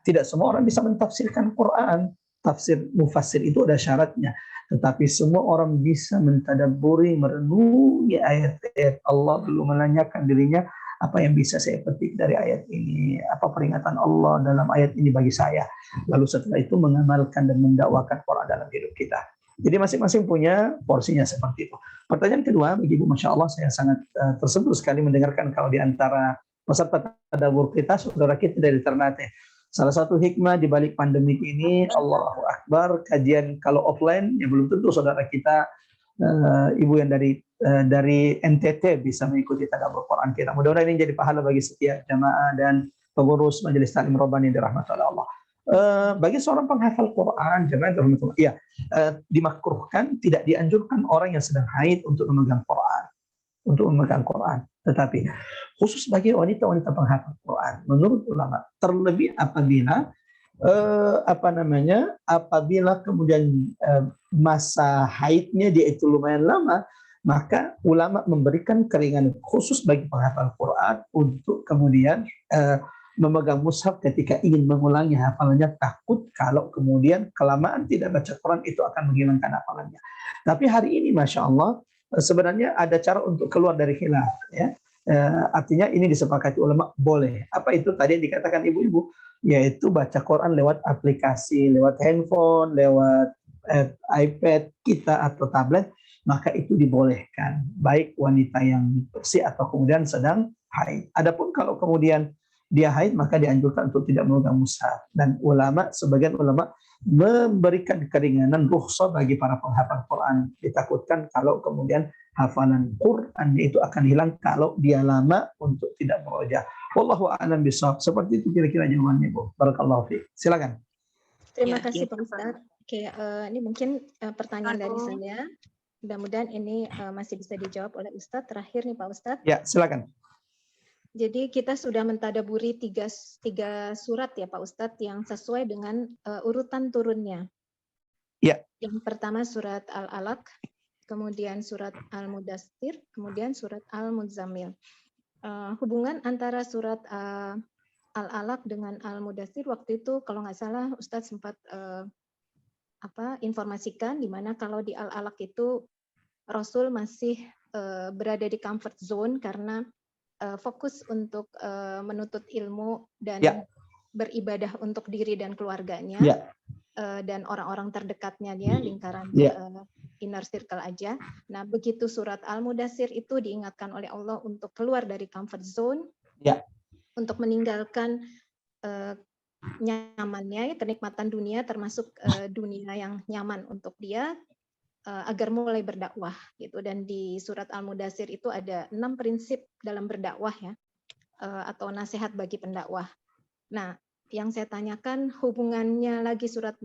tidak semua orang bisa mentafsirkan Quran. Tafsir mufassir itu ada syaratnya. Tetapi semua orang bisa mentadabburi, merenungi ayat-ayat Allah, dulu menanyakan dirinya, apa yang bisa saya petik dari ayat ini, apa peringatan Allah dalam ayat ini bagi saya. Lalu setelah itu mengamalkan dan mendakwakan Quran dalam hidup kita. Jadi masing-masing punya porsinya seperti itu. Pertanyaan kedua bagi Ibu, Masya Allah, saya sangat tersentuh sekali mendengarkan kalau di antara peserta tadabbur kita, saudara kita dari Ternate. Salah satu hikmah di balik pandemi ini, Allahu Akbar, kajian kalau offline ya belum tentu saudara kita ibu yang dari NTT bisa mengikuti tadabbur Quran kita. Mudah-mudahan ini jadi pahala bagi setiap jamaah dan pengurus Majelis Taklim Rabbani dirahmati oleh Allah. Bagi seorang penghafal Quran, jamaah dirahmati, ya, dimakruhkan, tidak dianjurkan orang yang sedang haid untuk memegang Quran. Tetapi khusus bagi wanita-wanita penghafal Quran, menurut ulama, terlebih apabila kemudian masa haidnya dia itu lumayan lama, maka ulama memberikan keringanan khusus bagi penghafal Quran untuk kemudian memegang mushaf ketika ingin mengulangi hafalannya, takut kalau kemudian kelamaan tidak baca Quran itu akan menghilangkan hafalannya. Tapi hari ini Masya Allah, sebenarnya ada cara untuk keluar dari khilaf, ya. Artinya ini disepakati ulama boleh. Apa itu tadi yang dikatakan ibu-ibu, yaitu baca Quran lewat aplikasi, lewat handphone, lewat iPad kita atau tablet, maka itu dibolehkan, baik wanita yang bersih atau kemudian sedang haid. Adapun kalau kemudian dia haid, maka dianjurkan untuk tidak memegang mushaf. Dan sebagian ulama memberikan keringanan rukhsah bagi para penghafal Quran. Ditakutkan kalau kemudian hafalan Quran itu akan hilang kalau dia lama untuk tidak beroja. Wallahu a'lam bishawab. Seperti itu kira-kira jawabannya, Bu. Barakallahu fiik. Silakan. Terima kasih Pak Ustadz. Oke, ini mungkin pertanyaan dari saya. Mudah-mudahan ini masih bisa dijawab oleh Ustadz. Terakhir nih Pak Ustadz. Ya, silakan. Jadi kita sudah mentadaburi tiga surat ya Pak Ustadz yang sesuai dengan urutan turunnya. Ya. Yang pertama surat Al-Alaq, kemudian surat Al-Mudaththir, kemudian surat Al-Muzammil. Hubungan antara surat Al-Alaq dengan Al-Mudaththir waktu itu kalau nggak salah Ustadz sempat informasikan di mana kalau di Al-Alaq itu Rasul masih berada di comfort zone karena fokus untuk menuntut ilmu dan beribadah untuk diri dan keluarganya dan orang-orang terdekatnya dia, lingkaran inner circle aja. Nah, begitu surat Al-Mudaththir itu diingatkan oleh Allah untuk keluar dari comfort zone, untuk meninggalkan nyamannya, kenikmatan dunia, termasuk dunia yang nyaman untuk dia, agar mulai berdakwah gitu. Dan di surat Al-Mudaththir itu ada 6 prinsip dalam berdakwah ya, atau nasihat bagi pendakwah. Nah, yang saya tanyakan hubungannya lagi surat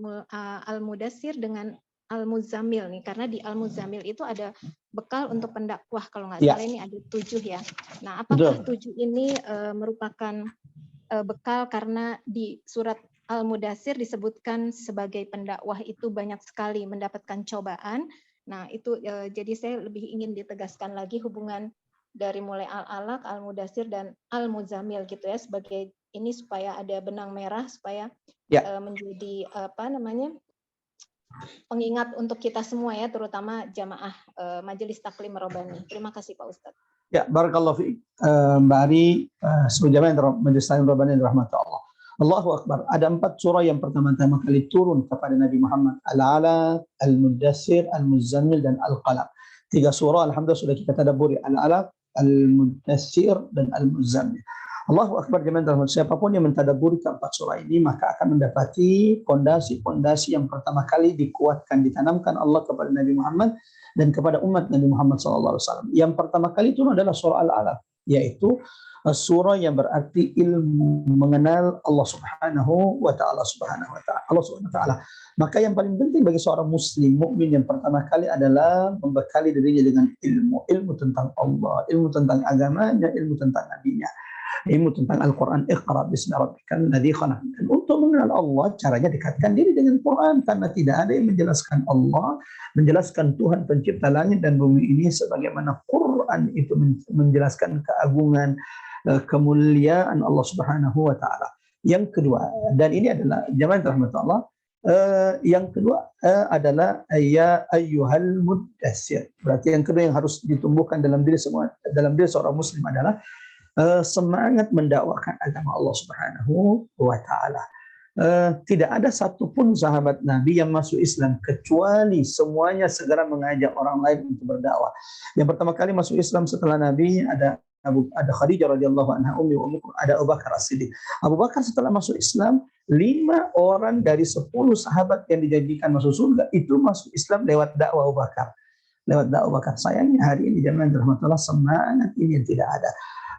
Al-Mudaththir dengan Al-Muzammil nih, karena di Al-Muzammil itu ada bekal untuk pendakwah, kalau nggak salah ini ada 7 ya. Nah, apakah 7 ini merupakan bekal, karena di surat Al-Mudaththir disebutkan sebagai pendakwah itu banyak sekali mendapatkan cobaan. Nah, itu jadi saya lebih ingin ditegaskan lagi hubungan dari mulai Al-Alaq, Al-Mudaththir dan Al-Muzammil gitu ya, sebagai ini supaya ada benang merah, supaya menjadi pengingat untuk kita semua ya, terutama jamaah Majelis Taklim Robani. Terima kasih Pak Ustadz. Ya, barakallahu fiik. Mbak Ari, seluruh jamaah Majelis Taklim Robani rahmatullah Allah. Allahu Akbar. Ada 4 surah yang pertama-tama kali turun kepada Nabi Muhammad. Al-Alaq, Al-Mudaththir, Al-Muzammil, dan Al-Qalam. 3 surah alhamdulillah sudah kita tadabburi. Al-Alaq, Al-Mudaththir, dan Al-Muzammil. Allahu Akbar. Siapapun yang mentadabburi keempat surah ini maka akan mendapati fondasi-fondasi yang pertama kali dikuatkan, ditanamkan Allah kepada Nabi Muhammad dan kepada umat Nabi Muhammad SAW. Yang pertama kali itu adalah surah Al-Alaq, yaitu surah yang berarti ilmu, mengenal Allah Subhanahu wa Ta'ala. Allah Subhanahu wa Ta'ala. Maka yang paling penting bagi seorang muslim mukmin yang pertama kali adalah membekali dirinya dengan ilmu tentang Allah, ilmu tentang agamanya, ilmu tentang nabinya, ilmu tentang Al-Quran. Iqra bismi rabbikal ladzi khalaq. Dan untuk mengenal Allah, caranya dekatkan diri dengan Quran, karena tidak ada yang menjelaskan Allah, menjelaskan Tuhan pencipta langit dan bumi ini sebagaimana Quran itu menjelaskan keagungan, kemuliaan Allah Subhanahu wa Ta'ala. Yang kedua, dan ini adalah jamaah rahmatullah, yang kedua adalah ya ayyuhal mudaththir. Berarti yang kedua yang harus ditumbuhkan dalam diri seorang muslim adalah semangat mendakwakan agama Allah Subhanahu wa Ta'ala. Tidak ada satupun sahabat Nabi yang masuk Islam kecuali semuanya segera mengajak orang lain untuk berdakwah. Yang pertama kali masuk Islam setelah Nabi ada Khadijah radhiyallahu anha, ada Abu Bakar As-Siddiq. Abu Bakar setelah masuk Islam, 5 orang dari 10 sahabat yang dijanjikan masuk surga itu masuk Islam lewat dakwah Abu Bakar. Lewat dakwah Abu Bakar. Sayangnya hari ini jamaah rahmatullah semangat ini yang tidak ada.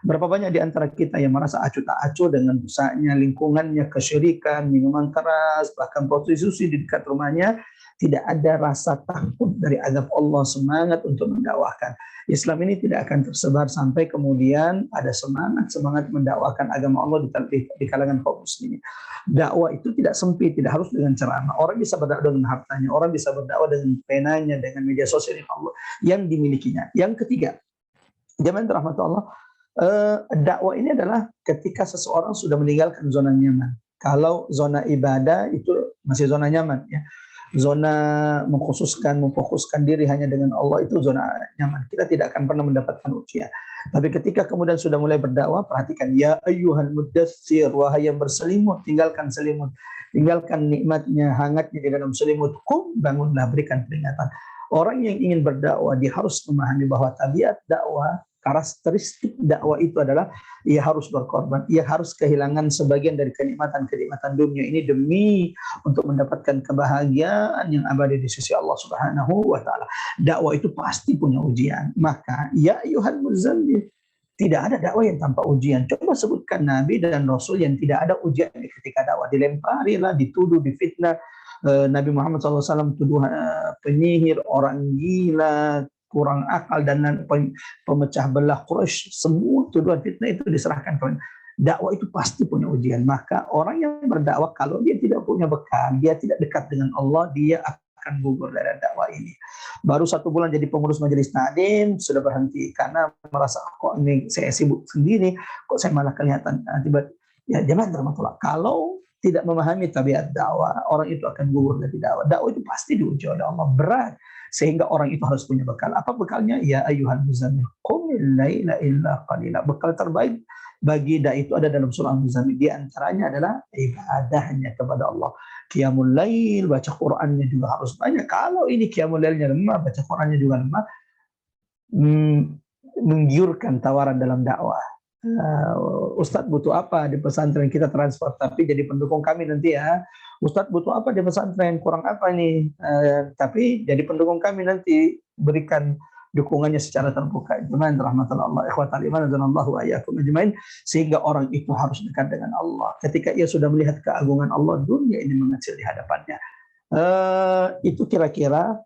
Berapa banyak di antara kita yang merasa acuh tak acuh dengan dosanya, lingkungannya, kesyirikan, minuman keras, bahkan prostitusi di dekat rumahnya, tidak ada rasa takut dari azab Allah, semangat untuk mendakwahkan. Islam ini tidak akan tersebar sampai kemudian ada semangat mendakwahkan agama Allah di kalangan kaum muslimin. Dakwah itu tidak sempit, tidak harus dengan ceramah. Orang bisa berdakwah dengan hartanya, orang bisa berdakwah dengan penanya, dengan media sosial yang dimilikinya. Yang ketiga, jamaah rahmatullah, dakwah ini adalah ketika seseorang sudah meninggalkan zona nyaman. Kalau zona ibadah itu masih zona nyaman ya. Zona memfokuskan diri hanya dengan Allah itu zona nyaman. Kita tidak akan pernah mendapatkan ujian. Tapi ketika kemudian sudah mulai berdakwah, perhatikan ya ayyuhal mudaththir, wahai yang berselimut, tinggalkan selimut, tinggalkan nikmatnya, hangatnya di dalam selimut. Bangunlah, berikan peringatan. Orang yang ingin berdakwah dia harus memahami bahwa tabiat dakwah, karakteristik dakwah itu adalah ia harus berkorban, ia harus kehilangan sebagian dari kenikmatan dunia ini demi untuk mendapatkan kebahagiaan yang abadi di sisi Allah Subhanahu wa Ta'ala. Dakwah itu pasti punya ujian. Maka ya ayyuhal muzammil, tidak ada dakwah yang tanpa ujian. Coba sebutkan Nabi dan Rasul yang tidak ada ujian ketika dakwah. Dilemparilah, dituduh, difitnah. Nabi Muhammad SAW tuduhan penyihir, orang gila, kurang akal, dan pemecah belah Quraisy. Semua tuduhan fitnah itu diserahkan kepada. Dakwah itu pasti punya ujian. Maka orang yang berdakwah kalau dia tidak punya bekal, dia tidak dekat dengan Allah, dia akan gugur dari dakwah ini. Baru 1 bulan jadi pengurus majelis taklim sudah berhenti karena merasa kok ini saya sibuk sendiri, kok saya malah kelihatan tiba. Ya jemaah rahmatullah, kalau tidak memahami tabiat dakwah, orang itu akan gugur dari dakwah. Dakwah itu pasti diuji oleh Allah, berat. Sehingga orang itu harus punya bekal. Apa bekalnya? Ya ayyuhal muzammil, qumil laila illa qalila. Bekal terbaik bagi dai itu ada dalam surah Al-Muzammil. Di antaranya adalah ibadahnya kepada Allah. Qiyamul lail, baca Qur'annya juga harus banyak. Kalau ini qiyamul lailnya lemah, baca Qur'annya juga lemah, menggiurkan tawaran dalam dakwah. Ustadz butuh apa di pesantren, kita transfer, tapi jadi pendukung kami nanti ya. Ustadz butuh apa di pesantren, kurang apa nih, tapi jadi pendukung kami nanti, berikan dukungannya secara terbuka. Jemaah rahmatullah Allah, ikhwatal iman azanallahu wa iyyakum ajmain. Sehingga orang itu harus dekat dengan Allah. Ketika ia sudah melihat keagungan Allah, dunia ini mengecil di hadapannya. Itu kira-kira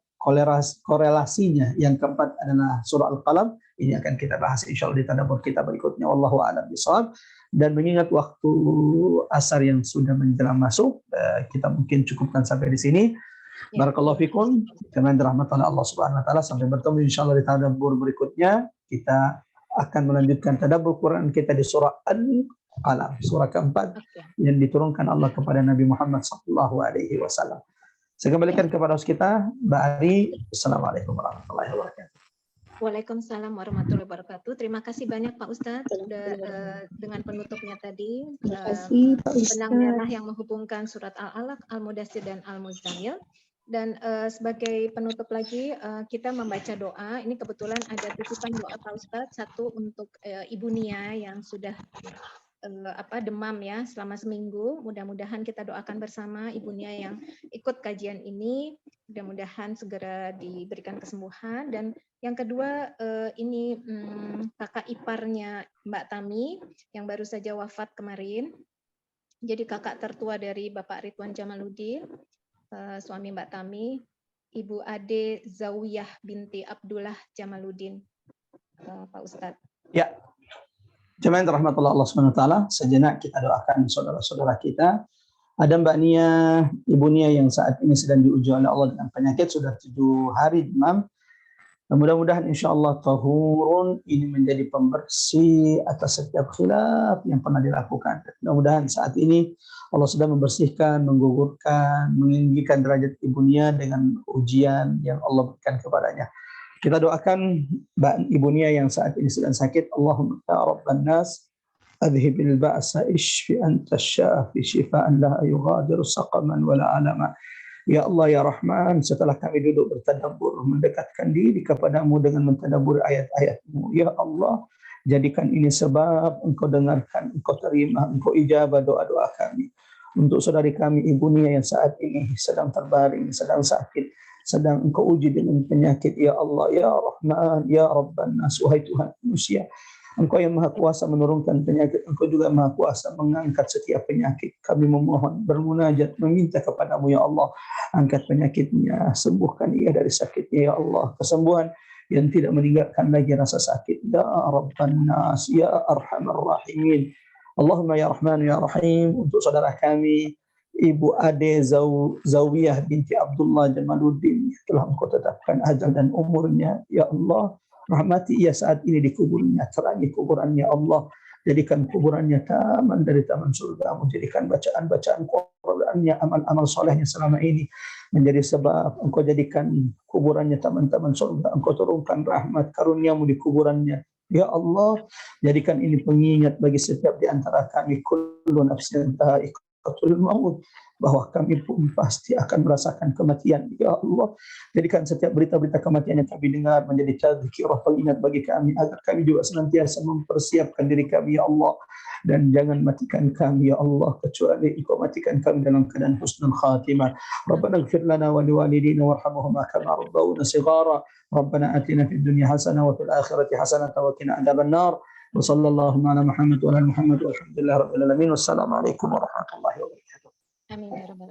korelasinya. Yang keempat adalah surah Al-Qalam. Ini akan kita bahas insya Allah di tadabbur kita berikutnya. Wallahu a'lam bishawab. Dan mengingat waktu asar yang sudah menjelang masuk, kita mungkin cukupkan sampai di sini. Barakallahu fikum. Karena dirahmati Allah Subhanahu wa taala, sampai bertemu insya Allah di tadabbur berikutnya. Kita akan melanjutkan tadabbur Quran kita di surah Al-Qalam, surah keempat yang diturunkan Allah kepada Nabi Muhammad sallallahu alaihi wasallam. Saya kembalikan kepada host kita, Mbak Ari. Assalamualaikum warahmatullahi wabarakatuh. Waalaikumsalam warahmatullahi wabarakatuh. Terima kasih banyak Pak Ustadz dengan penutupnya tadi. Terima kasih Pak Ustadz. Benang merah yang menghubungkan surat Al-Alaq, Al-Mudaththir dan Al-Muzammil. Dan sebagai penutup lagi kita membaca doa. Ini kebetulan ada titipan doa Pak Ustadz, satu untuk Ibu Nia yang sudah demam ya selama seminggu. Mudah-mudahan kita doakan bersama Ibu Nia yang ikut kajian ini, mudah-mudahan segera diberikan kesembuhan. Dan yang kedua ini kakak iparnya Mbak Tami yang baru saja wafat kemarin. Jadi kakak tertua dari Bapak Ridwan Jamaluddin, suami Mbak Tami, Ibu Ade Zawiyah binti Abdullah Jamaluddin, Pak Ustadz. Ya. Jemaah rahmatullah Allah Subhanahu wa taala, sejenak kita doakan saudara-saudara kita. Ada Mbak Nia, Ibu Nia yang saat ini sedang diuji oleh Allah dengan penyakit, sudah 7 hari demam. Mudah-mudahan insya Allah tahurun ini menjadi pembersih atas setiap khilaf yang pernah dilakukan. Mudah-mudahan saat ini Allah sudah membersihkan, menggugurkan, meninggikan derajat Ibu Nia dengan ujian yang Allah berikan kepadanya. Kita doakan Mbak Ibu Nia yang saat ini sedang sakit. Allahumma ya Rabban nas, adhibil ba'sa ishfi anta syafi shifaan la yughadiru saqaman wala alama. Ya Allah ya Rahman, setelah kami duduk bertadabbur, mendekatkan diri kepadamu dengan mentadabbur ayat-ayat-Mu. Ya Allah, jadikan ini sebab Engkau dengarkan, Engkau terima, Engkau ijabah doa-doa kami. Untuk saudari kami Ibu Nia yang saat ini sedang terbaring, sedang sakit, sedang Engkau uji dengan penyakit. Ya Allah ya Rahman ya Rabban nas, wahai Tuhan manusia, Engkau yang Maha Kuasa menurunkan penyakit, Engkau juga Maha Kuasa mengangkat setiap penyakit. Kami memohon, bermunajat, meminta kepadamu ya Allah, angkat penyakitnya, sembuhkan ia dari sakitnya ya Allah, kesembuhan yang tidak meninggalkan lagi rasa sakit. Ya Rabban nas ya Arhamar Rahimin. Allahumma ya Rahman ya Rahim. Untuk saudara kami Ibu Ade Zawiyah binti Abdullah Jamaluddin, telah Engkau tetapkan ajal dan umurnya ya Allah, rahmati ia saat ini di kuburnya, terangi kuburannya Allah, jadikan kuburannya taman dari taman surga-Mu, jadikan bacaan-bacaan Qur'annya, amal-amal solehnya selama ini menjadi sebab Engkau jadikan kuburannya taman-taman surga. Engkau turunkan rahmat karunia-Mu di kuburannya ya Allah, jadikan ini pengingat bagi setiap di antara kami, kullu nafsin dha'iqatul maut, bahwa kami pun pasti akan merasakan kematian ya Allah. Jadikan setiap berita-berita kematian yang kami dengar menjadi tadzkirah, pengingat bagi kami, agar kami juga senantiasa mempersiapkan diri kami ya Allah. Dan jangan matikan kami ya Allah, kecuali Engkau matikan kami dalam keadaan husnul khatimah. Rabbana ighfir lana wa liwalidina warhamhuma kama rabbawna shighara. Rabbana atina fid dunya hasanah wa fil akhirati hasanah wa qina adzabannar. Wa sallallahu ala Muhammad wa ala Muhammad walhamdulillahi rabbil alamin. Wassalamu alaikum warahmatullahi wabarakatuh. Amin ya rabbal alamin.